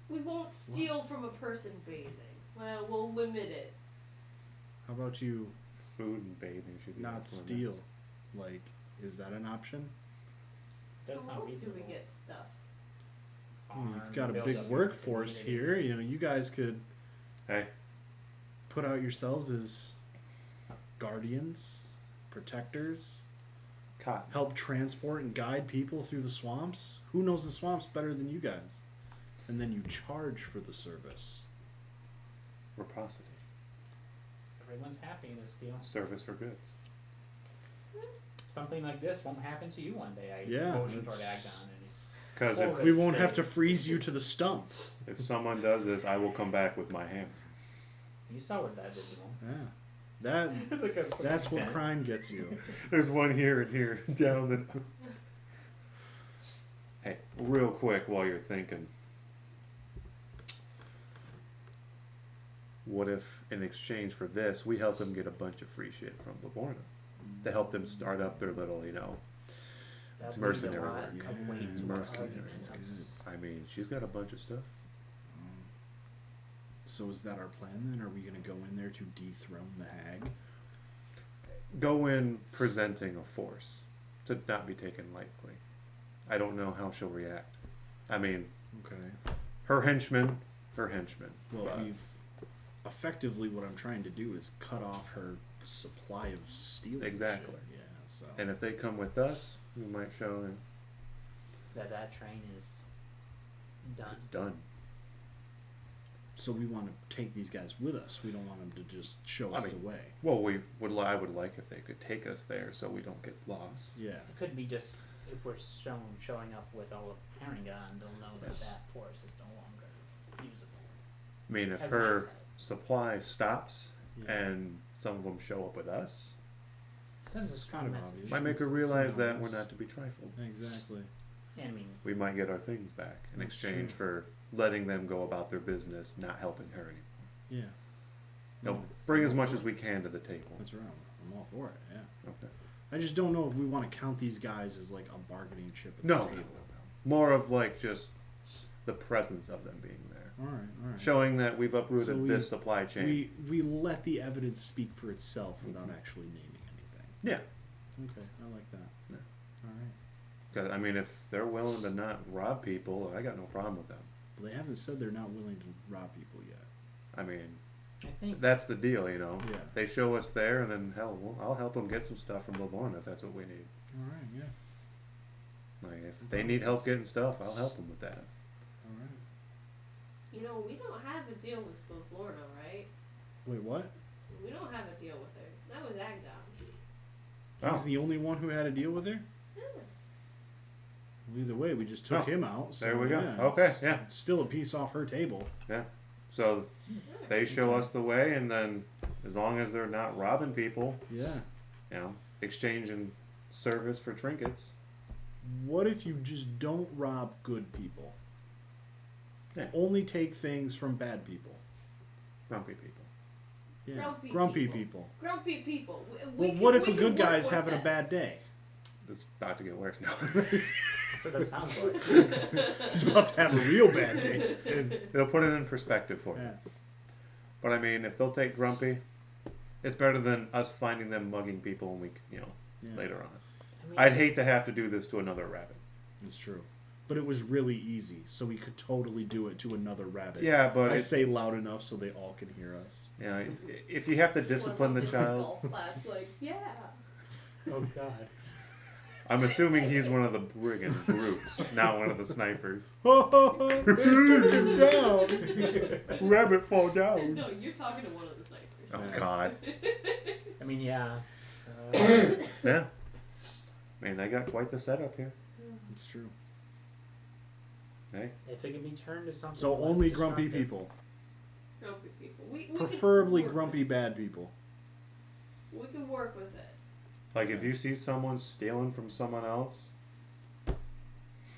We won't steal from a person bathing. Well, we'll limit it. How about you food and bathing should be not off steal? limits. Like, is that an option? Does How sound else do reasonable. we get stuff? You've got a Build big up workforce community. here. You know, you guys could Hey, put out yourselves as guardians, protectors. Cotton. help transport and guide people through the swamps? Who knows the swamps better than you guys? And then you charge for the service. Reciprocity. Everyone's happy in this deal. Service for goods. Something like this won't happen to you one day. I Yeah, motion toward it's- Agdon, and he's Because Oh, if We won't have to freeze you to the stump. someone does this, I will come back with my hammer. You saw what that did to him. Yeah. That It's like a fucking that's what tent. crime gets you. There's one here and here down the. Hey, real quick while you're thinking. What if, in exchange for this, we help them get a bunch of free shit from Livorno to help them start up their little, you know, That it's leaves a mercenary lot work. of weight Yeah, to mercenary. its argument. That's good. I mean, she's got a bunch of stuff. So is that our plan then? Are we going to go in there to dethrone the hag? Go in presenting a force to not be taken lightly. I don't know how she'll react. I mean, Okay. her henchmen. Well, but- we've effectively what I'm trying to do is cut off her supply of steel. and Exactly. shit. Yeah. So. And if they come with us, we might show them That train is done. it's done. So we want to take these guys with us. We don't want them to just show us I mean, the way. Well, I would like if they could take us there so we don't get lost. Yeah. It could be just if we're showing up with all of Paragon, they'll know that that force is no longer usable. I mean, if As her Matt said. supply stops Yeah. and some of them show up with us, Sends a strong Kind of message. obvious. might make her It's realize that obvious. we're not to be trifled. Exactly. I mean, We might get our things back in That's exchange true. for letting them go about their business, not helping her anymore. Yeah. No, bring as much as we can to the table. That's right. I'm all for it. Yeah. Okay. I just don't know if we want to count these guys as like a bargaining chip at No, the no, no, table. no. More of like just the presence of them being there. All right. All right. Showing that we've uprooted So this supply chain. We let the evidence speak for itself without actually naming anything. Yeah. Okay, I like that. Yeah. All right. 'Cause, I mean, if they're willing to not rob people, I got no problem with them. Well, they haven't said they're not willing to rob people yet. I mean, I think that's the deal, you know. Yeah. They show us there, and then hell, I'll help them get some stuff from Livorno if that's what we need. All right. Yeah. Like, if they need help getting stuff, I'll help them with that. All right. You know, we don't have a deal with Florida, right? Wait, what? We don't have a deal with her. That was Agdon. He's Oh. the only one who had to deal with her? Yeah. Well, either way, we just took Oh, him out. So there we go. yeah, Okay, it's- yeah. It's still a piece off her table. So they show Okay. us the way, and then as long as they're not robbing people, Yeah. you know, exchanging service for trinkets. What if you just don't rob good people? Yeah. Only take things from bad people. Grumpy people. Yeah. Grumpy people. people. Grumpy people. Well, what if a good guy's having a bad day? It's about to get worse now. that's what that sounds like. He's about to have a real bad day. It'll put it in perspective for you. Yeah. But I mean, if they'll take Grumpy, it's better than us finding them mugging people when we, you know, Yeah. later on. I mean, I'd hate to have to do this to another rabbit. It's true. But it was really easy, so we could totally do it to another rabbit. Yeah, but I it's, say loud enough so they all can hear us. you know, if you have to discipline the child, Golf class, like, yeah. Oh God. I'm assuming he's one of the brigand brutes, not one of the snipers. They took him down. Rabbit fall down. No, you're talking to one of the snipers. Oh God. I mean, yeah. Yeah. Man, they got quite the setup here. It's true. Hey, If it can be turned to something. So less only grumpy destructive. people. Grumpy people. We Preferably can work grumpy bad people. We can work with it. like if you see someone stealing from someone else,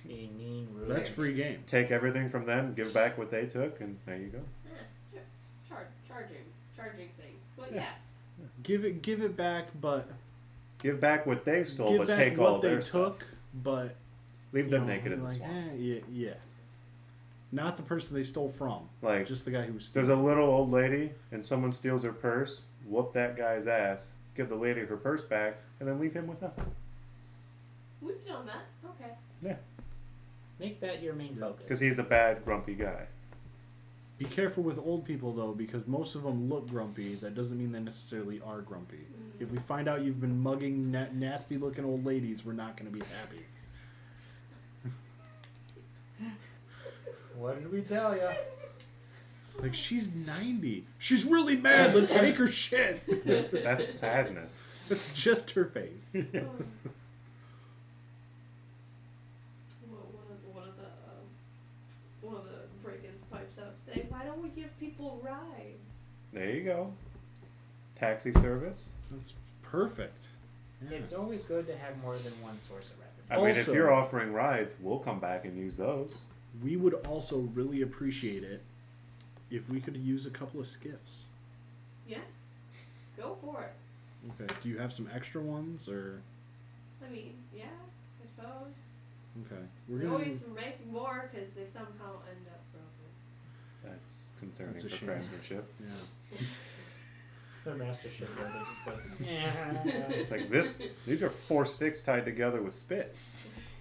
Being mean, rude. That's free game. take everything from them, give back what they took, and there you go. Yeah, sure. Charging things. But Yeah. yeah. Give it back, but Give back what they stole, give but back take what all they their took, stuff. but Leave you them know, naked in the like, swamp. yeah. Not the person they stole from. Like, Just the guy who was there's stealing. a little old lady, and someone steals her purse. Whoop that guy's ass. Give the lady her purse back, and then leave him with nothing. We've done that. Okay. Yeah, Make that your main focus. because he's a bad, grumpy guy. Be careful with old people, though, because most of them look grumpy. That doesn't mean they necessarily are grumpy. If we find out you've been mugging nasty-looking old ladies, we're not going to be happy. What did we tell you? Like, she's 90. She's really mad. Let's take her shit. That's sadness. It's just her face. One of the Brigands pipes up, saying, "Why don't we give people rides?" There you go. Taxi service. That's perfect. Yeah. It's always good to have more than one source of revenue. I mean, if Also- you're offering rides, we'll come back and use those. We would also really appreciate it if we could use a couple of skiffs. Yeah, go for it. Okay. Do you have some extra ones, or? I mean, yeah, I suppose. Okay. We We're gonna. always make more because they somehow end up broken. That's concerning That's a for shame. craftsmanship. Yeah. Their master shipbuilders just like, yeah. It's like this. These are 4 sticks tied together with spit.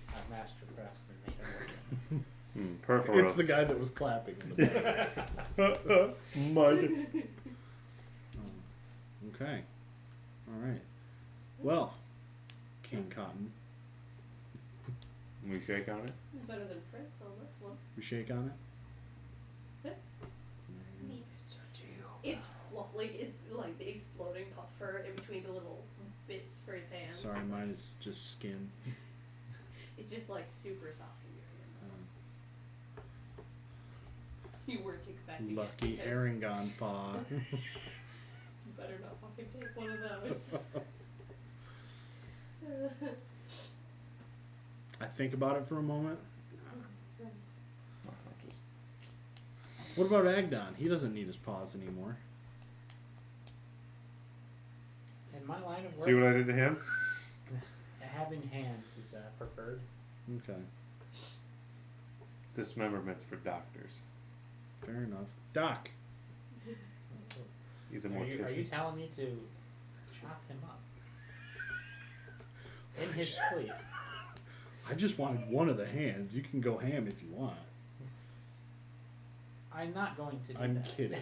A master craftsman made it work. Perforos. It's the guy that was clapping. In the back. Mud. Okay. All right. Well, King Cotton, We shake on it. Better than Prince on this one. we shake on it. It's a deal. It's fluff, like it's like the exploding puffer in between the little bits for his hands. Sorry, mine is just skin. It's just like super soft in your hand. You weren't expecting it. Lucky because Erangel paw. You better not fucking take one of those. I think about it for a moment. Just What about Agdon? He doesn't need his paws anymore. In my line of work, see what I did to him? having hands is preferred. Okay. Dismemberment's for doctors. Fair enough. Doc. He's a Are mortician. you telling me to chop him up in his sleep? I just wanted one of the hands. You can go ham if you want. I'm not going to do I'm that. kidding.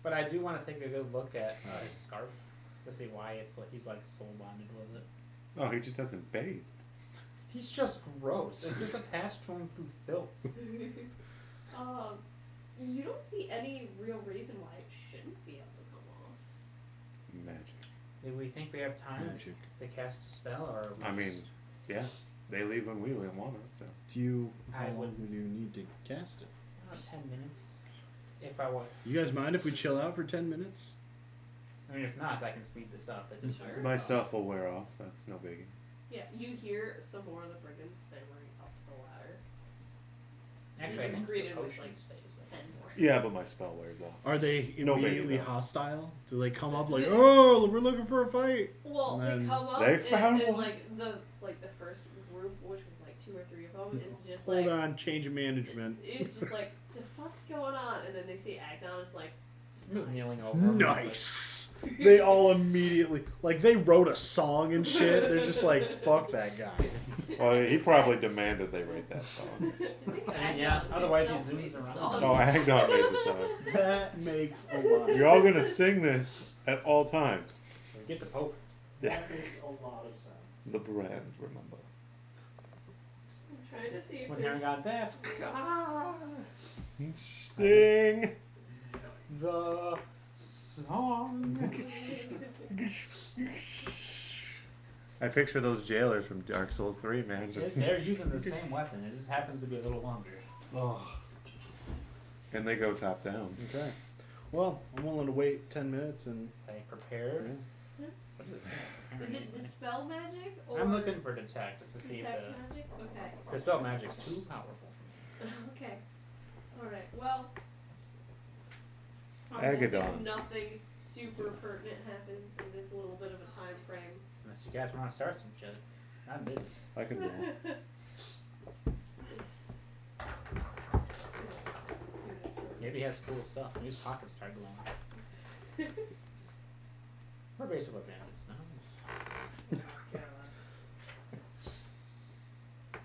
But I do want to take a good look at his scarf to see why it's like he's like soul bonded with it. Oh, he just hasn't bathed. He's just gross. It's just attached to him through filth. You don't see any real reason why it shouldn't be able to come off. Magic. Do we think we have time Magic. to cast a spell, or are we I mean, just- yeah. They leave when we want it, so. Do you? How I long would- would you need to cast it? about 10 minutes? If I want. You guys mind if we chill out for 10 minutes? I mean, if not, I can speed this up. It just Sure. My stuff will wear off. That's no biggie. Yeah, you hear some more of the brigands clamoring up the ladder. Actually, I You've think greeted the with, potion like, stays. 10 more. Yeah, but my spell wears off. Are they No biggie, immediately though. hostile? Do they come up like, oh, we're looking for a fight? Well, And they then come up they and, found and one. like the first group, which was like 2 or 3 of them, is just Hold like on, change of management. It's just like, the fuck's going on? And then they see Agdon, it's like, I'm just kneeling over. him. Nice. They all immediately, like, they wrote a song and shit. They're just like, fuck that guy. Well, he probably demanded they write that song. I think And yeah, Agdon otherwise he himself zooms made the around. song. Oh, Agdon made the song. That makes a lot of You're all gonna sing this at all times. We get the Pope. Yeah. That makes a lot of sense. The brand, remember. I'm trying to see if When there's- Harry got that's Sing. the song. I picture those jailers from Dark Souls 3, man. Just They're using the same weapon. It just happens to be a little longer. Oh, and they go top down. okay. Well, I'm willing to wait 10 minutes and. They prepare. Yeah. What is it? Is it dispel magic or I'm looking for detect just to see if detect the magic? Okay. dispel magic's too powerful for me. Okay. Alright, well. I'm guessing Agadon. nothing super pertinent happens in this little bit of a time frame. Unless you guys want to start some shit. I'm busy. I can roll. Maybe he has cool stuff. Maybe his pockets start glowing. We're basically bandits now.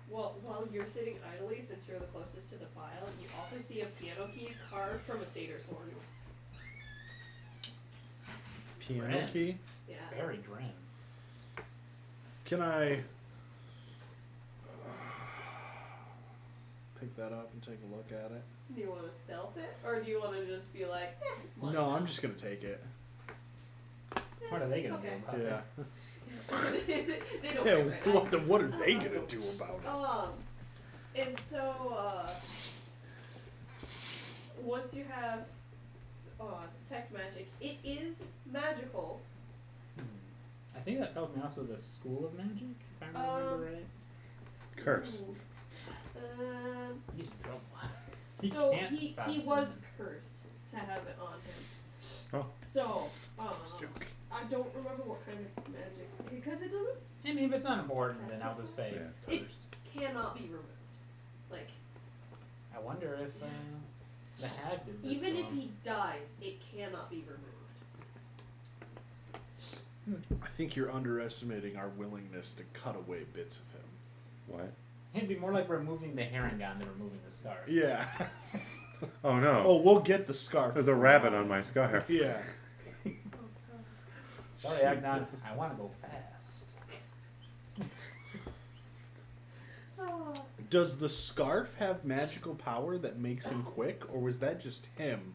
Well, while while you're sitting idly, since you're the closest to the file, you also see a piano key carved from a satyr's horn. Piano Grim. key. Yeah. Very grim. Can I pick that up and take a look at it? Do you want to stealth it, or do you want to just be like, it's mine? No, I'm just gonna take it. What are they gonna Okay. do about Yeah. it? They don't Yeah. care right now. What are they gonna do about it? And so, once you have detect magic, it is magical. I think that told me also the School of Magic, if I remember right. Curse. Ooh. He's in trouble. He So can't he stop was singing. cursed to have it on him. Oh. So, Just joking. I don't remember what kind of magic, because it doesn't I mean, if it's not important, then I'll just say Yeah. It- cursed. cannot be removed. Like, I wonder if the hag did this even to if him. he dies, it cannot be removed. I think you're underestimating our willingness to cut away bits of him. What? It'd be more like removing the herring gun than removing the scarf. Yeah. Oh no. Oh, we'll get the scarf. There's a rabbit on my scarf. Yeah. Sorry, Agnon. Jesus. I want to go fast. Oh. Does the scarf have magical power that makes him quick, or was that just him?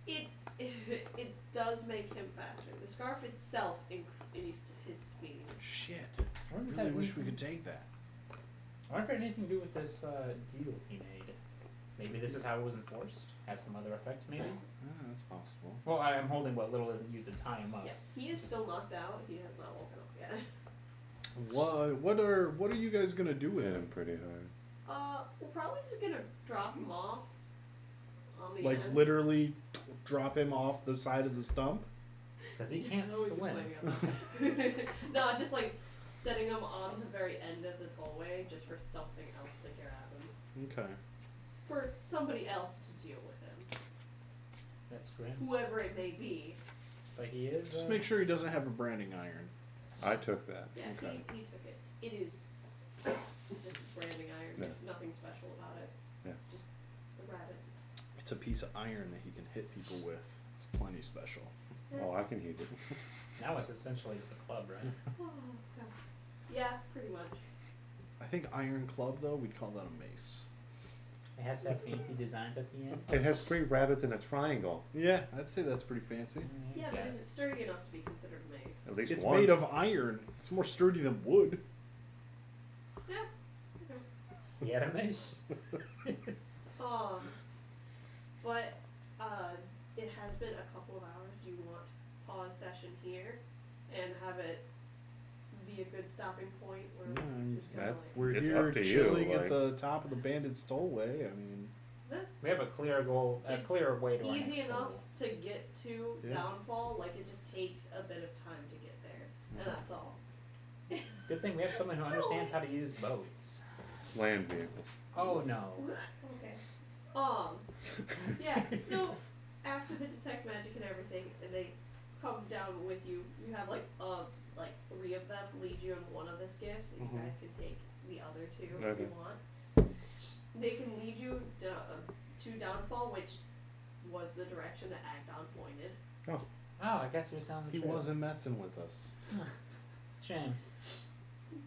It does make him faster. The scarf itself increased his speed. Shit. I wonder if I really that wish we anything- could take that. I wonder if it had anything to do with this deal he made. Maybe this is how it was enforced. Has some other effect, maybe. That's possible. Well, I'm holding what little isn't used to tie him up. Yeah, he is still knocked out. He has not woken up yet. What are you guys gonna do with Hit him? him pretty hard. We're probably just gonna drop him off on the Like end. literally drop him off the side of the stump? Because he can't No, we can swim. play on that. No, just like setting him on the very end of the tollway just for something else to grab him. Okay. For somebody else to deal with him. That's grim. Whoever it may be. But he is. Just make sure he doesn't have a branding iron. I took that. Yeah, Okay. he took it. It is just branding iron. Yeah. There's nothing special about it. Yeah. It's just the rabbits. It's a piece of iron that he can hit people with. It's plenty special. Oh, I can heat it. Now it's essentially just a club, right? Oh, God. Yeah, pretty much. I think iron club though, we'd call that a mace. It has to have fancy designs at the end. It has 3 rabbits in a triangle. Yeah, I'd say that's pretty fancy. Yeah, but is it sturdy enough to be considered a mace? At least It's once. made of iron. It's more sturdy than wood. Yeah. He had a mace. But it has been a couple of hours. Do you want pause session here and have it be a good stopping point where Yeah, we're just gonna, that's- like, We're It's here up to you, chilling like- at the top of the bandit stowaway. I mean, We have a clear goal, a It's clear way to our easy next enough goal. to get to Yeah. downfall. Like it just takes a bit of time to get there, and that's all. Good thing we have someone who understands how to use boats. Land vehicles. Oh no. Okay. Yeah. So after the detect magic and everything, and they come down with you, you have like 3 of them lead you in one of the skiffs, and you guys can take the other 2 if Okay. you want. They can lead you to downfall, which was the direction that Agdon pointed. Oh, I guess you're telling the he truth. wasn't messing with us. Shame.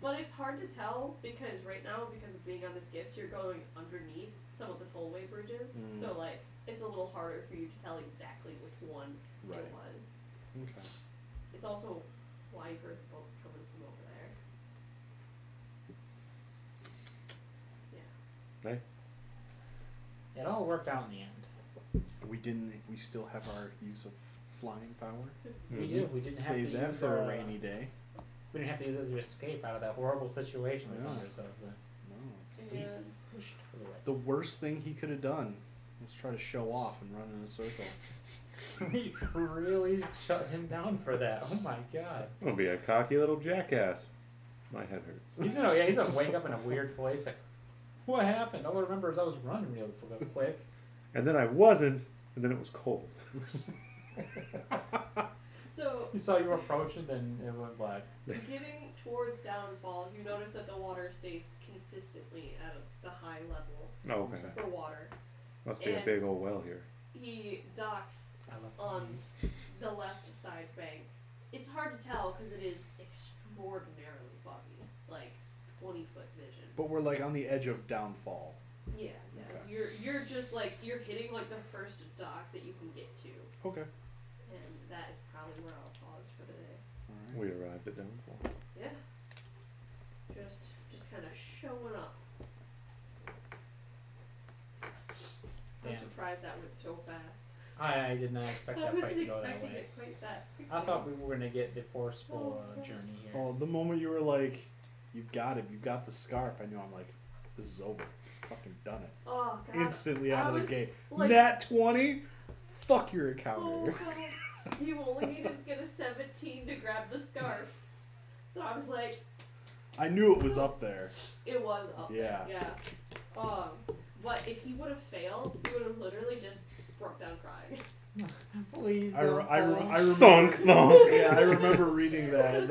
But it's hard to tell because right now, because of being on the skiffs, you're going underneath some of the tollway bridges. Mm. So like, it's a little harder for you to tell exactly which one Right. it was. Okay. It's also why you heard the boats coming from over there. Yeah. Hey. It all worked out in the end. We still have our use of flying power. We do. We didn't have Save to that use for our, a rainy day. We didn't have to use it to escape out of that horrible situation we found Yeah. ourselves in. No, it's And Pushed through it. the worst thing he could have done was try to show off and run in a circle. We really shut him down for that. Oh my god. I'm gonna be a cocky little jackass. My head hurts. He's gonna wake up in a weird place. Like, what happened? All I remember is I was running real quick. And then I wasn't, and then it was cold. so He saw you approaching, then it went black. Getting towards downfall, you notice that the water stays consistently at the high level Oh, okay. for water. Must be a And- big old well here. He docks I love on the left side bank. It's hard to tell because it is extraordinarily foggy, like 20-foot vision. But we're like on the edge of downfall. Yeah. Okay. You're just like you're hitting like the first dock that you can get to, Okay. and that is probably where I'll pause for the day. All right. We arrived at downfall. Yeah. Just kind of showing up. I'm Damn. surprised that went so fast. I did not expect I that wasn't fight to go that expecting way. it quite that quickly. I thought we were gonna get the forceful Oh, God. journey here. Oh, the moment you were like, "You've got it. You've got the scarf," I knew. I'm like, "This is over. Fucking done it." Oh God. Instantly out I of the was gate. like- Nat 20. Fuck your Oh encounter. God. You only needed to get a 17 to grab the scarf. So I was like, I knew it was up there. it was up Yeah. there. Yeah. But if he would have failed, he would have literally just broke down crying. Please I don't fall. remember. Thunk, thunk. Yeah, I remember reading that.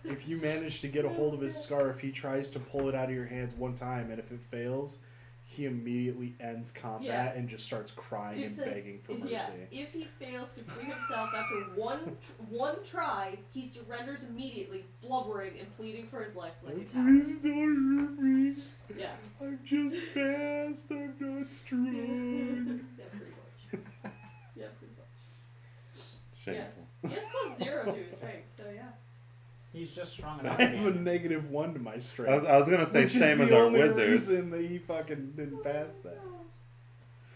If you manage to get a hold of his scarf, he tries to pull it out of your hands one time, and if it fails, he immediately ends combat Yeah. and just starts crying It and says- begging for mercy. Yeah, if he fails to free himself after one try, he surrenders immediately, blubbering and pleading for his life like a coward. Please don't hurt me. Yeah. I'm just fast. I'm not strong. Yeah, pretty much. Yeah, pretty much. Shameful. He has +0 to his strength, so yeah. He's just strong I enough. have to a be- -1 to my I strength. was gonna say Which same is as the our only wizards. reason that he fucking didn't pass that.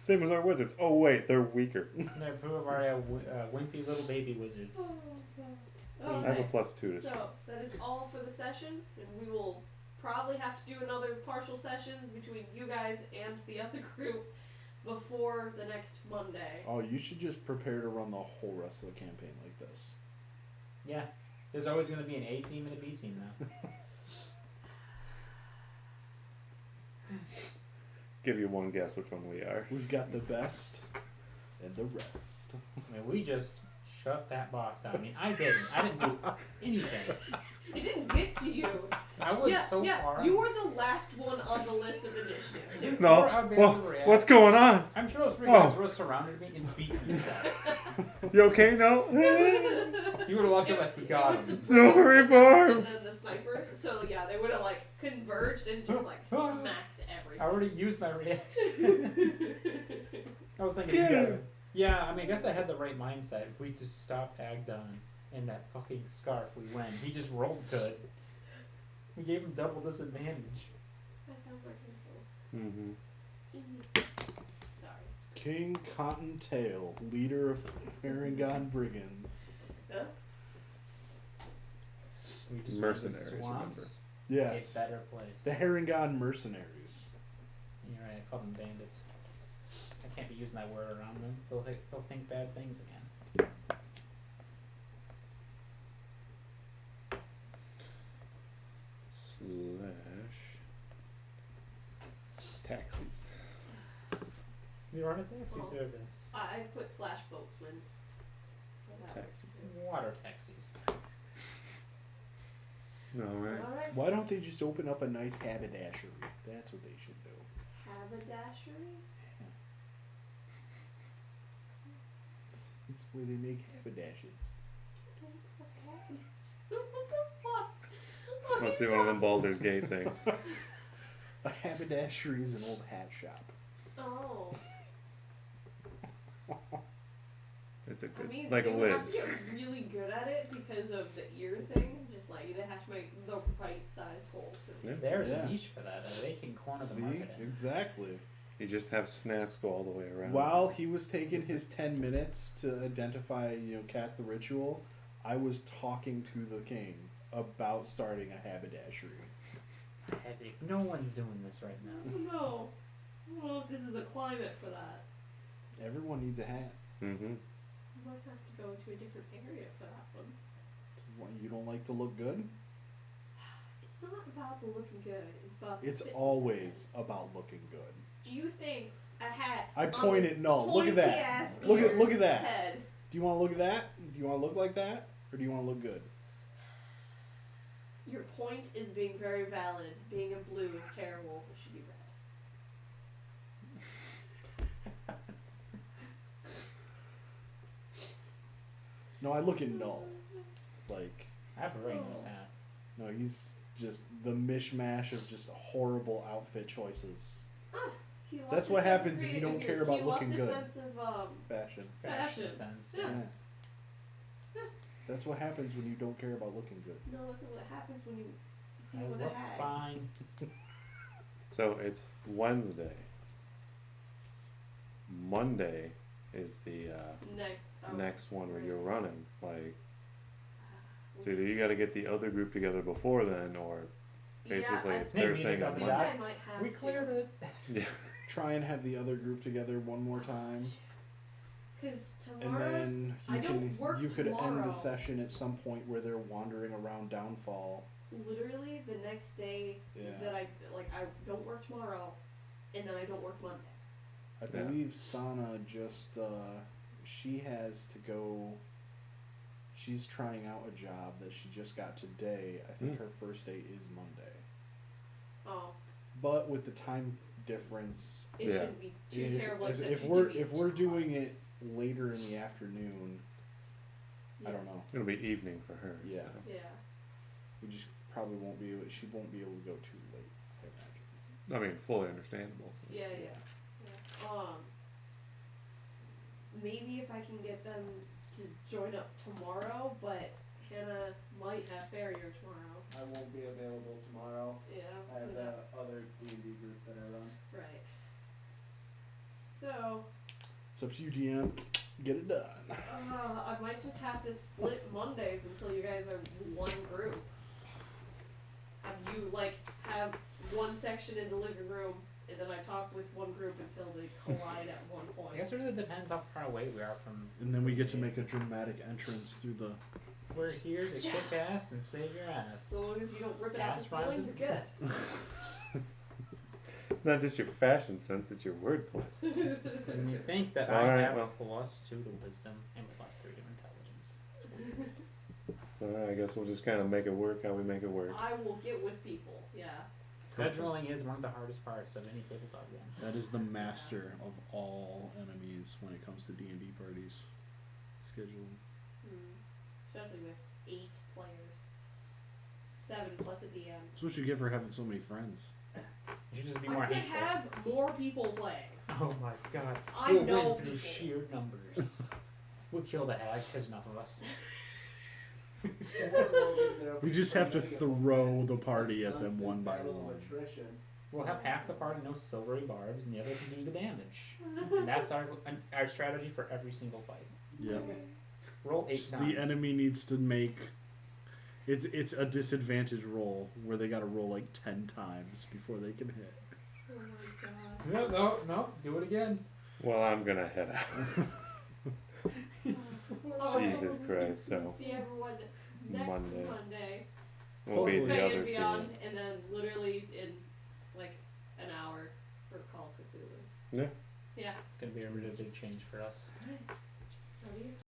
Same as our wizards. Oh wait, they're weaker. They're two of our wimpy little baby wizards. I have a Okay, +2 to strength. so that is all for the session, and we will probably have to do another partial session between you guys and the other group before the next Monday. Oh, you should just prepare to run the whole rest of the campaign like this. Yeah. There's always going to be an A team and a B team now. Give you one guess which one we are. We've got the best and the rest. I mean, we just shut that boss down. I mean, I didn't do anything. It didn't get to you. I was so far. You were the last one on the list of initiative, too. No. Before I barely Well, react. what's going on? I'm sure those three Oh. guys would have surrounded me and beat me down. You okay? No. You would have walked up like, we got It was him. the Silvery and barbs. then the snipers. So yeah, they would have like converged and just like smacked everything. I already used my reaction. I was thinking, Get you him. gotta- yeah, I mean, I guess I had the right mindset. If we just stopped Agdon in that fucking scarf, we win. He just rolled good. We gave him double disadvantage. That sounds like an Mm-hmm. insult. Sorry. King Cottontail, leader of the Brigand Brigands. Huh? We just Mercenaries, made the swamps Yes. a better place. The Harengon mercenaries. You're right, I call them bandits. I can't be using that word around them. They'll think bad things again. / taxis. We run a taxi Oh. service. I put / boatsman. for that. Taxis. Water taxis. No, right? Alright. Why don't they just open up a nice haberdashery? That's what they should do. Haberdashery? It's where they make haberdashes. What the fuck? Must be one of them Baldur's Gate things. A haberdashery is an old hat shop. Oh. It's a I good, mean, like they would have lids. to get really good at it because of the ear thing. Just like they have to make the right sized hole for the Yeah. There's Yeah. a niche for that. They can corner the See? market in. Exactly. You just have snaps go all the way around. While he was taking his 10 minutes to identify, cast the ritual, I was talking to the king about starting a haberdashery. No one's doing this right now. Oh no. I don't know if this is the climate for that. Everyone needs a hat. Mm-hmm. I might have to go to a different area for that one. Why, you don't like to look good? It's not about the looking good. It's about the It's fit. always about looking good. Do you think a hat? I on point this it. No, look at that. pointy-ass Look at ear that. Head Do you want to look at that? Do you want to look like that? Or do you want to look good? Your point is being very valid. Being in blue is terrible. It should be red. No, I look in null. Like, I have a very nice hat. no, he's just the mishmash of just horrible outfit choices. He lost That's his what sense happens of if you don't creativity. care about He looking lost good. His sense of Fashion. Fashion. sense. Yeah. That's what happens when you don't care about looking good. No, that's what happens when you I deal with a look hag. fine. So it's Wednesday. Monday is the next one where you're running. Like, so either you got to get the other group together before then, or basically it's their Maybe thing. it's on up to Monday. that. I might have We to. cleared it. Yeah. Try and have the other group together one more time. Because And tomorrow's then I don't work you could tomorrow. end the session at some point where they're wandering around Downfall. Literally the next day Yeah. that I don't work tomorrow, and then I don't work Monday. I Yeah. believe Sana just she has to go. She's trying out a job that she just got today. I think her first day is Monday. Oh, But with the time difference, it Yeah. shouldn't be too terrible. if except you we're give me if we're time. doing it later in the afternoon, I don't know. It'll be evening for her. Yeah. so. Yeah. We just probably won't be able. She won't be able to go too late. I imagine. I mean, fully understandable. So. Yeah. Maybe if I can get them to join up tomorrow, but Hannah might have farrier tomorrow. I won't be available tomorrow. Yeah. I have with the that. other D&D group that I run. Right. So, It's up to you, DM. Get it done. I might just have to split Mondays until you guys are one group. Have you, have one section in the living room, and then I talk with one group until they collide at one I point. guess it really depends how far away we are from. And then we get to make a dramatic entrance through the. We're here to kick ass and save your ass. So long as you don't rip it out the Ass ceiling, rockets. you're good. It's not just your fashion sense; it's your wordplay. And you think that All I right, have well. +2 to wisdom and +3 to intelligence. So I guess we'll just kind of make it work how we make it work. I will get with people, yeah. Scheduling is one of the hardest parts of any tabletop game. That is the master of all enemies when it comes to D&D parties. Scheduling. Especially with 8 players. 7 plus a DM. That's what you get for having so many friends. You should just be more I could hateful. have more people playing. Oh my god. I We'll know win through people. sheer numbers. We'll kill the hag because enough of us. We just have to throw the party at them one by one. We'll have half the party know silvery barbs and the other can do the damage. And that's our strategy for every single fight. Yep. Roll 8 times. The enemy needs to make. It's a disadvantage roll where they got to roll 10 times before they can hit. Oh my god. No, do it again. Well, I'm gonna head out. Jesus Christ! So See everyone next Monday. Monday. we'll be Hopefully. the Faye other and two. Beyond, and then literally in an hour for Call of Cthulhu. Yeah. Yeah. It's going to be a really big change for us. Alright. Love you.